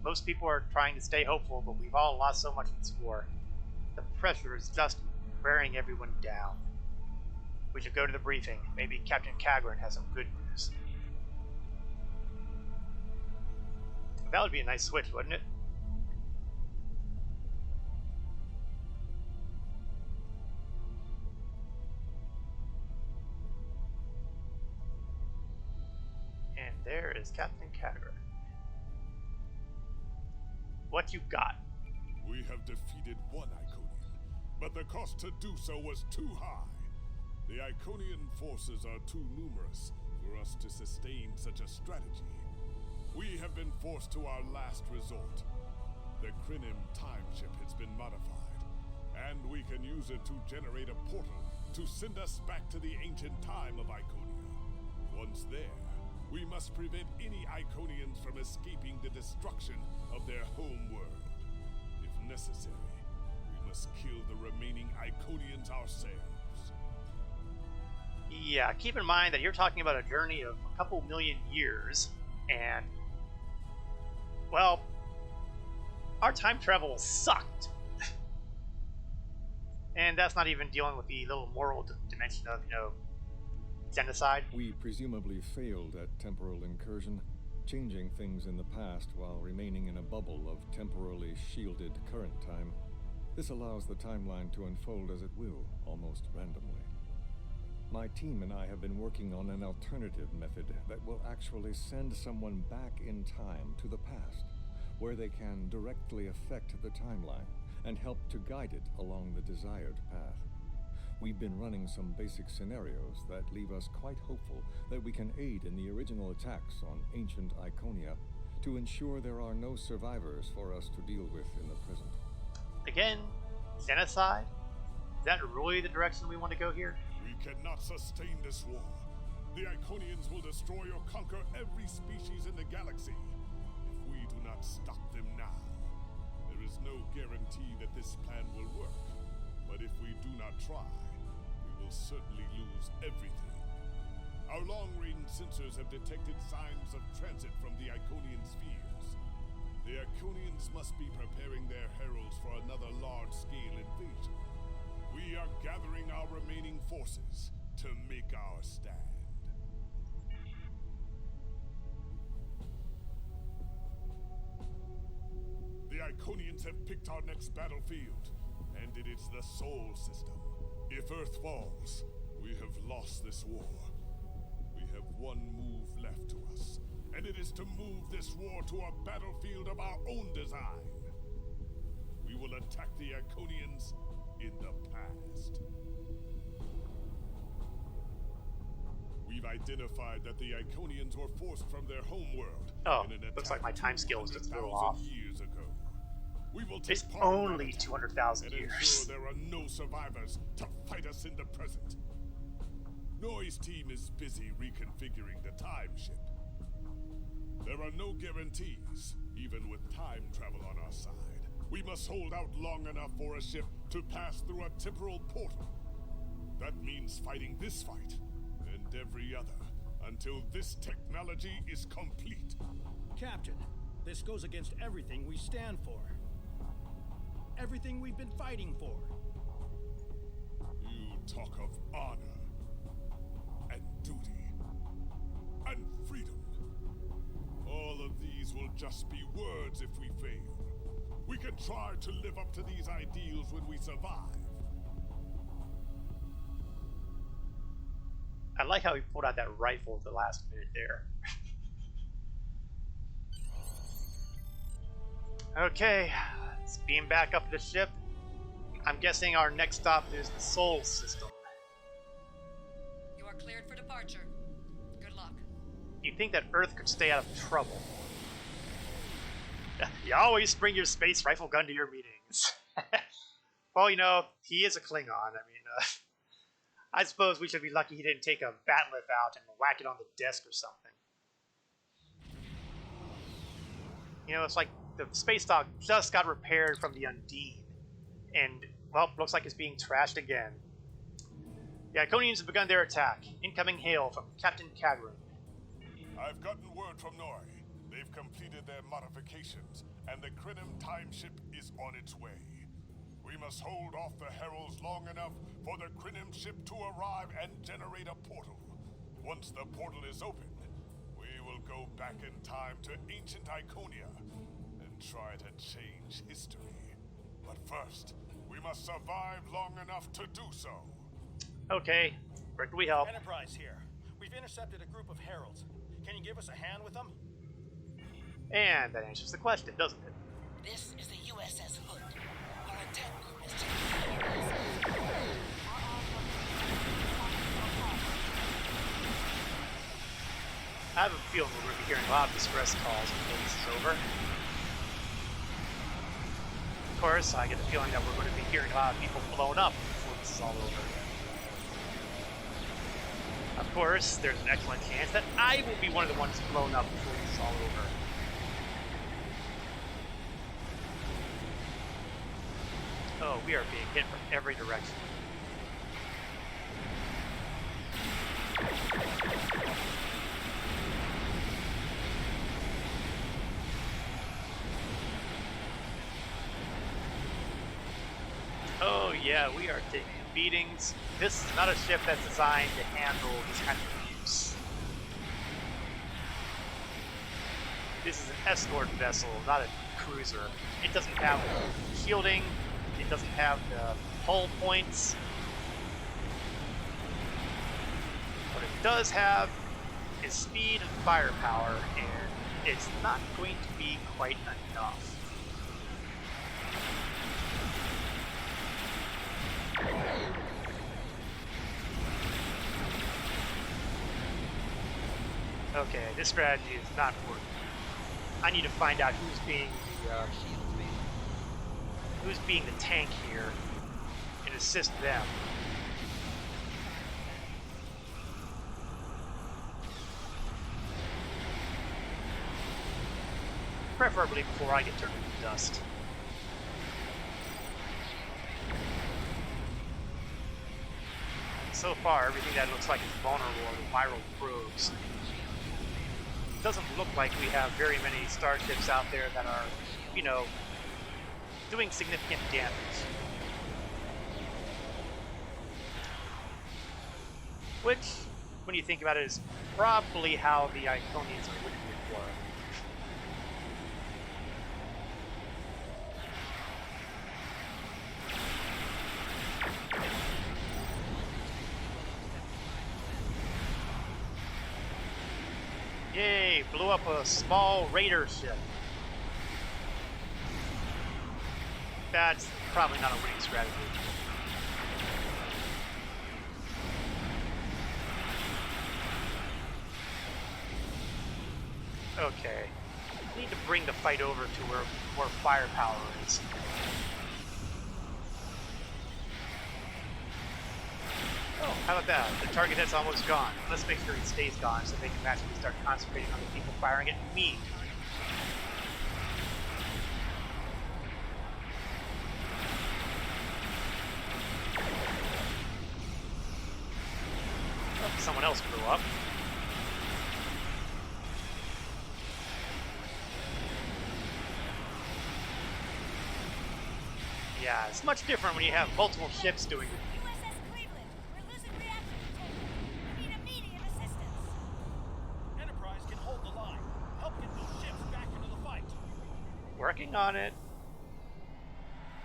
Most people are trying to stay hopeful, but we've all lost so much in this war. The pressure is just wearing everyone down. We should go to the briefing. Maybe Captain Kagran has some good news. That would be a nice switch, wouldn't it? And there is Captain Kagran. What you got? We have defeated one Iconian, but the cost to do so was too high. The Iconian forces are too numerous for us to sustain such a strategy. We have been forced to our last resort. The Krinim time ship has been modified, and we can use it to generate a portal to send us back to the ancient time of Iconia. Once there, we must prevent any Iconians from escaping the destruction of their home world. If necessary, we must kill the remaining Iconians ourselves. Yeah, keep in mind that you're talking about a journey of a couple million years, and, well, our time travel sucked. And that's not even dealing with the little moral dimension of, genocide. We presumably failed at temporal incursion, changing things in the past while remaining in a bubble of temporally shielded current time. This allows the timeline to unfold as it will, almost randomly. My team and I have been working on an alternative method that will actually send someone back in time to the past, where they can directly affect the timeline and help to guide it along the desired path. We've been running some basic scenarios that leave us quite hopeful that we can aid in the original attacks on ancient Iconia to ensure there are no survivors for us to deal with in the present. Again, genocide? Is that really the direction we want to go here? We cannot sustain this war. The Iconians will destroy or conquer every species in the galaxy. If we do not stop them now, there is no guarantee that this plan will work. But if we do not try, we will certainly lose everything. Our long-range sensors have detected signs of transit from the Iconian spheres. The Iconians must be preparing their heralds for another large-scale invasion. We are gathering our remaining forces to make our stand. The Iconians have picked our next battlefield, and it is the Sol system. If Earth falls, we have lost this war. We have one move left to us, and it is to move this war to a battlefield of our own design. We will attack the Iconians in the past. We've identified that the Iconians were forced from their homeworld. Oh, looks like my time scale is just a little off. Years ago. We will take it's part only in 200,000 and years. ensure there are no survivors to fight us in the present. Noise team is busy reconfiguring the time ship. There are no guarantees, even with time travel on our side. We must hold out long enough for a ship to pass through a temporal portal. That means fighting this fight, and every other, until this technology is complete. Captain, this goes against everything we stand for. Everything we've been fighting for. You talk of honor, and duty, and freedom. All of these will just be words if we fail. We can try to live up to these ideals when we survive. I like how he pulled out that rifle at the last minute there. Okay, let's beam back up to the ship. I'm guessing our next stop is the Sol system. You are cleared for departure. Good luck. You'd think that Earth could stay out of trouble. You always bring your space rifle gun to your meetings. Well, you know, he is a Klingon. I mean, I suppose we should be lucky he didn't take a batleth out and whack it on the desk or something. You know, it's like the space dock just got repaired from the Undine. And, well, looks like it's being trashed again. The Iconians have begun their attack. Incoming hail from Captain Cadron. I've gotten word from Nori. They've completed their modifications, and the Krenim time ship is on its way. We must hold off the heralds long enough for the Krenim ship to arrive and generate a portal. Once the portal is open, we will go back in time to ancient Iconia and try to change history. But first, we must survive long enough to do so. Okay, where can we help? Enterprise here. We've intercepted a group of heralds. Can you give us a hand with them? And that answers the question, doesn't it? This is the USS Hood. Our attack group is taking I have a feeling we're going to be hearing a lot of distress calls before this is over. Of course, I get the feeling that we're going to be hearing a lot of people blown up before this is all over. Of course, there's an excellent chance that I will be one of the ones blown up before this is all over. Oh, we are being hit from every direction. Oh yeah, we are taking beatings. This is not a ship that's designed to handle this kind of abuse. This is an escort vessel, not a cruiser. It doesn't have the shielding, it doesn't have the hull points. What it does have is speed and firepower, and it's not going to be quite enough. Okay, this strategy is not working. I need to find out who's being the tank here and assist them. Preferably before I get turned into dust. So far, everything that looks like it's vulnerable are the viral probes. It doesn't look like we have very many starships out there that are, you know, doing significant damage. Which, when you think about it, is probably how the Iconians are winning the war. Yay, blew up a small raider ship. That's probably not a winning strategy. Okay. I need to bring the fight over to where more firepower is. Oh, how about that? The target head's almost gone. Let's make sure it stays gone so they can magically start concentrating on the people firing at me. Oh, someone else blew up. Yeah, it's much different when you have multiple ships doing it. Working on it.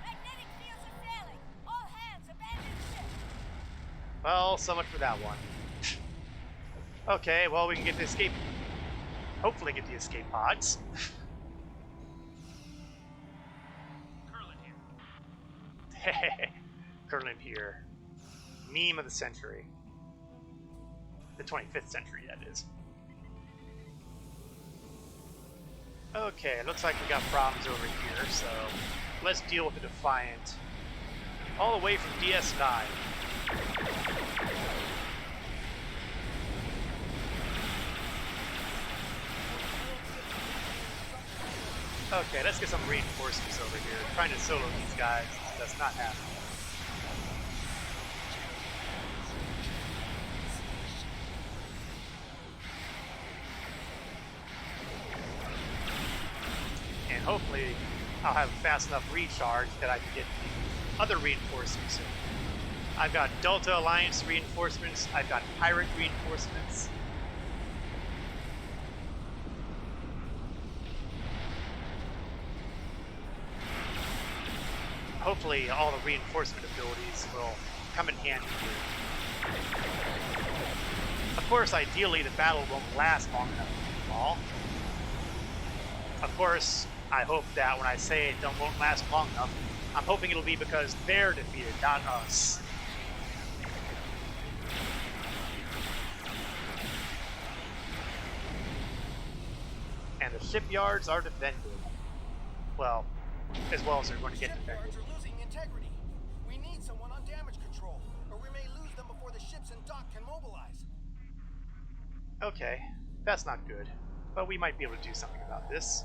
Magnetic fields are failing. All hands abandon ship. Well, so much for that one. Okay, well we can get the escape. Hopefully get the escape pods. Curlin here. Meme of the century. The 25th century, that is. Okay, looks like we got problems over here, so let's deal with the Defiant. All the way from DS9. Okay, let's get some reinforcements over here. Trying to solo these guys does not happen. And hopefully I'll have fast enough recharge that I can get the other reinforcements in. I've got Delta Alliance reinforcements, I've got Pirate reinforcements. Hopefully all the reinforcement abilities will come in handy here. Of course, ideally the battle won't last long enough to fall. Of course, I hope that when I say it won't last long enough, I'm hoping it'll be because they're defeated, not us. And the shipyards are defended. Well as they're going to get defended. Shipyards are losing integrity. We need someone on damage control, or we may lose them before the ships in dock can mobilize. Okay, that's not good, but we might be able to do something about this.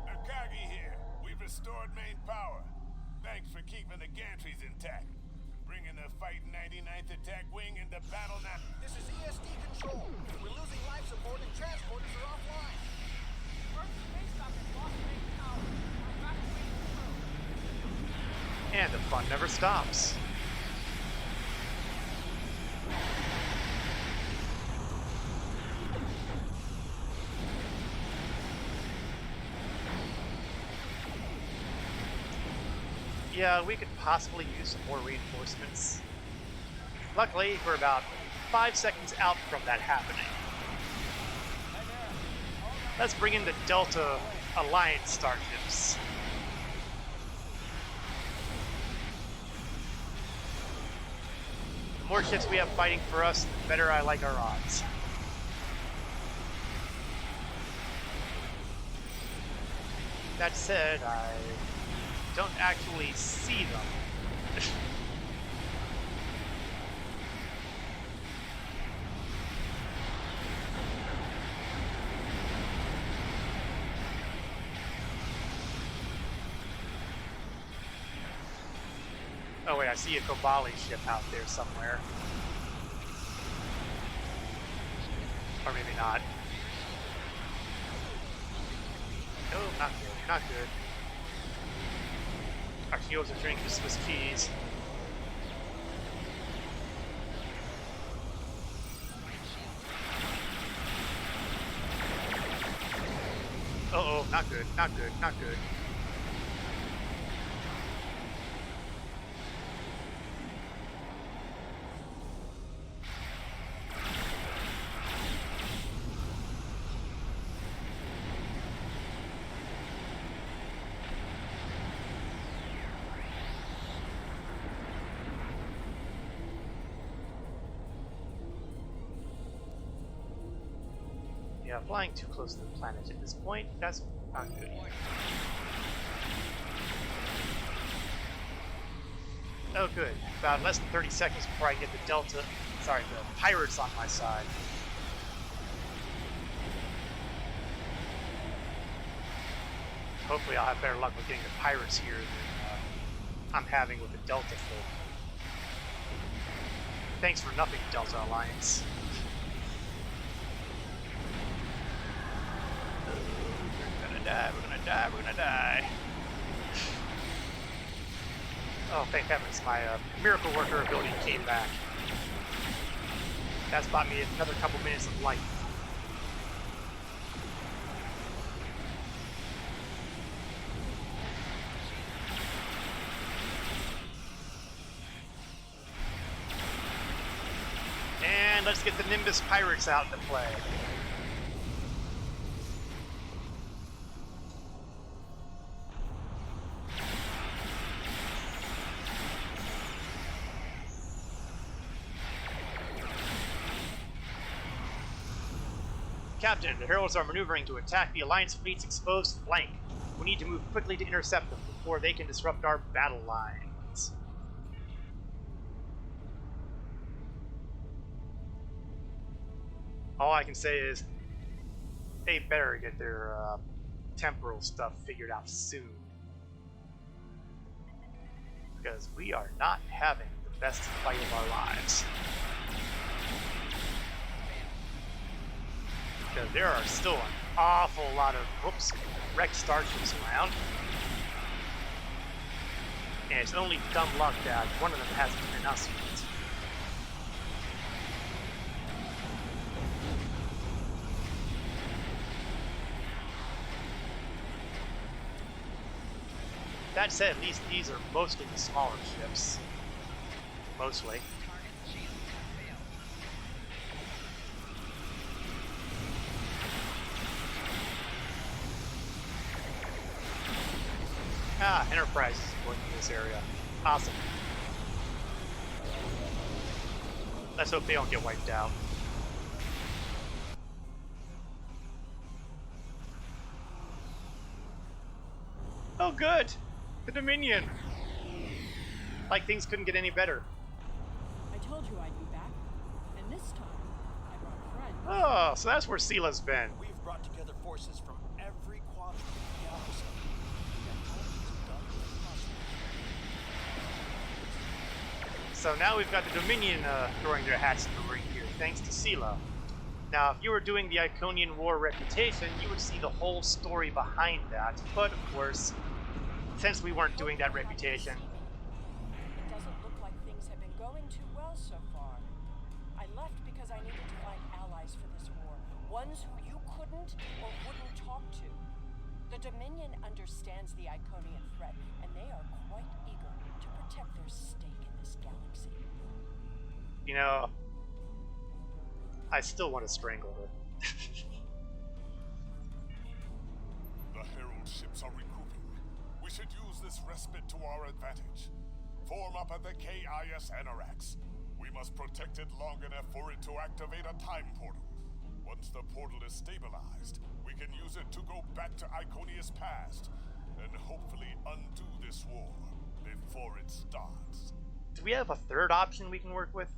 Akagi here. We've restored main power. Thanks for keeping the gantries intact. Bringing the Fight 99th Attack Wing into battle now. This is ESD control. We're losing life support and transporters are offline. And the fun never stops. Yeah, we could possibly use some more reinforcements. Luckily, we're about 5 seconds out from that happening. Let's bring in the Delta Alliance starships. The more ships we have fighting for us, the better I like our odds. That said, I don't actually see them. Oh wait, I see a Kobali ship out there somewhere. Or maybe not. No, not good, not good. Our shields are drinking Swiss cheese. Uh-oh, not good, not good, not good. Yeah, flying too close to the planet at this point, that's not good either. Oh, good. About less than 30 seconds before I get the Delta. Sorry, the pirates on my side. Hopefully, I'll have better luck with getting the pirates here than I'm having with the Delta folk. Thanks for nothing, Delta Alliance. We're gonna die, we're gonna die, we're gonna die. Oh, thank heavens, my Miracle Worker ability came back. That's bought me another couple minutes of life. And let's get the Nimbus Pirates out into play. Captain, the Heralds are maneuvering to attack the Alliance fleet's exposed flank. We need to move quickly to intercept them before they can disrupt our battle lines. All I can say is, they better get their temporal stuff figured out soon. Because we are not having the best fight of our lives. Because there are still an awful lot of wrecked starships around. And it's only dumb luck that one of them hasn't been us yet. That said, at least these are mostly the smaller ships. Mostly. Ah, Enterprise is going to this area. Awesome. Let's hope they don't get wiped out. Oh, good! The Dominion! Like things couldn't get any better. I told you I'd be back, and this time I brought friends. Oh, so that's where Seela's been. We've brought together forces from every quadrant of the galaxy. So now we've got the Dominion throwing their hats in the ring here, thanks to Seela. Now, if you were doing the Iconian War reputation, you would see the whole story behind that. But, of course, since we weren't doing that reputation... It doesn't look like things have been going too well so far. I left because I needed to find allies for this war. Ones who you couldn't or wouldn't talk to. The Dominion understands the Iconian threat, and they are quite eager to protect their stake in this galaxy. You know, I still want to strangle her. The Herald ships are regrouping. We should use this respite to our advantage. Form up at the KIS Anarax. We must protect it long enough for it to activate a time portal. Once the portal is stabilized, we can use it to go back to Iconia's past and hopefully undo this war before it starts. Do we have a third option we can work with?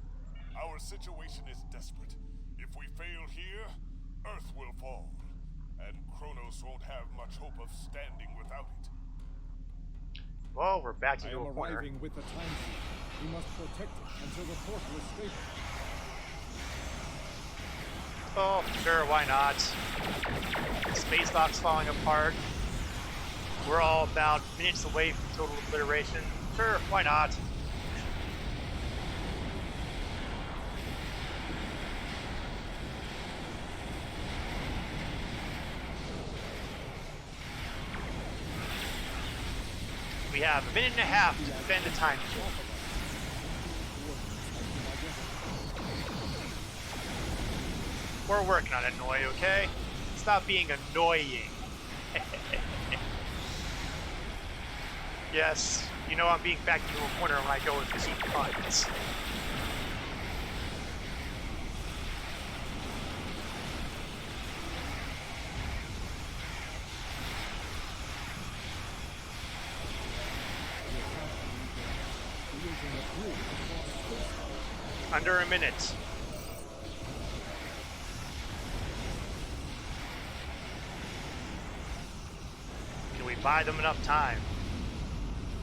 Our situation is desperate. If we fail here, Earth will fall, and Kronos won't have much hope of standing without it. Well, we're back to I the am corner. arriving with the time shield. We must protect it until the portal is stable. Oh, sure, why not? Space dock's falling apart. We're all about minutes away from total obliteration. Sure, why not? We have a minute and a half to defend the time shield. We're working on it, Noi, okay? Stop being annoying. Yes, you know I'm being backed into a corner when I go with the cheap funds. Under a minute. Can we buy them enough time?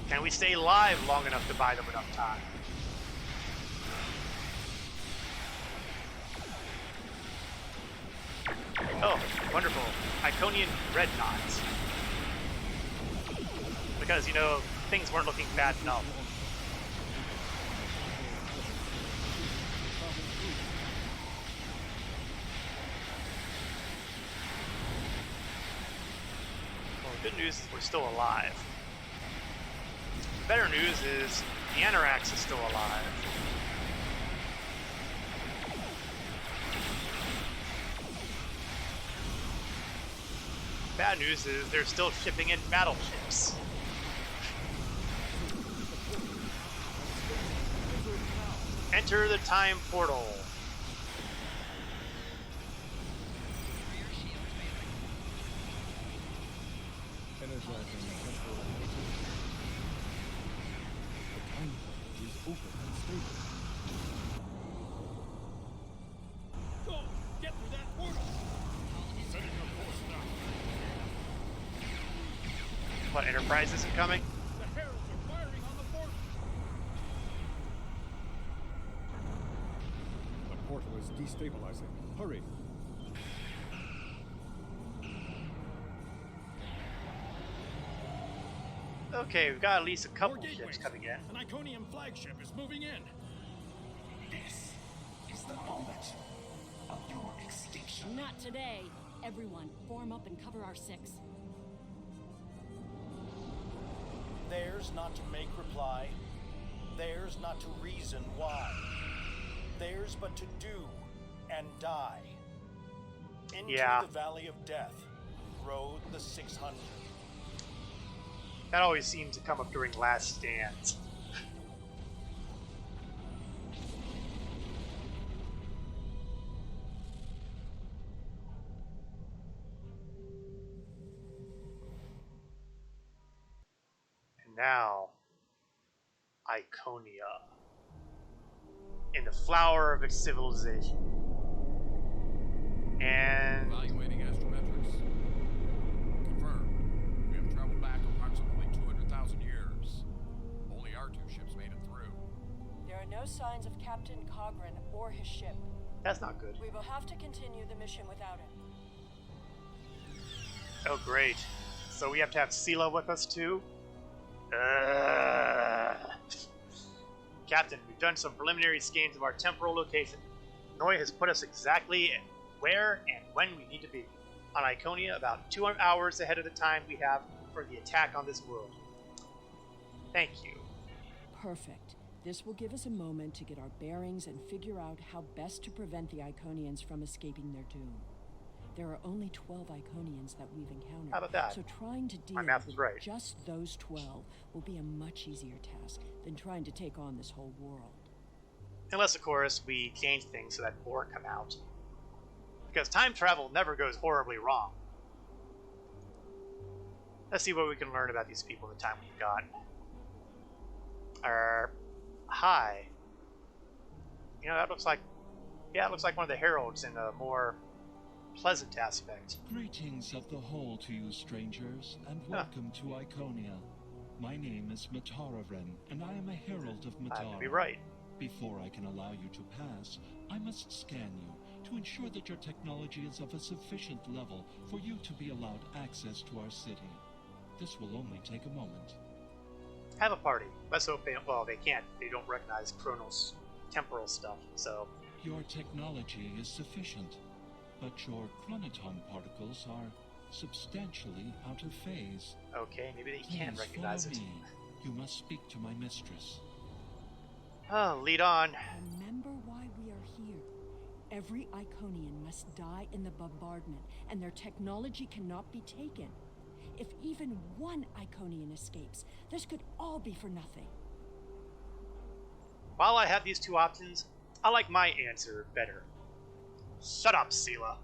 Can we stay live long enough to buy them enough time? Oh, wonderful. Iconian dreadnoughts. Because, you know, things weren't looking bad enough. Well, the good news is we're still alive. Better news is the Anorax is still alive. Bad news is they're still shipping in battleships. Enter the time portal. Go! Get through that portal! Setting your course now. What, Enterprise isn't coming? The heralds are firing on the portal! The portal is destabilizing. Hurry! Okay, we've got at least a couple ships coming in. An Iconium flagship is moving in. This is the moment of your extinction. Not today. Everyone, form up and cover our six. Theirs not to make reply. Theirs not to reason why. Theirs but to do and die. Into the Valley of Death rode the 600. That always seems to come up during Last Stand. And now, Iconia. In the flower of its civilization. And... Evaluating astrometrics. Confirmed. We have traveled back approximately 200,000 years. Only our two ships made it through. There are no signs of Captain Cogran or his ship. That's not good. We will have to continue the mission without him. Oh, great. So we have to have Sela with us, too? Captain, we've done some preliminary scans of our temporal location. Noi has put us exactly where and when we need to be. On Iconia, about 2 hours ahead of the time we have for the attack on this world. Thank you. Perfect. This will give us a moment to get our bearings and figure out how best to prevent the Iconians from escaping their doom. There are only 12 Iconians that we've encountered. How about that? So trying to deal with just those 12 will be a much easier task than trying to take on this whole world. Unless, of course, we change things so that more come out. Because time travel never goes horribly wrong. Let's see what we can learn about these people in the time we've got. Hi. You know, that looks like... Yeah, it looks like one of the heralds in a more pleasant aspect. Greetings of the whole to you, strangers, and welcome to Iconia. My name is Matara-Ren, and I am a herald of Matara. I could be right. Before I can allow you to pass, I must scan you to ensure that your technology is of a sufficient level for you to be allowed access to our city. This will only take a moment. Have a party. Let's hope they... Well, they can't. They don't recognize Chronos' temporal stuff, so... Your technology is sufficient, but your chronoton particles are substantially out of phase. Okay, maybe they can't recognize it. Me. You must speak to my mistress. Oh, lead on. Remember why we are here. Every Iconian must die in the bombardment, and their technology cannot be taken. If even one Iconian escapes, this could all be for nothing. While I have these two options, I like my answer better. Shut up, Sela.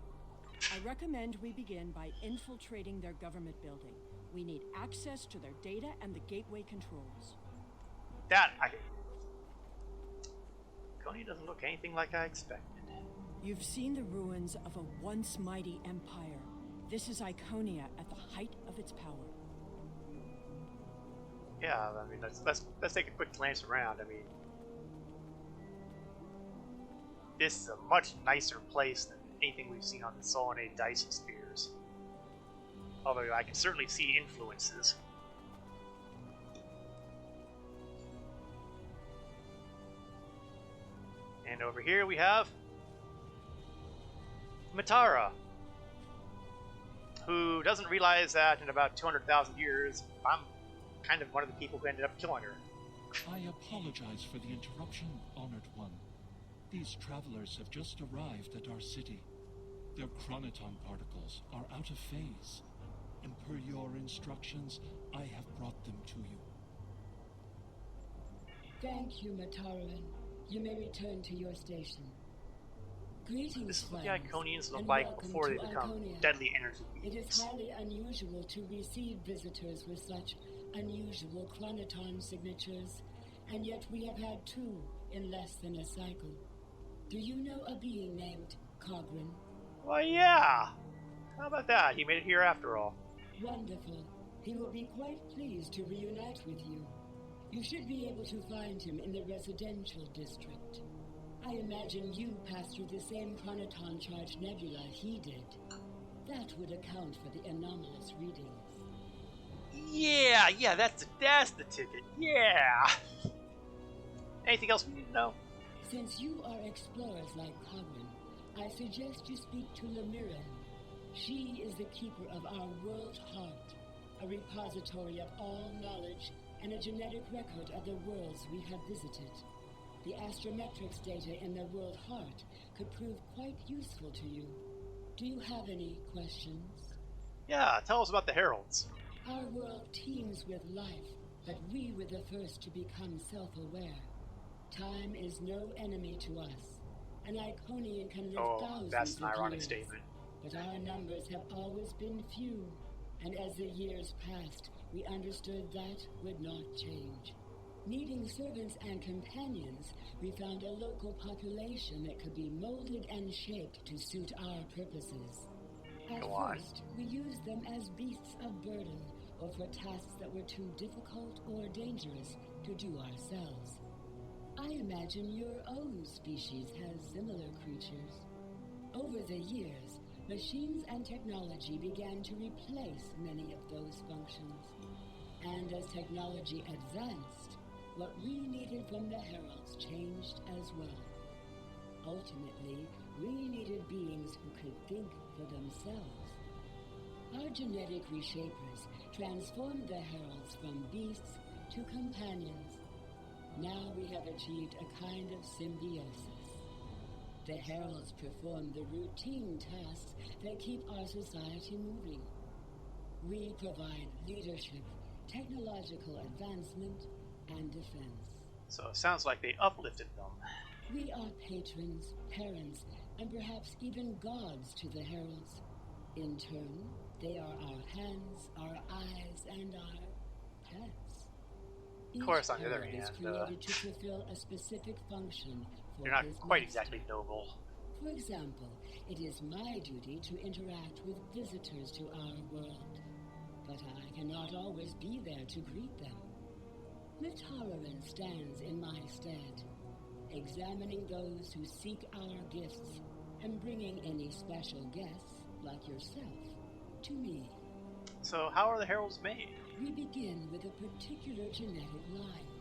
I recommend we begin by infiltrating their government building. We need access to their data and the gateway controls. That Iconia doesn't look anything like I expected. You've seen the ruins of a once mighty empire. This is Iconia at the height of its power. Yeah, I mean, let's take a quick glance around. I mean, this is a much nicer place than anything we've seen on the Solanae Dyson Spheres. Although I can certainly see influences. And over here we have Matara, who doesn't realize that in about 200,000 years, I'm kind of one of the people who ended up killing her. I apologize for the interruption, Honored One. These travelers have just arrived at our city. Their chronoton particles are out of phase, and per your instructions, I have brought them to you. Thank you, Mataran. You may return to your station. Greetings, This is what friends, the Iconians look and like welcome before they to become Iconia. deadly energy It beings. is highly unusual to receive visitors with such unusual chronoton signatures, and yet we have had 2 in less than a cycle. Do you know a being named Cogrin? Well, yeah. How about that? He made it here after all. Wonderful. He will be quite pleased to reunite with you. You should be able to find him in the residential district. I imagine you passed through the same chronoton-charged nebula he did. That would account for the anomalous readings. Yeah, that's the ticket. Yeah. Anything else we need to know? Since you are explorers like Cogrin, I suggest you speak to Lemirin. She is the keeper of our world heart, a repository of all knowledge and a genetic record of the worlds we have visited. The astrometrics data in the world heart could prove quite useful to you. Do you have any questions? Yeah, tell us about the Heralds. Our world teems with life, but we were the first to become self-aware. Time is no enemy to us. An Iconian can live thousands that's an of ironic years, statement. but our numbers have always been few, and as the years passed, we understood that would not change. Needing servants and companions, we found a local population that could be molded and shaped to suit our purposes. At first, we used them as beasts of burden, or for tasks that were too difficult or dangerous to do ourselves. I imagine your own species has similar creatures. Over the years, machines and technology began to replace many of those functions. And as technology advanced, what we needed from the Heralds changed as well. Ultimately, we needed beings who could think for themselves. Our genetic reshapers transformed the Heralds from beasts to companions. Now we have achieved a kind of symbiosis. The Heralds perform the routine tasks that keep our society moving. We provide leadership, technological advancement, and defense. So it sounds like they uplifted them. We are patrons, parents, and perhaps even gods to the Heralds. In turn, they are our hands, our eyes, and our pets. Of course, on the other Herald is hand, created to fulfill a specific function for they're not his quite master. exactly noble. For example, it is my duty to interact with visitors to our world, but I cannot always be there to greet them. Mataran stands in my stead, examining those who seek our gifts and bringing any special guests, like yourself, to me. So how are the Heralds made? We begin with a particular genetic line.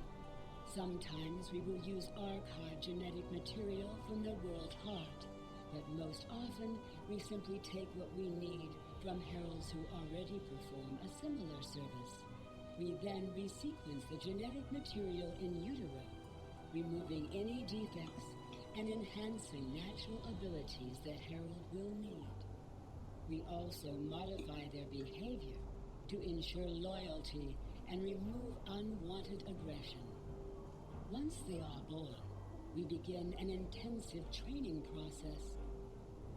Sometimes we will use archived genetic material from the world heart, but most often we simply take what we need from Heralds who already perform a similar service. We then resequence the genetic material in utero, removing any defects and enhancing natural abilities the Herald will need. We also modify their behavior to ensure loyalty and remove unwanted aggression. Once they are born, we begin an intensive training process.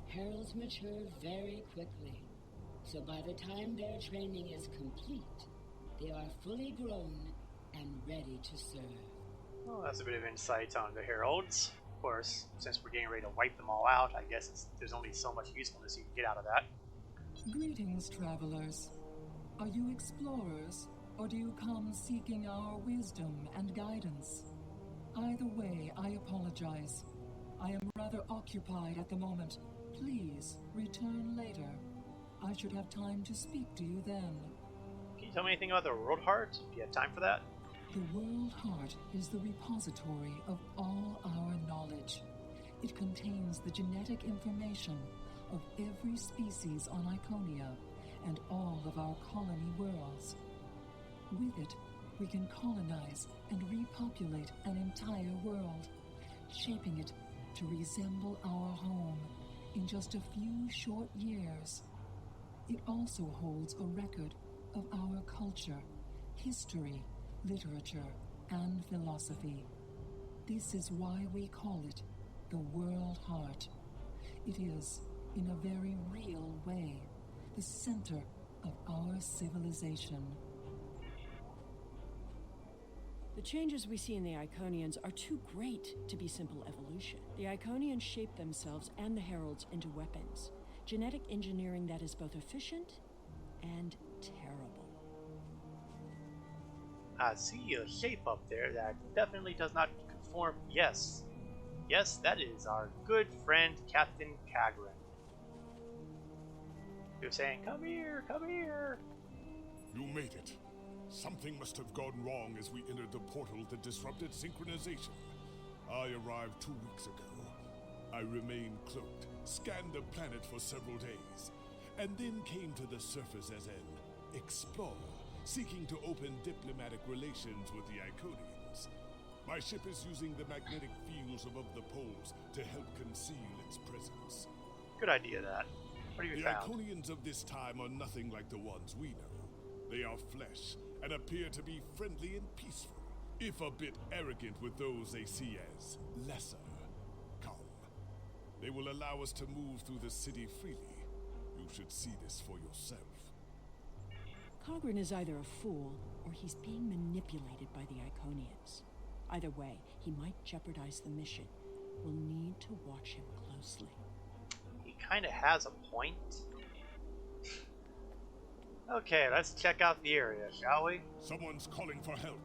Heralds mature very quickly, so by the time their training is complete, they are fully grown and ready to serve. Well, that's a bit of insight on the Heralds. Of course, since we're getting ready to wipe them all out, I guess there's only so much usefulness you can get out of that. Greetings, travelers. Are you explorers, or do you come seeking our wisdom and guidance? Either way, I apologize. I am rather occupied at the moment. Please, return later. I should have time to speak to you then. Can you tell me anything about the World Heart, if you have time for that? The World Heart is the repository of all our knowledge. It contains the genetic information of every species on Iconia and all of our colony worlds. With it, we can colonize and repopulate an entire world, shaping it to resemble our home in just a few short years. It also holds a record of our culture, history, literature, and philosophy. This is why we call it the World Heart. It is, in a very real way, the center of our civilization. The changes we see in the Iconians are too great to be simple evolution. The Iconians shape themselves and the Heralds into weapons. Genetic engineering that is both efficient and terrible. I see a shape up there that definitely does not conform. Yes. Yes, that is our good friend Captain Kagran. You're saying, come here, come here. You made it. Something must have gone wrong as we entered the portal that disrupted synchronization. I arrived 2 weeks ago. I remained cloaked, scanned the planet for several days, and then came to the surface as an explorer, seeking to open diplomatic relations with the Iconians. My ship is using the magnetic fields above the poles to help conceal its presence. Good idea, that. What have you found? The Iconians of this time are nothing like the ones we know. They are flesh and appear to be friendly and peaceful, if a bit arrogant with those they see as lesser. Come. They will allow us to move through the city freely. You should see this for yourself. Kagran is either a fool, or he's being manipulated by the Iconians. Either way, he might jeopardize the mission. We'll need to watch him closely. He kinda has a point. Okay, let's check out the area, shall we? Someone's calling for help.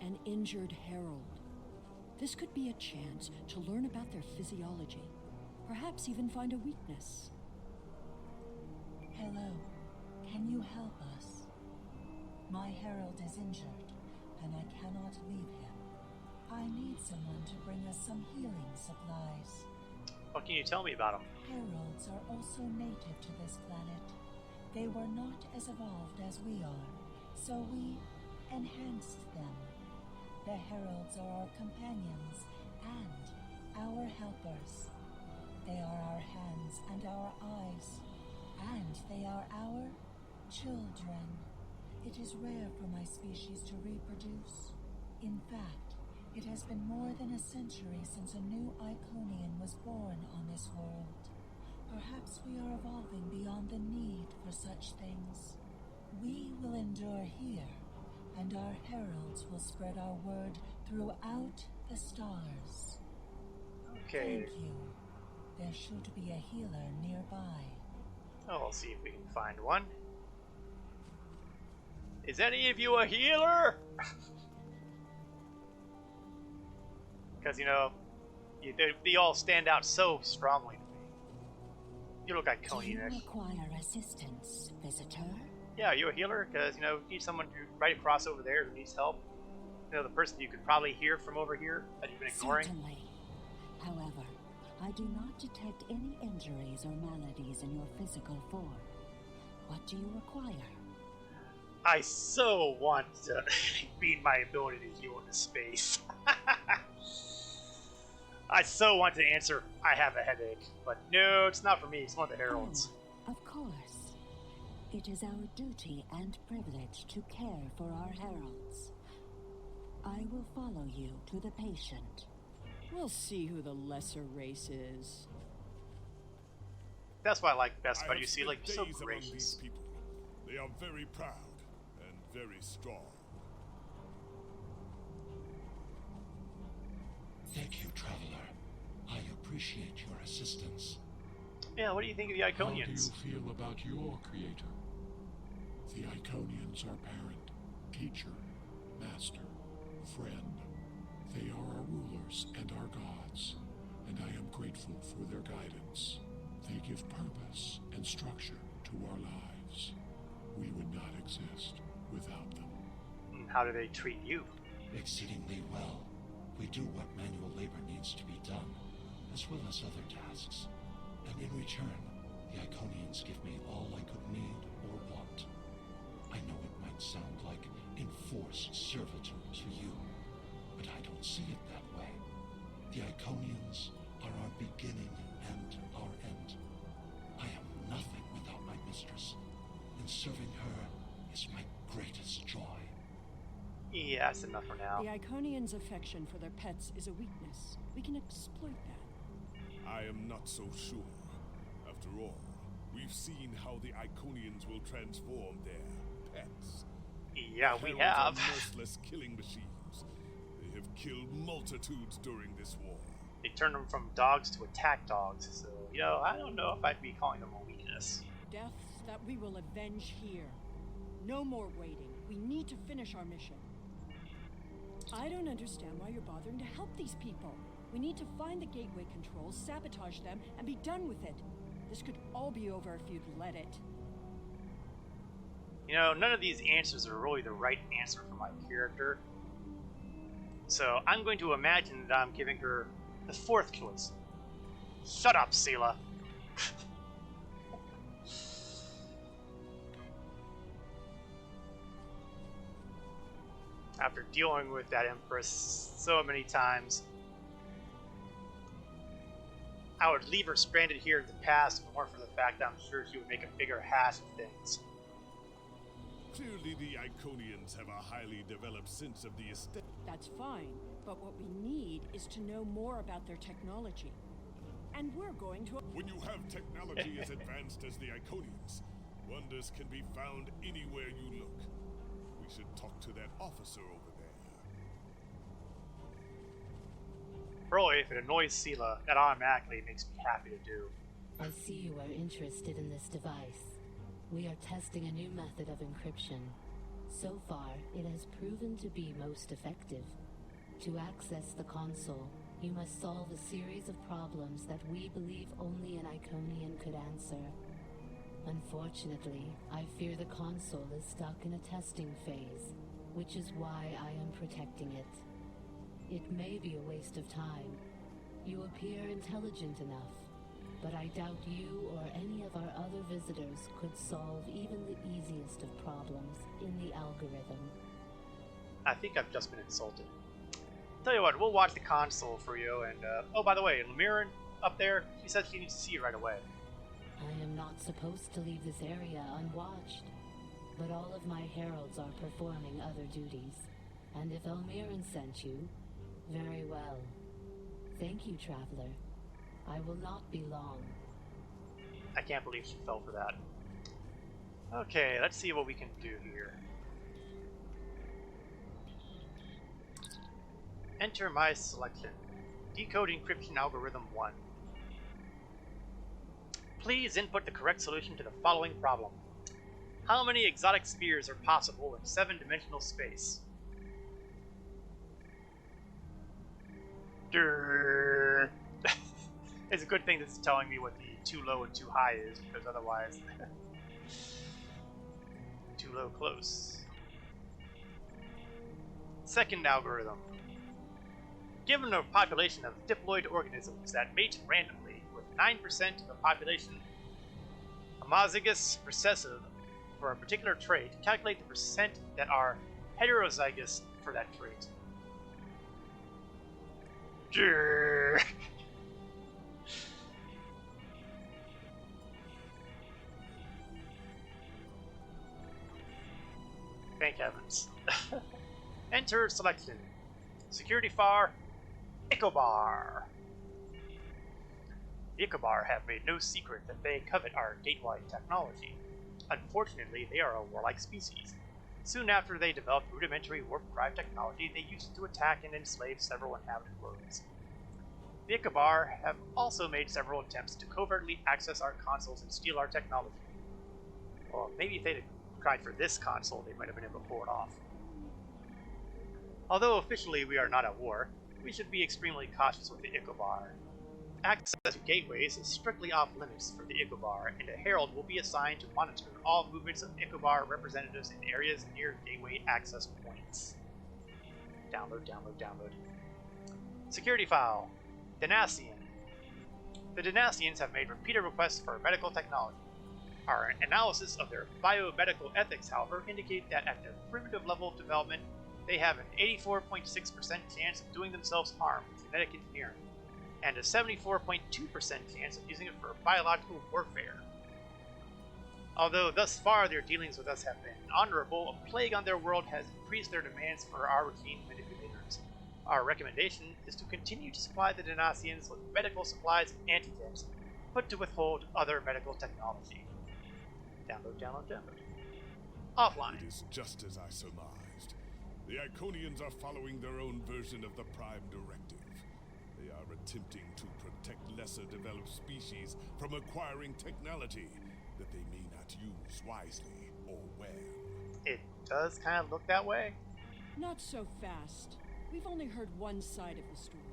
An injured herald. This could be a chance to learn about their physiology. Perhaps even find a weakness. Hello. Can you help us? My herald is injured, and I cannot leave him. I need someone to bring us some healing supplies. What can you tell me about them? Heralds are also native to this planet. They were not as evolved as we are, so we enhanced them. The heralds are our companions and our helpers. They are our hands and our eyes, and they are our children. It is rare for my species to reproduce. In fact, it has been more than a century since a new Iconian was born on this world. Perhaps we are evolving beyond the need for such things. We will endure here, and our heralds will spread our word throughout the stars. Okay. Thank you. There should be a healer nearby. Oh, we'll see if we can find one. Is any of you a healer? Because, you know, they all stand out so strongly to me. You look Iconian-ish. Do you require assistance, visitor? Yeah, are you a healer? Because, you know, you need someone right across over there who needs help. You know, the person you could probably hear from over here that you've been ignoring. Certainly. However, I do not detect any injuries or maladies in your physical form. What do you require? I so want to feed my ability to heal into space. I so want to answer, I have a headache. But no, it's not for me, it's one of the heralds. Oh, of course. It is our duty and privilege to care for our heralds. I will follow you to the patient. We'll see who the lesser race is. That's what I like best about you, see, like, days so among gracious. these people. They are very proud and very strong. Thank you, Traveler. I appreciate your assistance. Yeah, what do you think of the Iconians? How do you feel about your creator? The Iconians are parent, teacher, master, friend. They are our rulers and our gods, and I am grateful for their guidance. They give purpose and structure to our lives. We would not exist without them. How do they treat you? Exceedingly well. We do what manual labor needs to be done, as well as other tasks. And in return, the Iconians give me all I could need or want. I know it might sound like enforced servitude to you, but I don't see it that way. The Iconians are our beginning and our end. I am nothing without my mistress, and serving her is my greatest joy. Yeah, that's enough for now. The Iconians' affection for their pets is a weakness. We can exploit that. I am not so sure. After all, we've seen how the Iconians will transform their pets. Yeah, we Heralds have. are merciless killing machines. They have killed multitudes during this war. They turned them from dogs to attack dogs, so, you know, I don't know if I'd be calling them a weakness. Deaths that we will avenge here. No more waiting. We need to finish our mission. I don't understand why you're bothering to help these people. We need to find the gateway controls, sabotage them, and be done with it. This could all be over if you'd let it. You know, none of these answers are really the right answer for my character. So I'm going to imagine that I'm giving her the fourth choice. Shut up, Seela. After dealing with that Empress so many times, I would leave her stranded here in the past more for the fact that I'm sure she would make a bigger hash of things. Clearly the Iconians have a highly developed sense of the aesthetic. That's fine, but what we need is to know more about their technology. And we're going to... When you have technology as advanced as the Iconians, wonders can be found anywhere you look. We should talk to that officer over there. Probably, if it annoys Seela, that automatically makes me happy to do. I see you are interested in this device. We are testing a new method of encryption. So far, it has proven to be most effective. To access the console, you must solve a series of problems that we believe only an Iconian could answer. Unfortunately, I fear the console is stuck in a testing phase, which is why I am protecting it. It may be a waste of time. You appear intelligent enough, but I doubt you or any of our other visitors could solve even the easiest of problems in the algorithm. I think I've just been insulted. Tell you what, we'll watch the console for you, and, oh, by the way, Lemirin, up there, she said she needs to see you right away. I am not supposed to leave this area unwatched, but all of my heralds are performing other duties, and if Elmiran sent you, very well. Thank you, Traveler. I will not be long. I can't believe she fell for that. Okay, let's see what we can do here. Enter my selection. Decode encryption algorithm 1. Please input the correct solution to the following problem. How many exotic spheres are possible in 7-dimensional space? It's a good thing this is telling me what the too low and too high is, because otherwise too low close. Second algorithm. Given a population of diploid organisms that mate randomly, with 9% of the population homozygous recessive for a particular trait, calculate the percent that are heterozygous for that trait. Thank heavens. Enter selection. Security FAR, Icobar. The Icobar have made no secret that they covet our gateway technology. Unfortunately, they are a warlike species. Soon after they developed rudimentary warp drive technology, they used it to attack and enslave several inhabited worlds. The Ikabar have also made several attempts to covertly access our consoles and steal our technology. Well, maybe if they'd tried for this console, they might have been able to pull it off. Although officially we are not at war, we should be extremely cautious with the Ikabar. Access to gateways is strictly off limits for the Ikabar, and a herald will be assigned to monitor all movements of Ikabar representatives in areas near gateway access points. Download, download, download. Security file. Denacian. The Denacians have made repeated requests for medical technology. Our analysis of their biomedical ethics, however, indicate that at their primitive level of development, they have an 84.6% chance of doing themselves harm with genetic engineering, and a 74.2% chance of using it for biological warfare. Although thus far their dealings with us have been honorable, a plague on their world has increased their demands for our routine manipulators. Our recommendation is to continue to supply the Denacians with medical supplies and antigens, but to withhold other medical technology. Download, download, download. Offline. It is just as I surmised. The Iconians are following their own version of the Prime Directive. They are attempting to protect lesser developed species from acquiring technology that they may not use wisely or well. It does kind of look that way. Not so fast. We've only heard one side of the story.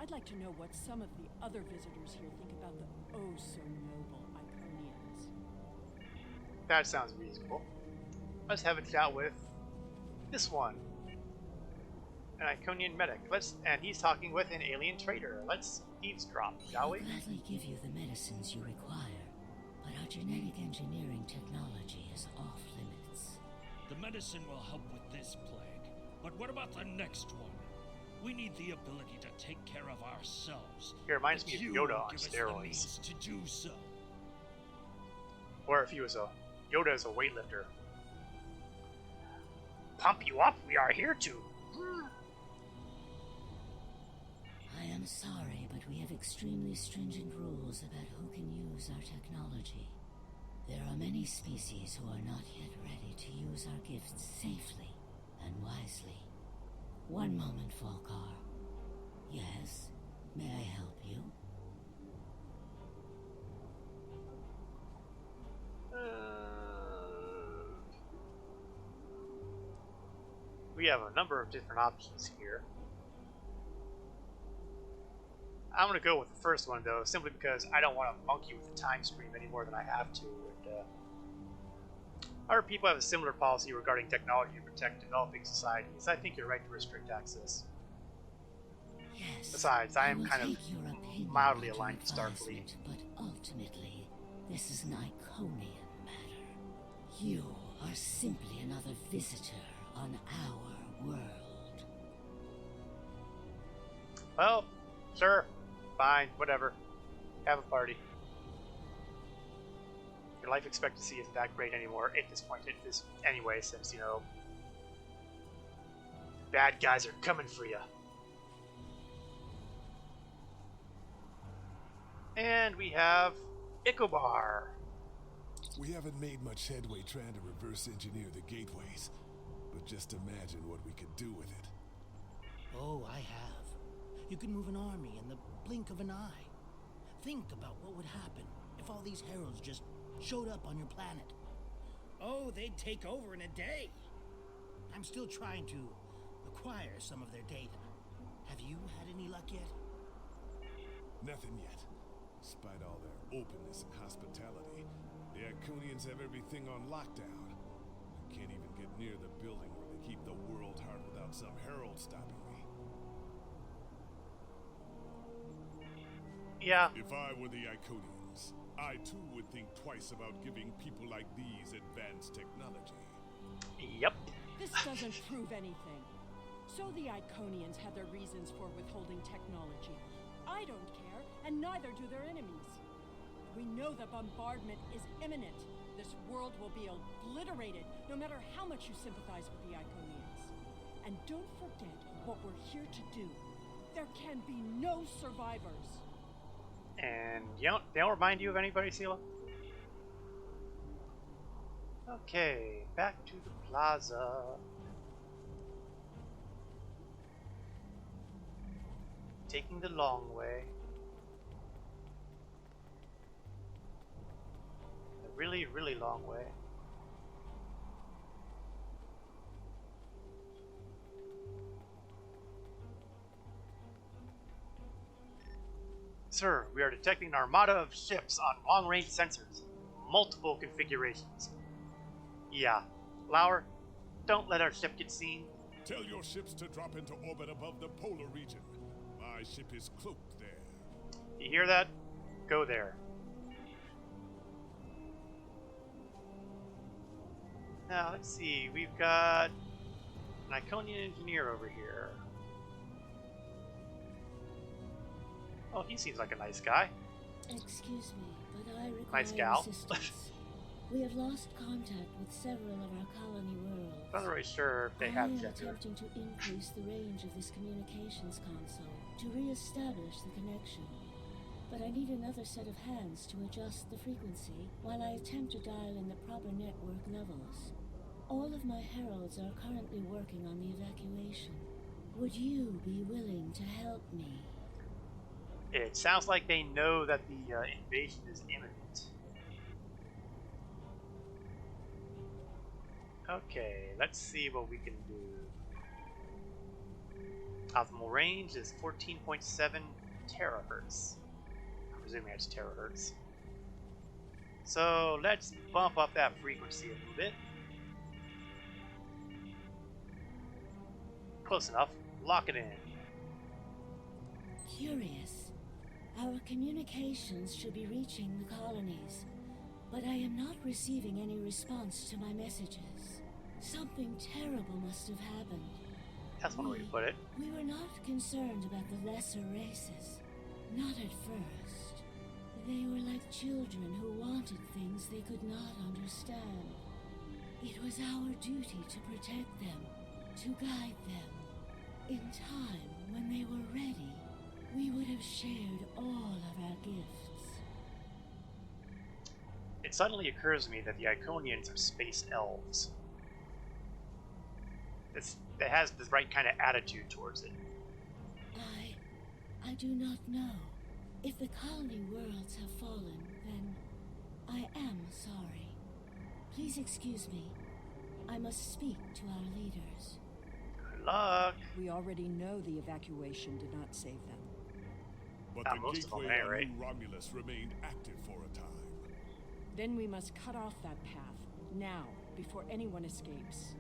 I'd like to know what some of the other visitors here think about the oh-so-noble Iconians. That sounds reasonable. Let's have a chat with this one. An Iconian medic. And he's talking with an alien trader. Let's eavesdrop, shall we? We'll gladly give you the medicines you require, but our genetic engineering technology is off limits. The medicine will help with this plague, but what about the next one? We need the ability to take care of ourselves. He reminds me of Yoda on give us the steroids. means to do so. Or if he was Yoda is a weightlifter. Pump you up, we are here to. I am sorry, but we have extremely stringent rules about who can use our technology. There are many species who are not yet ready to use our gifts safely and wisely. One moment, Falkar. Yes, may I help you? We have a number of different options here. I'm going to go with the first one, though, simply because I don't want to monkey with the time stream any more than I have to. And, other people have a similar policy regarding technology to protect developing societies. I think you're right to restrict access. Yes. Besides, I am kind of mildly on aligned with Starfleet. But ultimately, this is an Iconian matter. You are simply another visitor on our world. Well, sure. Fine, whatever. Have a party. Your life expectancy isn't that great anymore at this point. Anyway, since, you know, bad guys are coming for you. And we have Ikobar. We haven't made much headway trying to reverse engineer the gateways, but just imagine what we could do with it. Oh, I have. You can move an army in the blink of an eye. Think about what would happen if all these heralds just showed up on your planet. Oh, they'd take over in a day. I'm still trying to acquire some of their data. Have you had any luck yet? Nothing yet. Despite all their openness and hospitality, the Iconians have everything on lockdown. I can't even get near the building where they keep the world heart without some herald stopping me. Yeah. If I were the Iconians, I too would think twice about giving people like these advanced technology. Yep. This doesn't prove anything. So the Iconians had their reasons for withholding technology. I don't care, and neither do their enemies. We know the bombardment is imminent. This world will be obliterated, no matter how much you sympathize with the Iconians. And don't forget what we're here to do. There can be no survivors. And they don't remind you of anybody, Sela? Okay, back to the plaza. Taking the long way. really, really long way. Sir, we are detecting an armada of ships on long-range sensors. Multiple configurations. Yeah. Lauer, don't let our ship get seen. Tell your ships to drop into orbit above the polar region. My ship is cloaked there. You hear that? Go there. Now, let's see. We've got an Iconian engineer over here. Oh, he seems like a nice guy. Excuse me, but I require Nice gal. assistance. We have lost contact with several of our colony worlds. I'm not really sure if they have I am gender. attempting to increase the range of this communications console to re-establish the connection. But I need another set of hands to adjust the frequency while I attempt to dial in the proper network levels. All of my heralds are currently working on the evacuation. Would you be willing to help me? It sounds like they know that the invasion is imminent. Okay, let's see what we can do. Optimal range is 14.7 terahertz. I'm presuming it's terahertz. So let's bump up that frequency a little bit. Close enough. Lock it in. Curious. Our communications should be reaching the colonies, but I am not receiving any response to my messages. Something terrible must have happened. That's one way to put it. We were not concerned about the lesser races. Not at first. They were like children who wanted things they could not understand. It was our duty to protect them, to guide them. In time, when they were ready, we would have shared all of our gifts. It suddenly occurs to me that the Iconians are space elves. It has the right kind of attitude towards it. I do not know. If the colony worlds have fallen, then I am sorry. Please excuse me. I must speak to our leaders. Good luck. We already know the evacuation did not save them. But the gateway on New Romulus remained active for a time. Then we must cut off that path, now, before anyone escapes.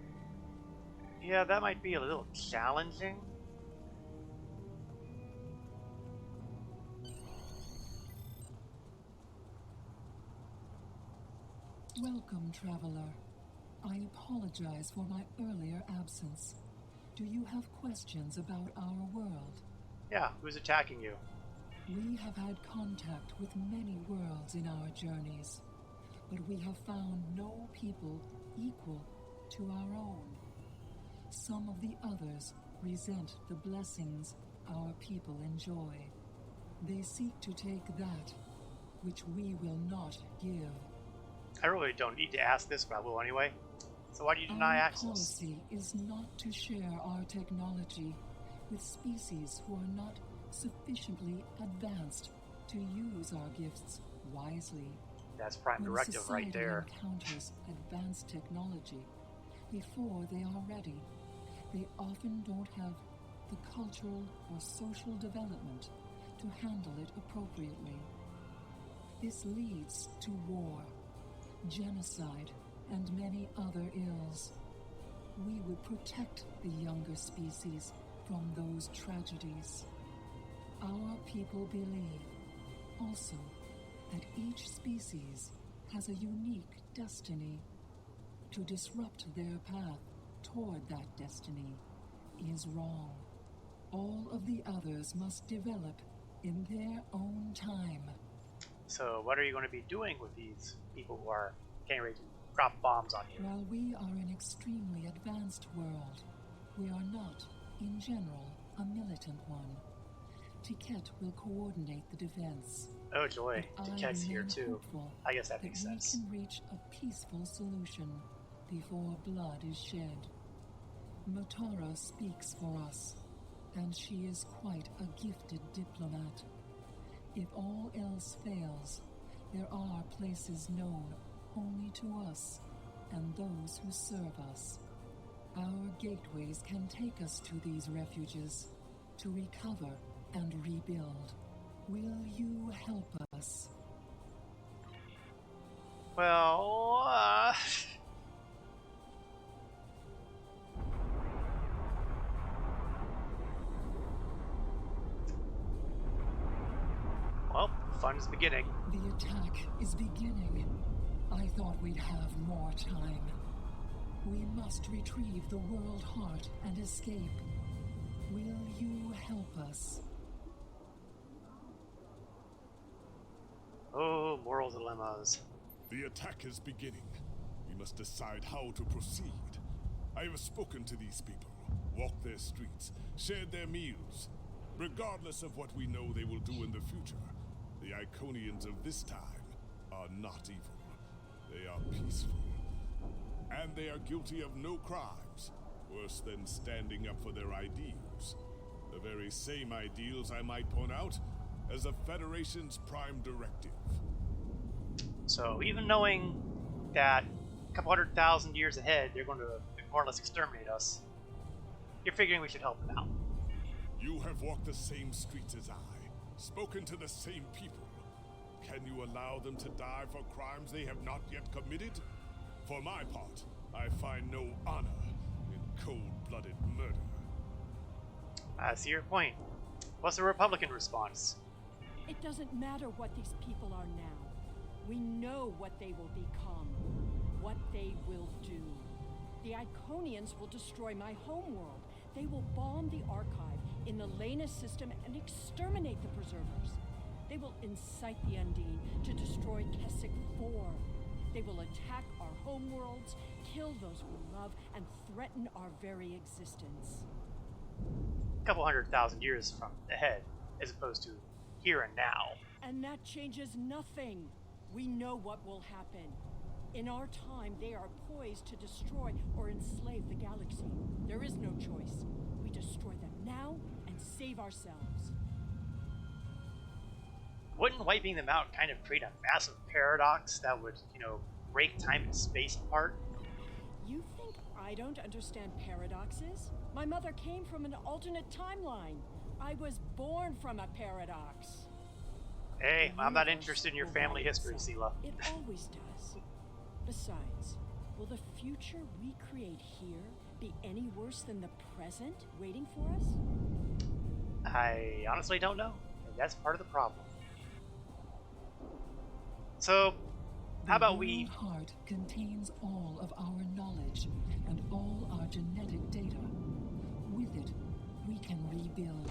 Yeah, that might be a little challenging. Welcome, traveler. I apologize for my earlier absence. Do you have questions about our world? Yeah, who's attacking you? We have had contact with many worlds in our journeys, but we have found no people equal to our own. Some of the others resent the blessings our people enjoy. They seek to take that which we will not give. I really don't need to ask this, but I will anyway. So why do you deny Our access? policy is not to share our technology with species who are not sufficiently advanced to use our gifts wisely. That's prime directive right there. When society encounters advanced technology, before they are ready, they often don't have the cultural or social development to handle it appropriately. This leads to war, genocide, and many other ills. We would protect the younger species from those tragedies. Our people believe, also, that each species has a unique destiny. To disrupt their path toward that destiny is wrong. All of the others must develop in their own time. So what are you going to be doing with these people who are getting ready to drop bombs on you? While we are an extremely advanced world, we are not, in general, a militant one. Tiket will coordinate the defense. Oh joy, Tiket's here too. I guess that makes sense. We can reach a peaceful solution before blood is shed. Motara speaks for us, and she is quite a gifted diplomat. If all else fails, there are places known only to us and those who serve us. Our gateways can take us to these refuges, to recover and rebuild. Will you help us? Well, well, fun's beginning. The attack is beginning. I thought we'd have more time. We must retrieve the World Heart and escape. Will you help us? Oh, moral dilemmas. The attack is beginning. We must decide how to proceed. I have spoken to these people, walked their streets, shared their meals. Regardless of what we know they will do in the future, the Iconians of this time are not evil. They are peaceful. And they are guilty of no crimes, worse than standing up for their ideals. The very same ideals, I might point out, as the Federation's prime directive. So even knowing that a couple 100,000 years ahead they're going to more or less exterminate us, you're figuring we should help them out. You have walked the same streets as I, spoken to the same people. Can you allow them to die for crimes they have not yet committed? For my part, I find no honor in cold-blooded murder. I see your point. What's the Republican response? It doesn't matter what these people are now. We know what they will become, what they will do. The Iconians will destroy my homeworld. They will bomb the archive in the Lena system and exterminate the preservers. They will incite the Undine to destroy Keswick 4. They will attack our homeworlds, kill those we love, and threaten our very existence. A couple 100,000 years from ahead, as opposed to here and now. And that changes nothing. We know what will happen. In our time, they are poised to destroy or enslave the galaxy. There is no choice. We destroy them now and save ourselves. Wouldn't wiping them out kind of create a massive paradox that would, break time and space apart? You think I don't understand paradoxes? My mother came from an alternate timeline. I was born from a paradox. Hey, I'm not interested in your family history, Sela. It always does. Besides, will the future we create here be any worse than the present waiting for us? I honestly don't know. And that's part of the problem. So, how about we... The World Heart contains all of our knowledge and all our genetic data. With it, we can rebuild.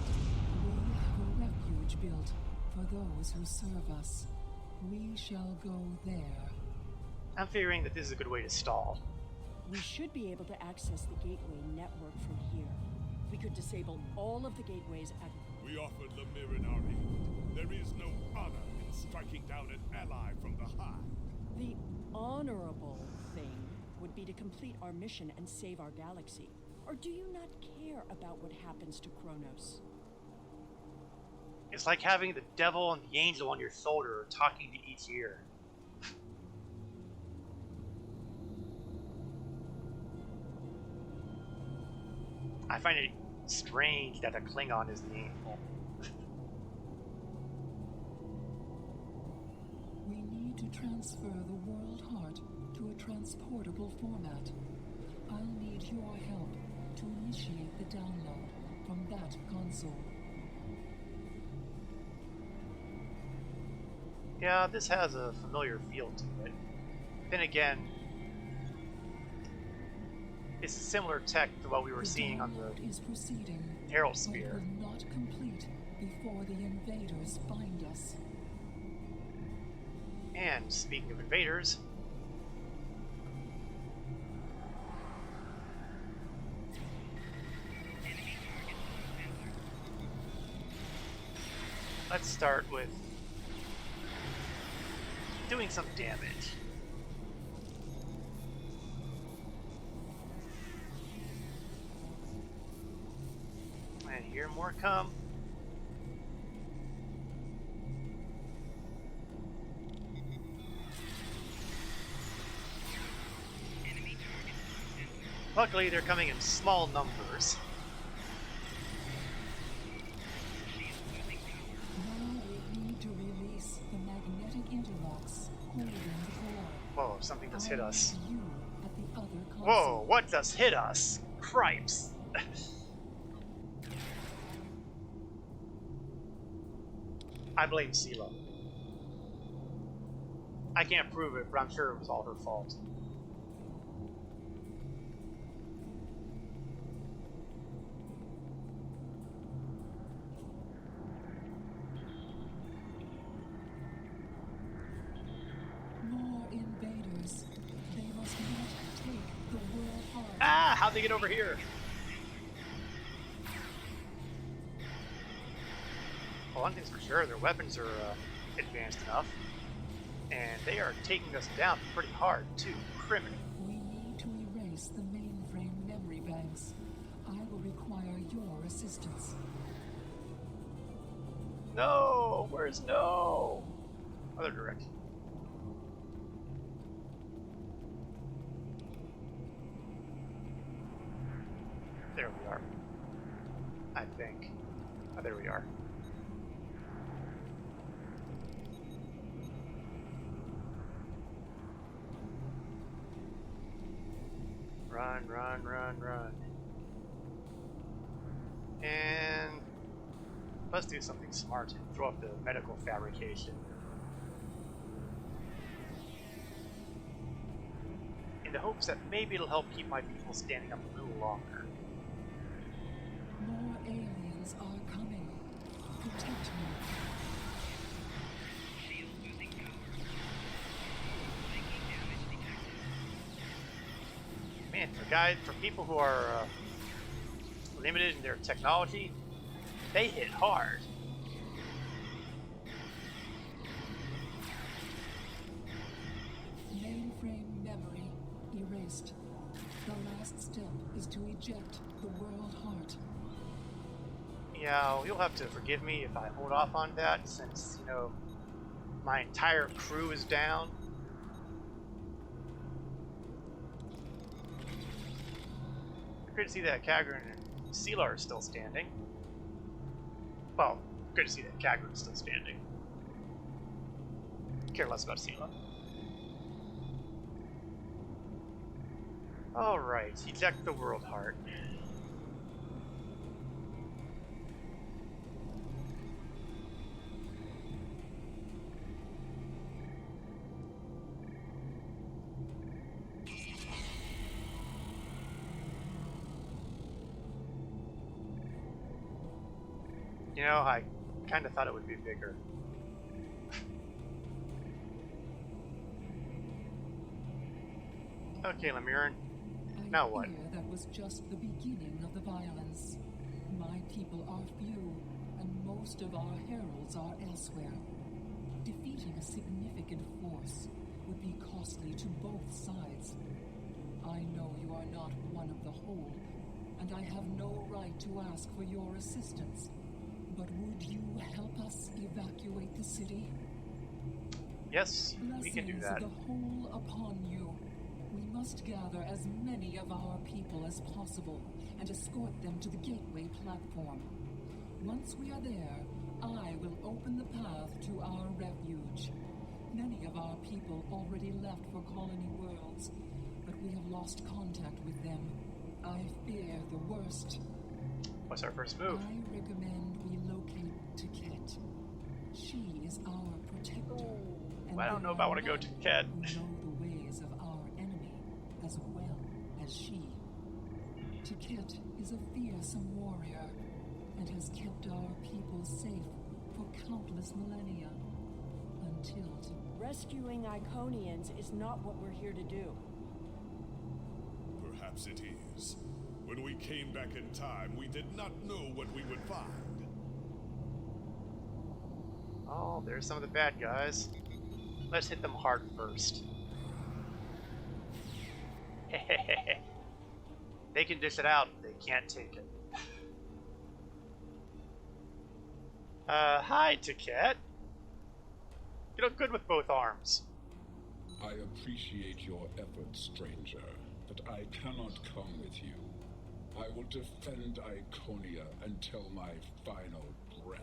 We have a refuge built for those who serve us. We shall go there. I'm figuring that this is a good way to stall. We should be able to access the gateway network from here. We could disable all of the gateways at... We offered Lemirin our aid. There is no honor in striking down an ally from behind. The honorable thing would be to complete our mission and save our galaxy. Or do you not care about what happens to Kronos? It's like having the devil and the angel on your shoulder talking to each ear. I find it strange that a Klingon is the angel. We need to transfer the World Heart to a transportable format. I'll need your help to initiate the download from that console. Yeah, this has a familiar feel to it. Then again, it's similar tech to what we were seeing on the Herald Sphere. But will not complete before the invaders find us. And speaking of invaders, let's start with doing some damage. And here more come. Luckily, they're coming in small numbers. Now we need to release the magnetic interlocks holding the core. Whoa, something just hit us. You at the other console. Whoa, what just hit us? Cripes. I blame Sela. I can't prove it, but I'm sure it was all her fault. More invaders. They must not take the world heart. Ah, how'd they get over here? Well, one thing's for sure, their weapons are advanced enough. And they are taking us down pretty hard, too. Criminal. We need to erase the mainframe memory banks. I will require your assistance. No! Where's no? Other direction. There we are. I think. Oh, there we are. Run, run, run, run. And let's do something smart and throw up the medical fabrication. In the hopes that maybe it'll help keep my people standing up a little longer. More aliens are coming. Protect me. Man, for people who are limited in their technology, they hit hard. Mainframe memory erased. The last step is to eject the world heart. Yeah, you'll have to forgive me if I hold off on that, since, you know, my entire crew is down. Good to see that Kagran and Sealar are still standing. Well, good to see that Kagran is still standing. Care less about Sealar. Alright, eject the world heart. You know, I kind of thought it would be bigger. Okay, Lemiran. Now what? That was just the beginning of the violence. My people are few, and most of our heralds are elsewhere. Defeating a significant force would be costly to both sides. I know you are not one of the whole, and I have no right to ask for your assistance. But would you help us evacuate the city? Yes, we can do that. Blessings of the whole upon you. We must gather as many of our people as possible and escort them to the gateway platform. Once we are there, I will open the path to our refuge. Many of our people already left for Colony Worlds, but we have lost contact with them. I fear the worst. What's our first move? I recommend we locate Tiket. She is our protector. And I don't know if I want to go to Tiket. who know the ways of our enemy as well as she. Tiket is a fearsome warrior and has kept our people safe for countless millennia. Until Rescuing Iconians is not what we're here to do. Perhaps it is. When we came back in time, we did not know what we would find. Oh, there's some of the bad guys. Let's hit them hard first. They can dish it out, they can't take it. Hi, Tiket. You look good with both arms. I appreciate your efforts, stranger. but I cannot come with you. I will defend Iconia until my final breath.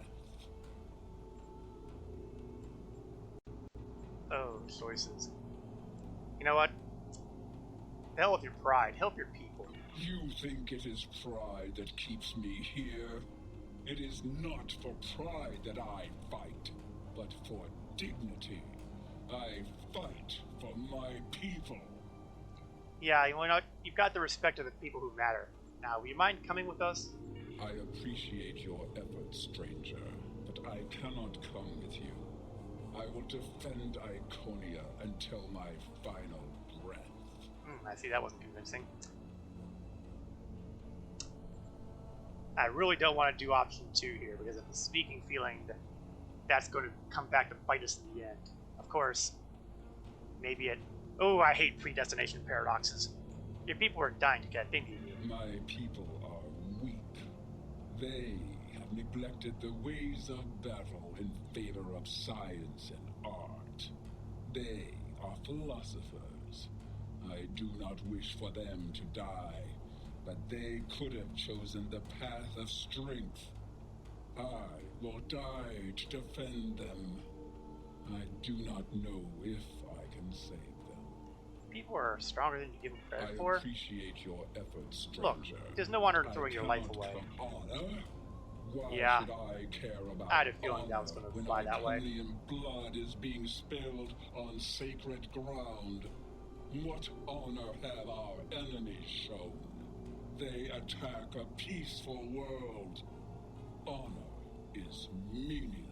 Oh, choices. You know what? The hell with your pride. Help your people. You think it is pride that keeps me here? It is not for pride that I fight, but for dignity. I fight for my people. Yeah, you know what? You've got the respect of the people who matter. Now, will you mind coming with us? I appreciate your efforts, stranger, but I cannot come with you. I will defend Iconia until my final breath. I see, that wasn't convincing. I really don't want to do option 2 here because I have a sneaking feeling that that's going to come back to bite us in the end. Of course, maybe it... Oh, I hate predestination paradoxes. Your people are dying to get into you. My people are weak. They have neglected the ways of battle in favor of science and art. They are philosophers. I do not wish for them to die, but they could have chosen the path of strength. I will die to defend them. I do not know if I can save them. People are stronger than you give them credit for. I appreciate your efforts, stranger. Look, there's no honor in throwing your life away. Honor? Why yeah, should I care about I had a feeling that was going to fly that way. When blood is being spilled on sacred ground? What honor have our enemies shown? They attack a peaceful world. Honor is meaningless.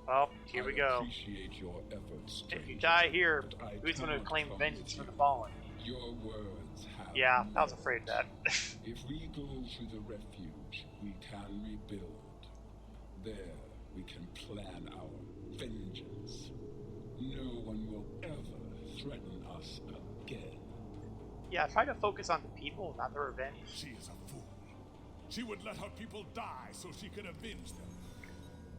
Well, here we go. Appreciate your efforts, stranger, if you die here, who's going to claim vengeance for the fallen? Your words have yeah, I was afraid of that. If we go to the refuge, we can rebuild. There, we can plan our vengeance. No one will ever threaten us again. Yeah, try to focus on the people, not the revenge. She is a fool. She would let her people die so she could avenge them.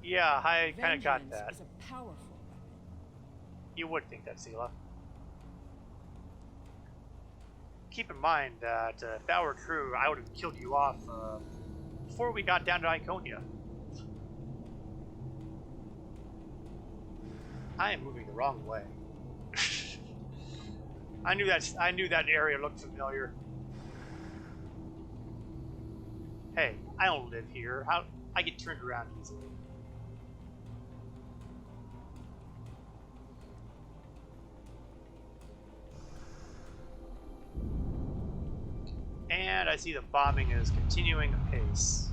Yeah, I kind of got that. Is a powerful weapon. You would think that, Sela. Keep in mind that if that were true, I would have killed you off before we got down to Iconia. I am moving the wrong way. I knew that area looked familiar. Hey, I don't live here. I get turned around easily. And I see the bombing is continuing apace.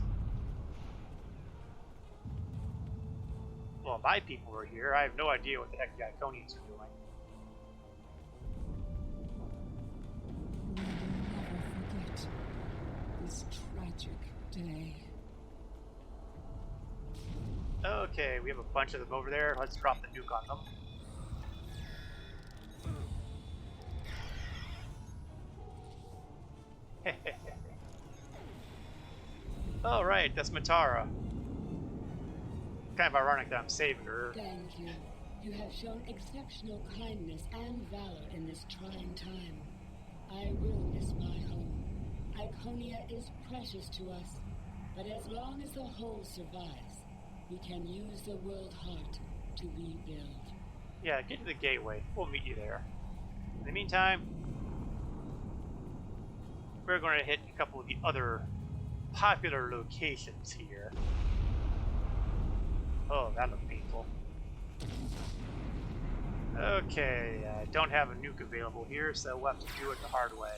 Well, my people are here. I have no idea what the heck the Iconians are doing. We will never forget this tragic day. Okay, we have a bunch of them over there. Let's drop the nuke on them. Alright, that's Matara. Kind of ironic that I'm saving her. Thank you. You have shown exceptional kindness and valor in this trying time. I will miss my home. Iconia is precious to us, but as long as the whole survives, we can use the world heart to rebuild. Yeah, get to the gateway. We'll meet you there. In the meantime, we're going to hit a couple of the other popular locations here. Oh, that looked painful. Okay, I don't have a nuke available here, so we'll have to do it the hard way.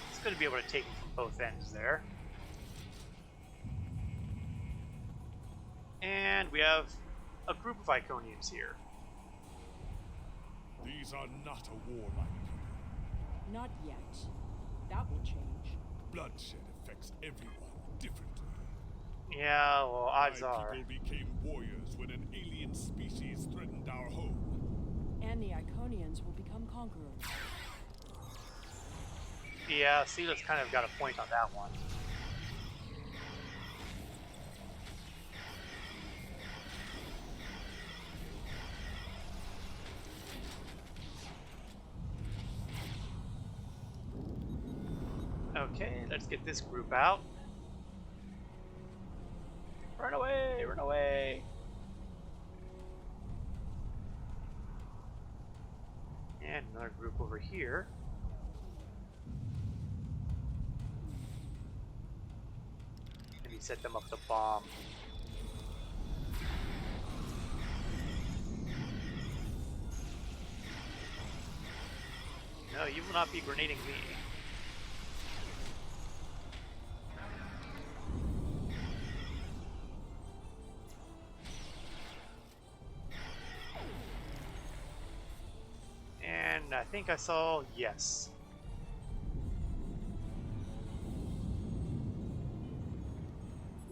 It's going to be able to take it from both ends there. And we have a group of Iconians here. These are not a warlike people. Not yet. That will change. Bloodshed affects everyone differently. Yeah, well, odds are. My people became warriors when an alien species threatened our home. And the Iconians will become conquerors. Yeah, Sila's kind of got a point on that one. Okay, let's get this group out. Run away! Run away! And another group over here. Maybe set them up the bomb. No, you will not be grenading me. And I think I saw yes.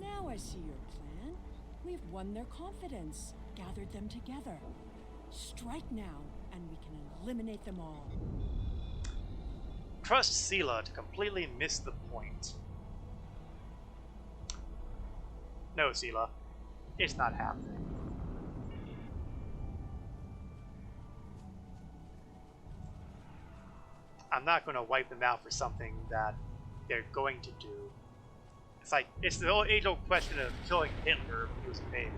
Now I see your plan. We've won their confidence, gathered them together. Strike now, and we can eliminate them all. Trust Sila to completely miss the point. No, Sila. It's not happening. I'm not going to wipe them out for something that they're going to do. It's like, it's the old age-old question of killing Hitler when he was a baby.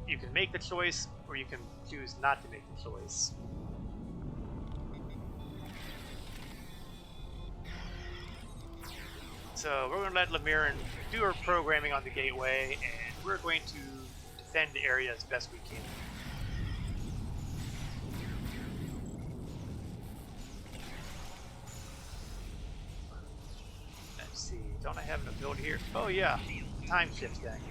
You can make the choice, or you can choose not to make the choice. So we're going to let Lemirin do her programming on the gateway, and we're going to defend the area as best we can. Let's see, don't I have an ability here? Oh yeah, time shift thing.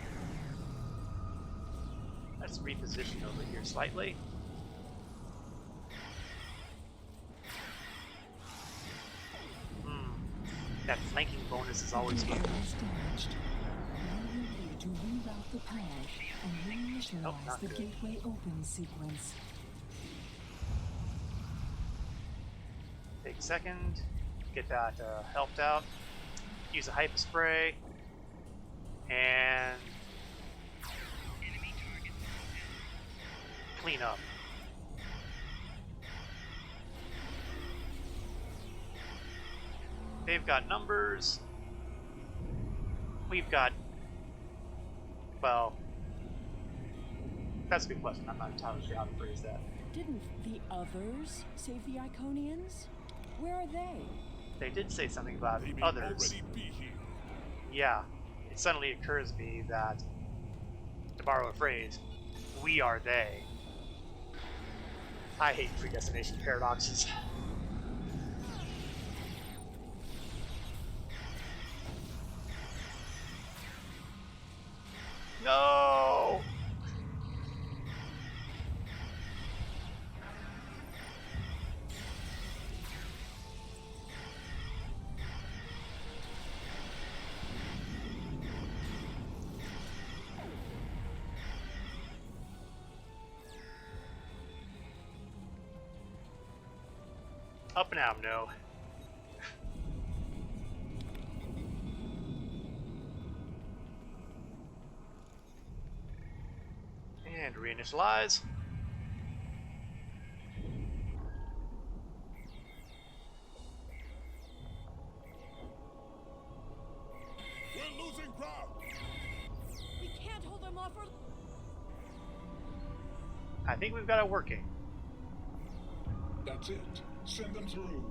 Let's reposition over here slightly. That flanking bonus is always good. To reroute the path and reinitialize the gateway open sequence. Take a second, get that helped out. Use a hyper spray, and clean up. They've got numbers. We've got, well, that's a good question. I'm not entirely sure how to phrase that. Didn't the others save the Iconians? Where are they? They did say something about others. Yeah, it suddenly occurs to me that, to borrow a phrase, we are they. I hate predestination paradoxes. No! Up and out, no. And reinitialize. We're losing ground. We can't hold them off. I think we've got it working. That's it. Send them through.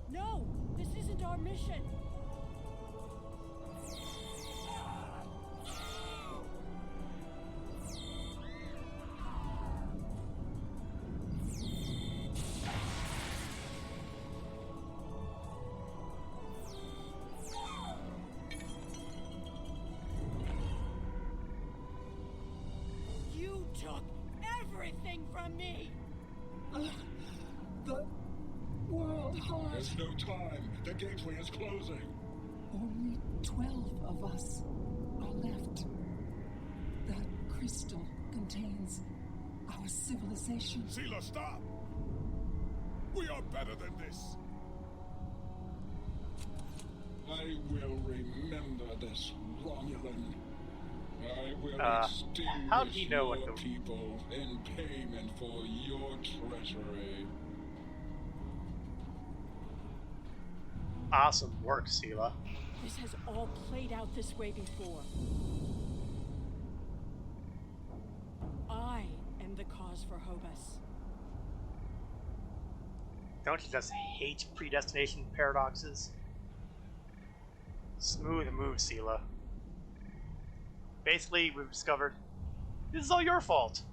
No, this isn't our mission. You took everything from me. The world heart. There's no time. The gateway is closing. Only 12 of us are left. crystal contains our civilization. Sheila, stop! We are better than this. I will remember this, Romulan. I will how do you know what extinguish your people in payment for your treachery. Awesome work, Sela. This has all played out this way before. I am the cause for Hobus. Don't you just hate predestination paradoxes? Smooth move, Sela. Basically, we've discovered this is all your fault.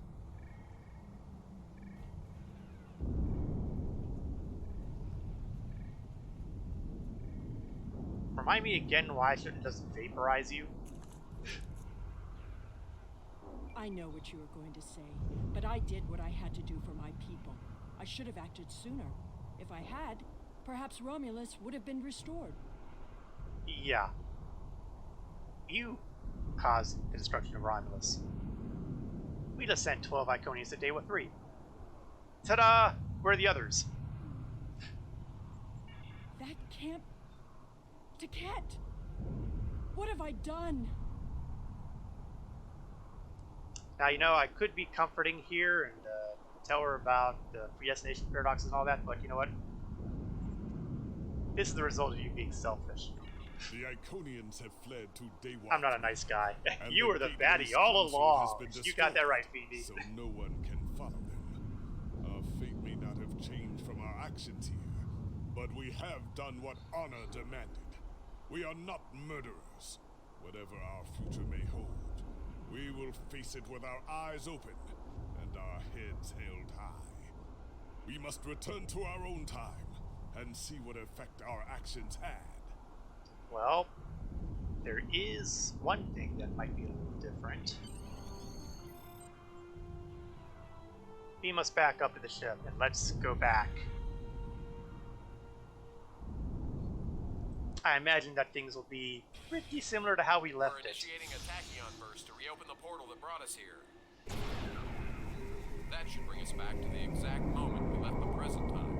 Remind me again why I shouldn't just vaporize you. I know what you were going to say, but I did what I had to do for my people. I should have acted sooner. If I had, perhaps Romulus would have been restored. Yeah. You caused the destruction of Romulus. We just sent 12 Iconians today with 3. Ta-da! Where are the others? That can't... Taket! What have I done? Now, you know, I could be comforting here and tell her about the predestination paradoxes and all that, but you know what? This is the result of you being selfish. The Iconians have fled to Daywalker. I'm not a nice guy. You were the baddie all along. You got that right, Phoebe. So no one can follow them. Our fate may not have changed from our actions here, but we have done what honor demanded. We are not murderers. Whatever our future may hold, we will face it with our eyes open and our heads held high. We must return to our own time and see what effect our actions had. Well, there is one thing that might be a little different. We must back up to the ship and let's go back. I imagine that things will be pretty similar to how we left it. We're initiating a tachyon burst to reopen the portal that brought us here. That should bring us back to the exact moment we left the present time.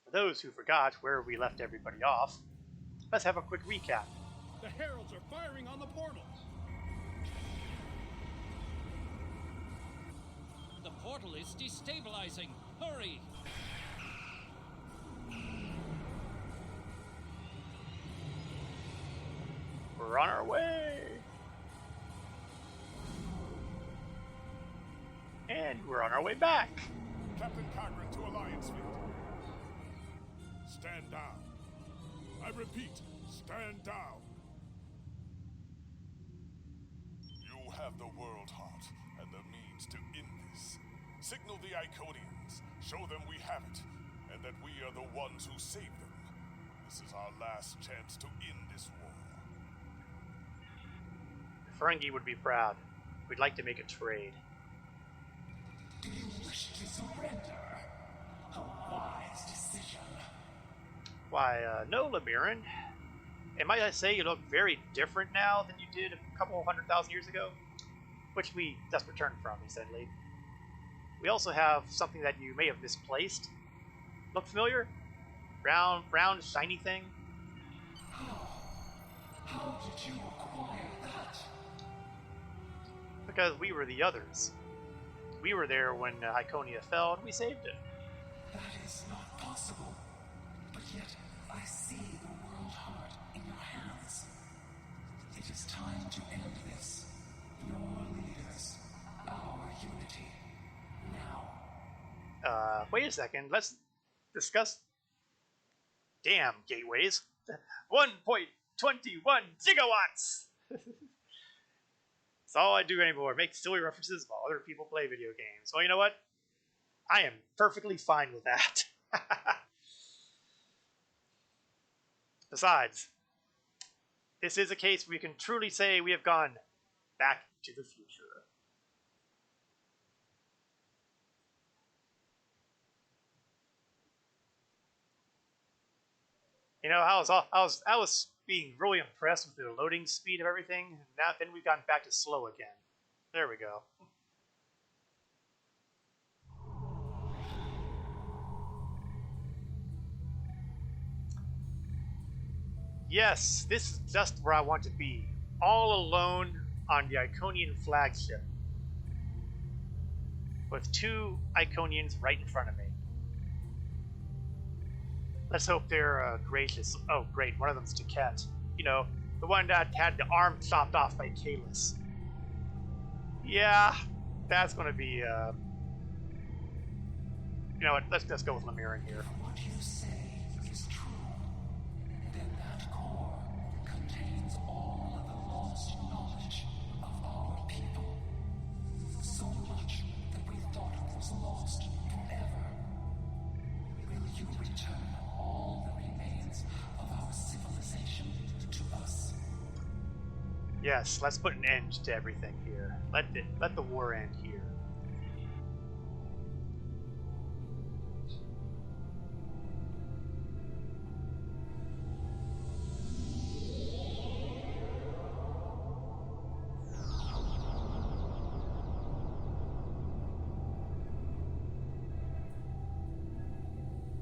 For those who forgot where we left everybody off, let's have a quick recap. The heralds are firing on the portal. The portal is destabilizing. Hurry! We're on our way! And we're on our way back! Captain Cochran to Alliance Fleet. Stand down. I repeat, stand down. You have the world heart and the means to end this. Signal the Iconians. Show them we have it, and that we are the ones who saved them. This is our last chance to end this war. Ferengi would be proud. We'd like to make a trade. Do you wish to surrender? A wise decision. Why, no, Lemirin. And might I say you look very different now than you did a couple 100,000 years ago? Which we just returned from, recently. We also have something that you may have misplaced. Look familiar? Round, shiny thing? How did you acquire that? Because we were the others. We were there when Iconia fell and we saved it. That is not possible. But yet, I see the world heart in your hands. It is time to end this. Your leaders, our unity. Now. Wait a second. Let's discuss. Damn, gateways. 1.21 gigawatts! That's all I do anymore. Make silly references while other people play video games. Well, you know what? I am perfectly fine with that. Besides, this is a case where we can truly say we have gone back to the future. You know, I was being really impressed with the loading speed of everything. Now then we've gotten back to slow again. There we go. Yes, this is just where I want to be. All alone on the Iconian flagship. With two Iconians right in front of me. Let's hope they're gracious. Oh, great, one of them's Taket. You know, the one that had the arm chopped off by Kalis. Yeah, that's gonna be, you know what, let's just go with Lemire in here. What you say is true. Then that core contains all of the lost knowledge of our people. So much that we thought it was lost forever. Will you return all the remains of our civilization to us? Yes, let's put an end to everything here. Let the war end here.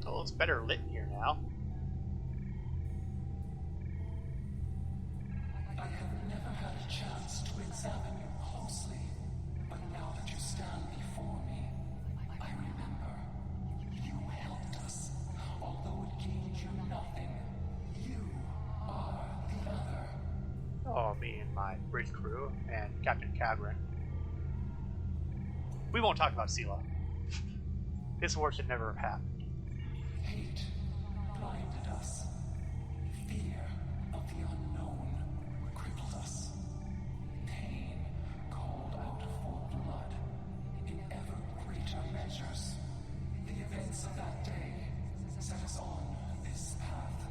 Oh, it's better lit in here now. I have never had a chance to examine you closely, but now that you stand before me, I remember you helped us, although it gained you nothing. You are the other. Oh, me and my bridge crew and Captain Cabrin. We won't talk about Sela. This war should never have happened. Hate blinded us. Fear of the unknown crippled us. Pain called out for blood in ever greater measures. The events of that day set us on this path.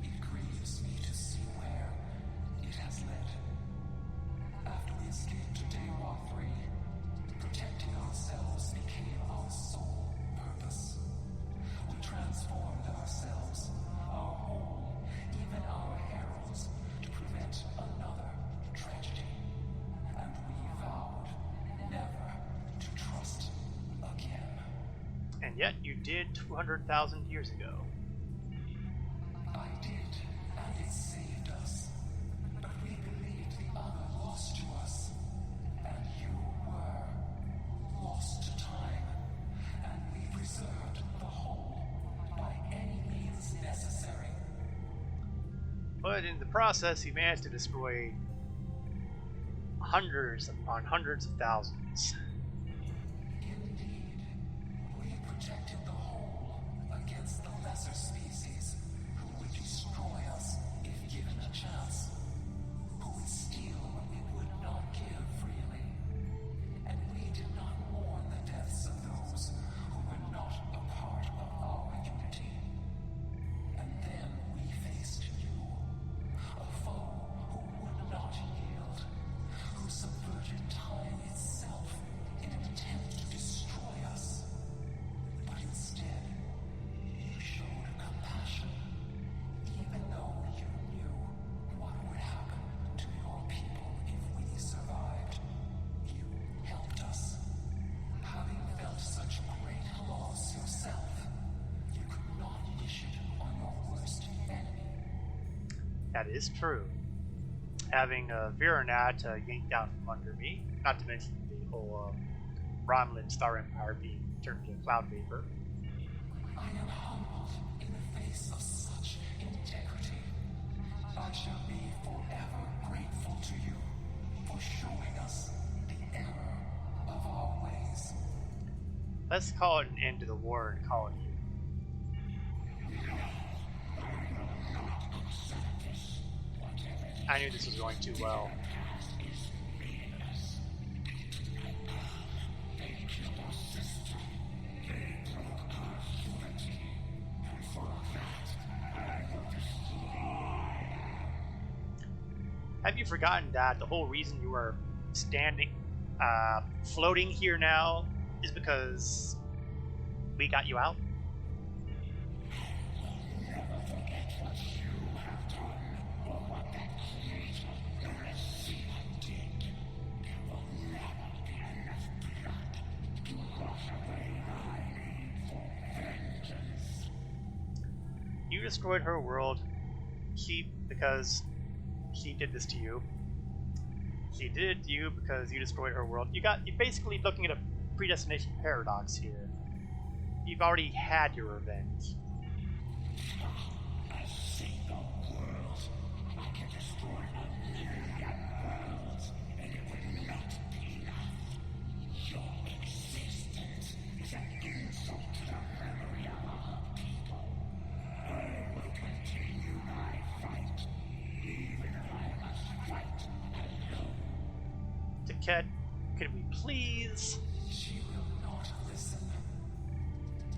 It grieves me to see where it has led. After we escaped to Daywalk 3, protecting ourselves became our sole purpose. We transformed ourselves, our whole, even our heralds, to prevent another tragedy. And we vowed never to trust again. And yet you did 200,000 years ago. I did, and it saved us. But we believed the other lost to us. And you were lost to time. And we preserved the whole by any means necessary. But in the process, he managed to destroy hundreds upon hundreds of thousands. Indeed, we protected the whole against the lesser species who would destroy us if given a chance, who would steal when we would not give freely. And we did not mourn the deaths of those who were not a part of our unity. And then we faced you, a foe who would not yield, who subverted time itself in an attempt to destroy us. But instead, you showed compassion, even though you knew what would happen to your people if we survived. You helped us. Having felt such great loss yourself, you could not wish it on your worst enemy. That is true. Having Virenat yanked out from under me, not to mention the whole Romulan Star Empire being turned into cloud vapor. I am humbled in the face of such integrity. I shall be forever grateful to you for showing us the error of our ways. Let's call it an end to the war and call it here. I knew this was going too well. Have you forgotten that the whole reason you are floating here now is because we got you out? Never forget. destroyed her world. Because she did this to you. She did it to you because you destroyed her world. You're basically looking at a predestination paradox here. You've already had your revenge. A single world. I can destroy a million worlds, and it would not be enough. Your existence is an insult to the memory of our people. I will continue my fight, even if I must fight alone. Tiket, could we please? She will not listen.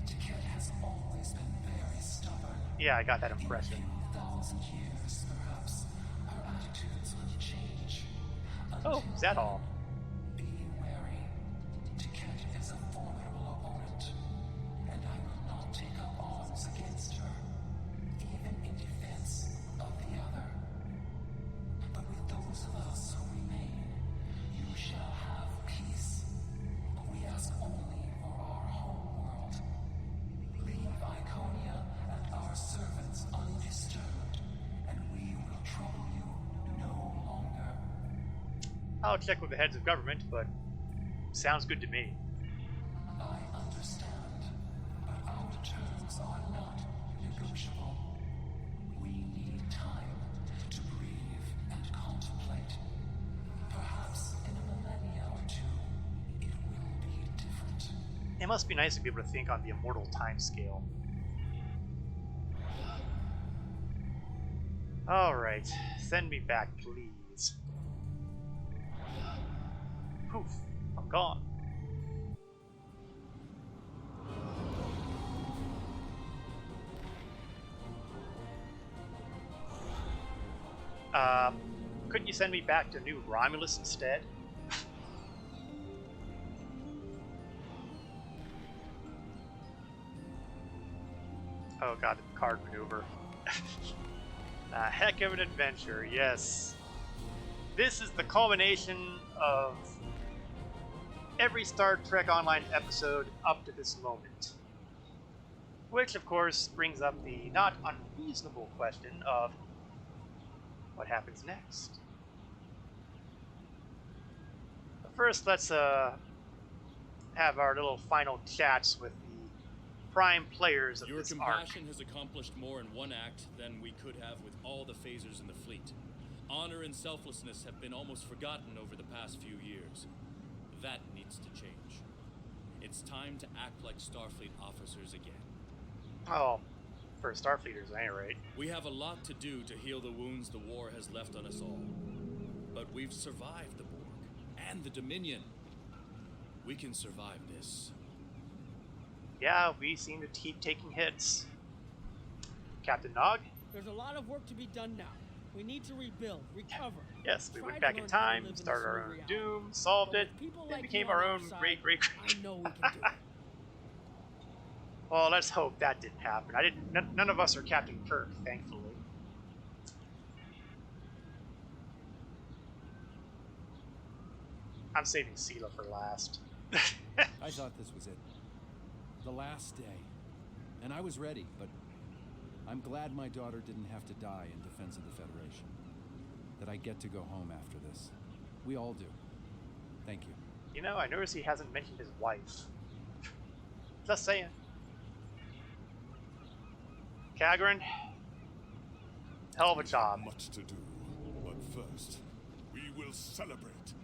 Tiket has always been very stubborn. Yeah, I got that impression. In 1,000 years, perhaps, her attitudes will change. Oh, is that all? Be wary. Tiket is a formidable opponent, and I will not take up arms against her, even in defense of the other. But with those of us who remain, you shall have peace. We ask only for our home world. Leave Iconia and our servants undisturbed, and we will trouble you no longer. I'll check with the heads of government, but sounds good to me. I understand, but our terms are not negotiable. We need time to breathe and contemplate. Perhaps in a millennia or two, it will be different. It must be nice to be able to think on the immortal time scale. Alright, send me back, please. Poof, I'm gone. Couldn't you send me back to New Romulus instead? Oh god, the card maneuver. A heck of an adventure, yes. This is the culmination of every Star Trek Online episode up to this moment. Which, of course, brings up the not unreasonable question of what happens next. But first, let's have our little final chats with the prime players of this arc. Your compassion has accomplished more in one act than we could have with all the phasers in the fleet. Honor and selflessness have been almost forgotten over the past few years. That needs to change. It's time to act like Starfleet officers again. Oh, for Starfleeters, at any rate. We have a lot to do to heal the wounds the war has left on us all. But we've survived the Borg and the Dominion. We can survive this. Yeah, we seem to keep taking hits. Captain Nog? There's a lot of work to be done now. We need to rebuild, recover. Yes, we went back in time, started our own doom, solved it, and became our own great. I know we can do it. Well, let's hope that didn't happen. None of us are Captain Kirk, thankfully. I'm saving Sela for last. I thought this was it. The last day. And I was ready, but I'm glad my daughter didn't have to die in defense of the Federation. That I get to go home after this. We all do. Thank you. You know, I noticed he hasn't mentioned his wife. Just saying. Kagran, hell of a job. Much to do, but first, we will celebrate.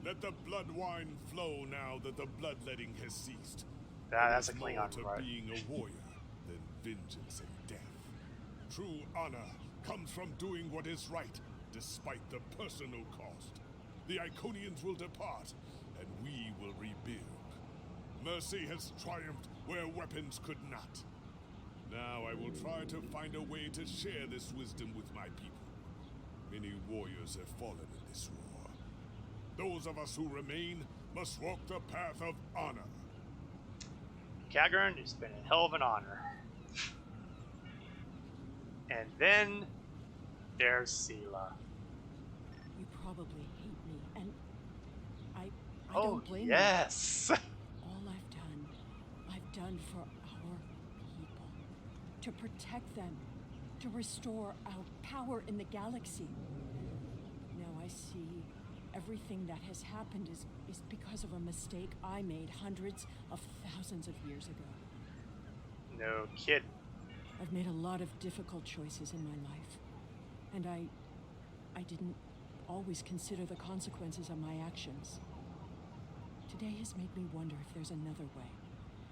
Let the blood wine flow now that the bloodletting has ceased. That's a more Klingon to right. being a warrior than vengeance and death. True honor comes from doing what is right, despite the personal cost. The Iconians will depart, and we will rebuild. Mercy has triumphed where weapons could not. Now I will try to find a way to share this wisdom with my people. Many warriors have fallen in this war. Those of us who remain must walk the path of honor. Kagran, it's been a hell of an honor. And then there's Sela. You probably hate me, and I Oh, don't blame yes. you. All I've done for our people. To protect them to restore our power in the galaxy. Now I see everything that has happened is because of a mistake I made hundreds of thousands of years ago. No kidding. I've made a lot of difficult choices in my life, and I didn't always consider the consequences of my actions. Today has made me wonder if there's another way,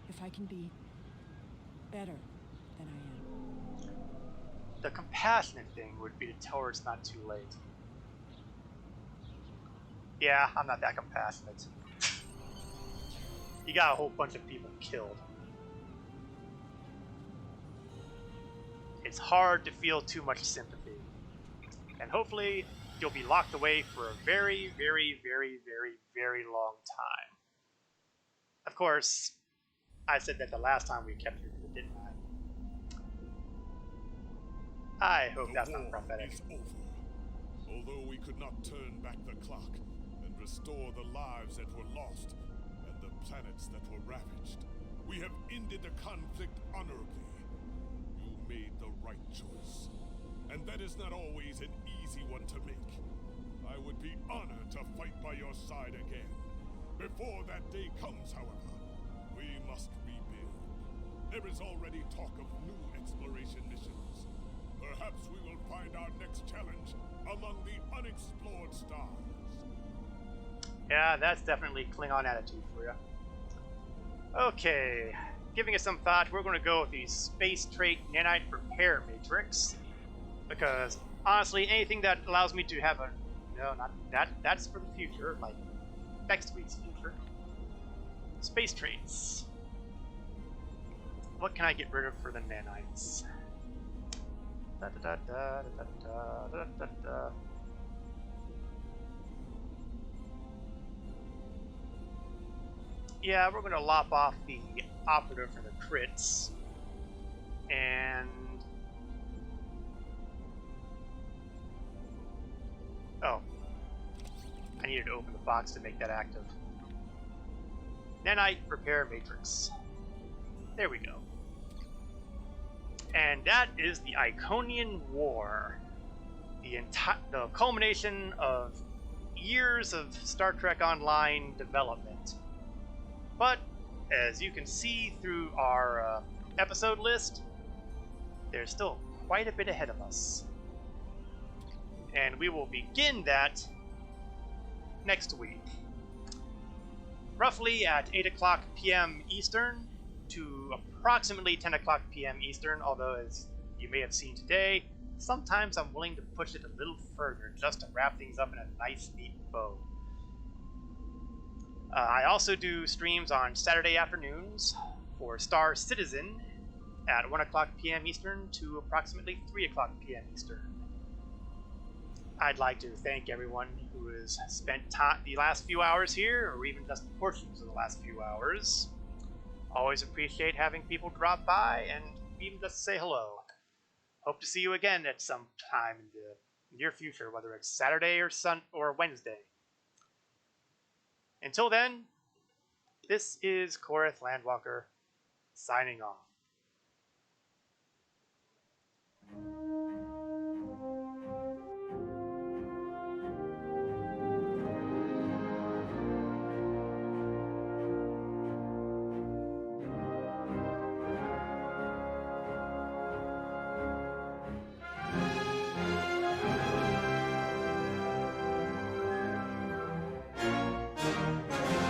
if I can be better than I am. The compassionate thing would be to tell her it's not too late. Yeah, I'm not that compassionate. You got a whole bunch of people killed. It's hard to feel too much sympathy. And hopefully, you'll be locked away for a very, very, very, very, very long time. Of course, I said that the last time we kept you, didn't I? I hope that's not prophetic. The war is over. Although we could not turn back the clock and restore the lives that were lost and the planets that were ravaged, we have ended the conflict honorably. You made the right choice. And that is not always an easy one to make. I would be honored to fight by your side again. Before that day comes, however, we must rebuild. There is already talk of new exploration missions. Perhaps we will find our next challenge among the unexplored stars. Yeah, that's definitely Klingon attitude for you. Okay, giving it some thought, we're going to go with the space trait nanite repair matrix. Because, honestly, anything that allows me to have a... No, not that. That's for the future, like next week's future. Space traits. What can I get rid of for the nanites? Da, da, da, da, da, da, da, da. Yeah, we're going to lop off the operative for the crits. And... Oh. I needed to open the box to make that active. Nanite repair matrix. There we go. And that is the Iconian War. The culmination of years of Star Trek Online development. But, as you can see through our episode list, there's still quite a bit ahead of us. And we will begin that next week. Roughly at 8 o'clock p.m. Eastern to approximately 10 o'clock p.m. Eastern, although as you may have seen today, sometimes I'm willing to push it a little further just to wrap things up in a nice, neat bow. I also do streams on Saturday afternoons for Star Citizen at 1 o'clock p.m. Eastern to approximately 3 o'clock p.m. Eastern. I'd like to thank everyone who has spent the last few hours here, or even just portions of the last few hours. Always appreciate having people drop by and even just say hello. Hope to see you again at some time in the near future, whether it's Saturday or Wednesday. Until then, this is Korath Landwalker, signing off.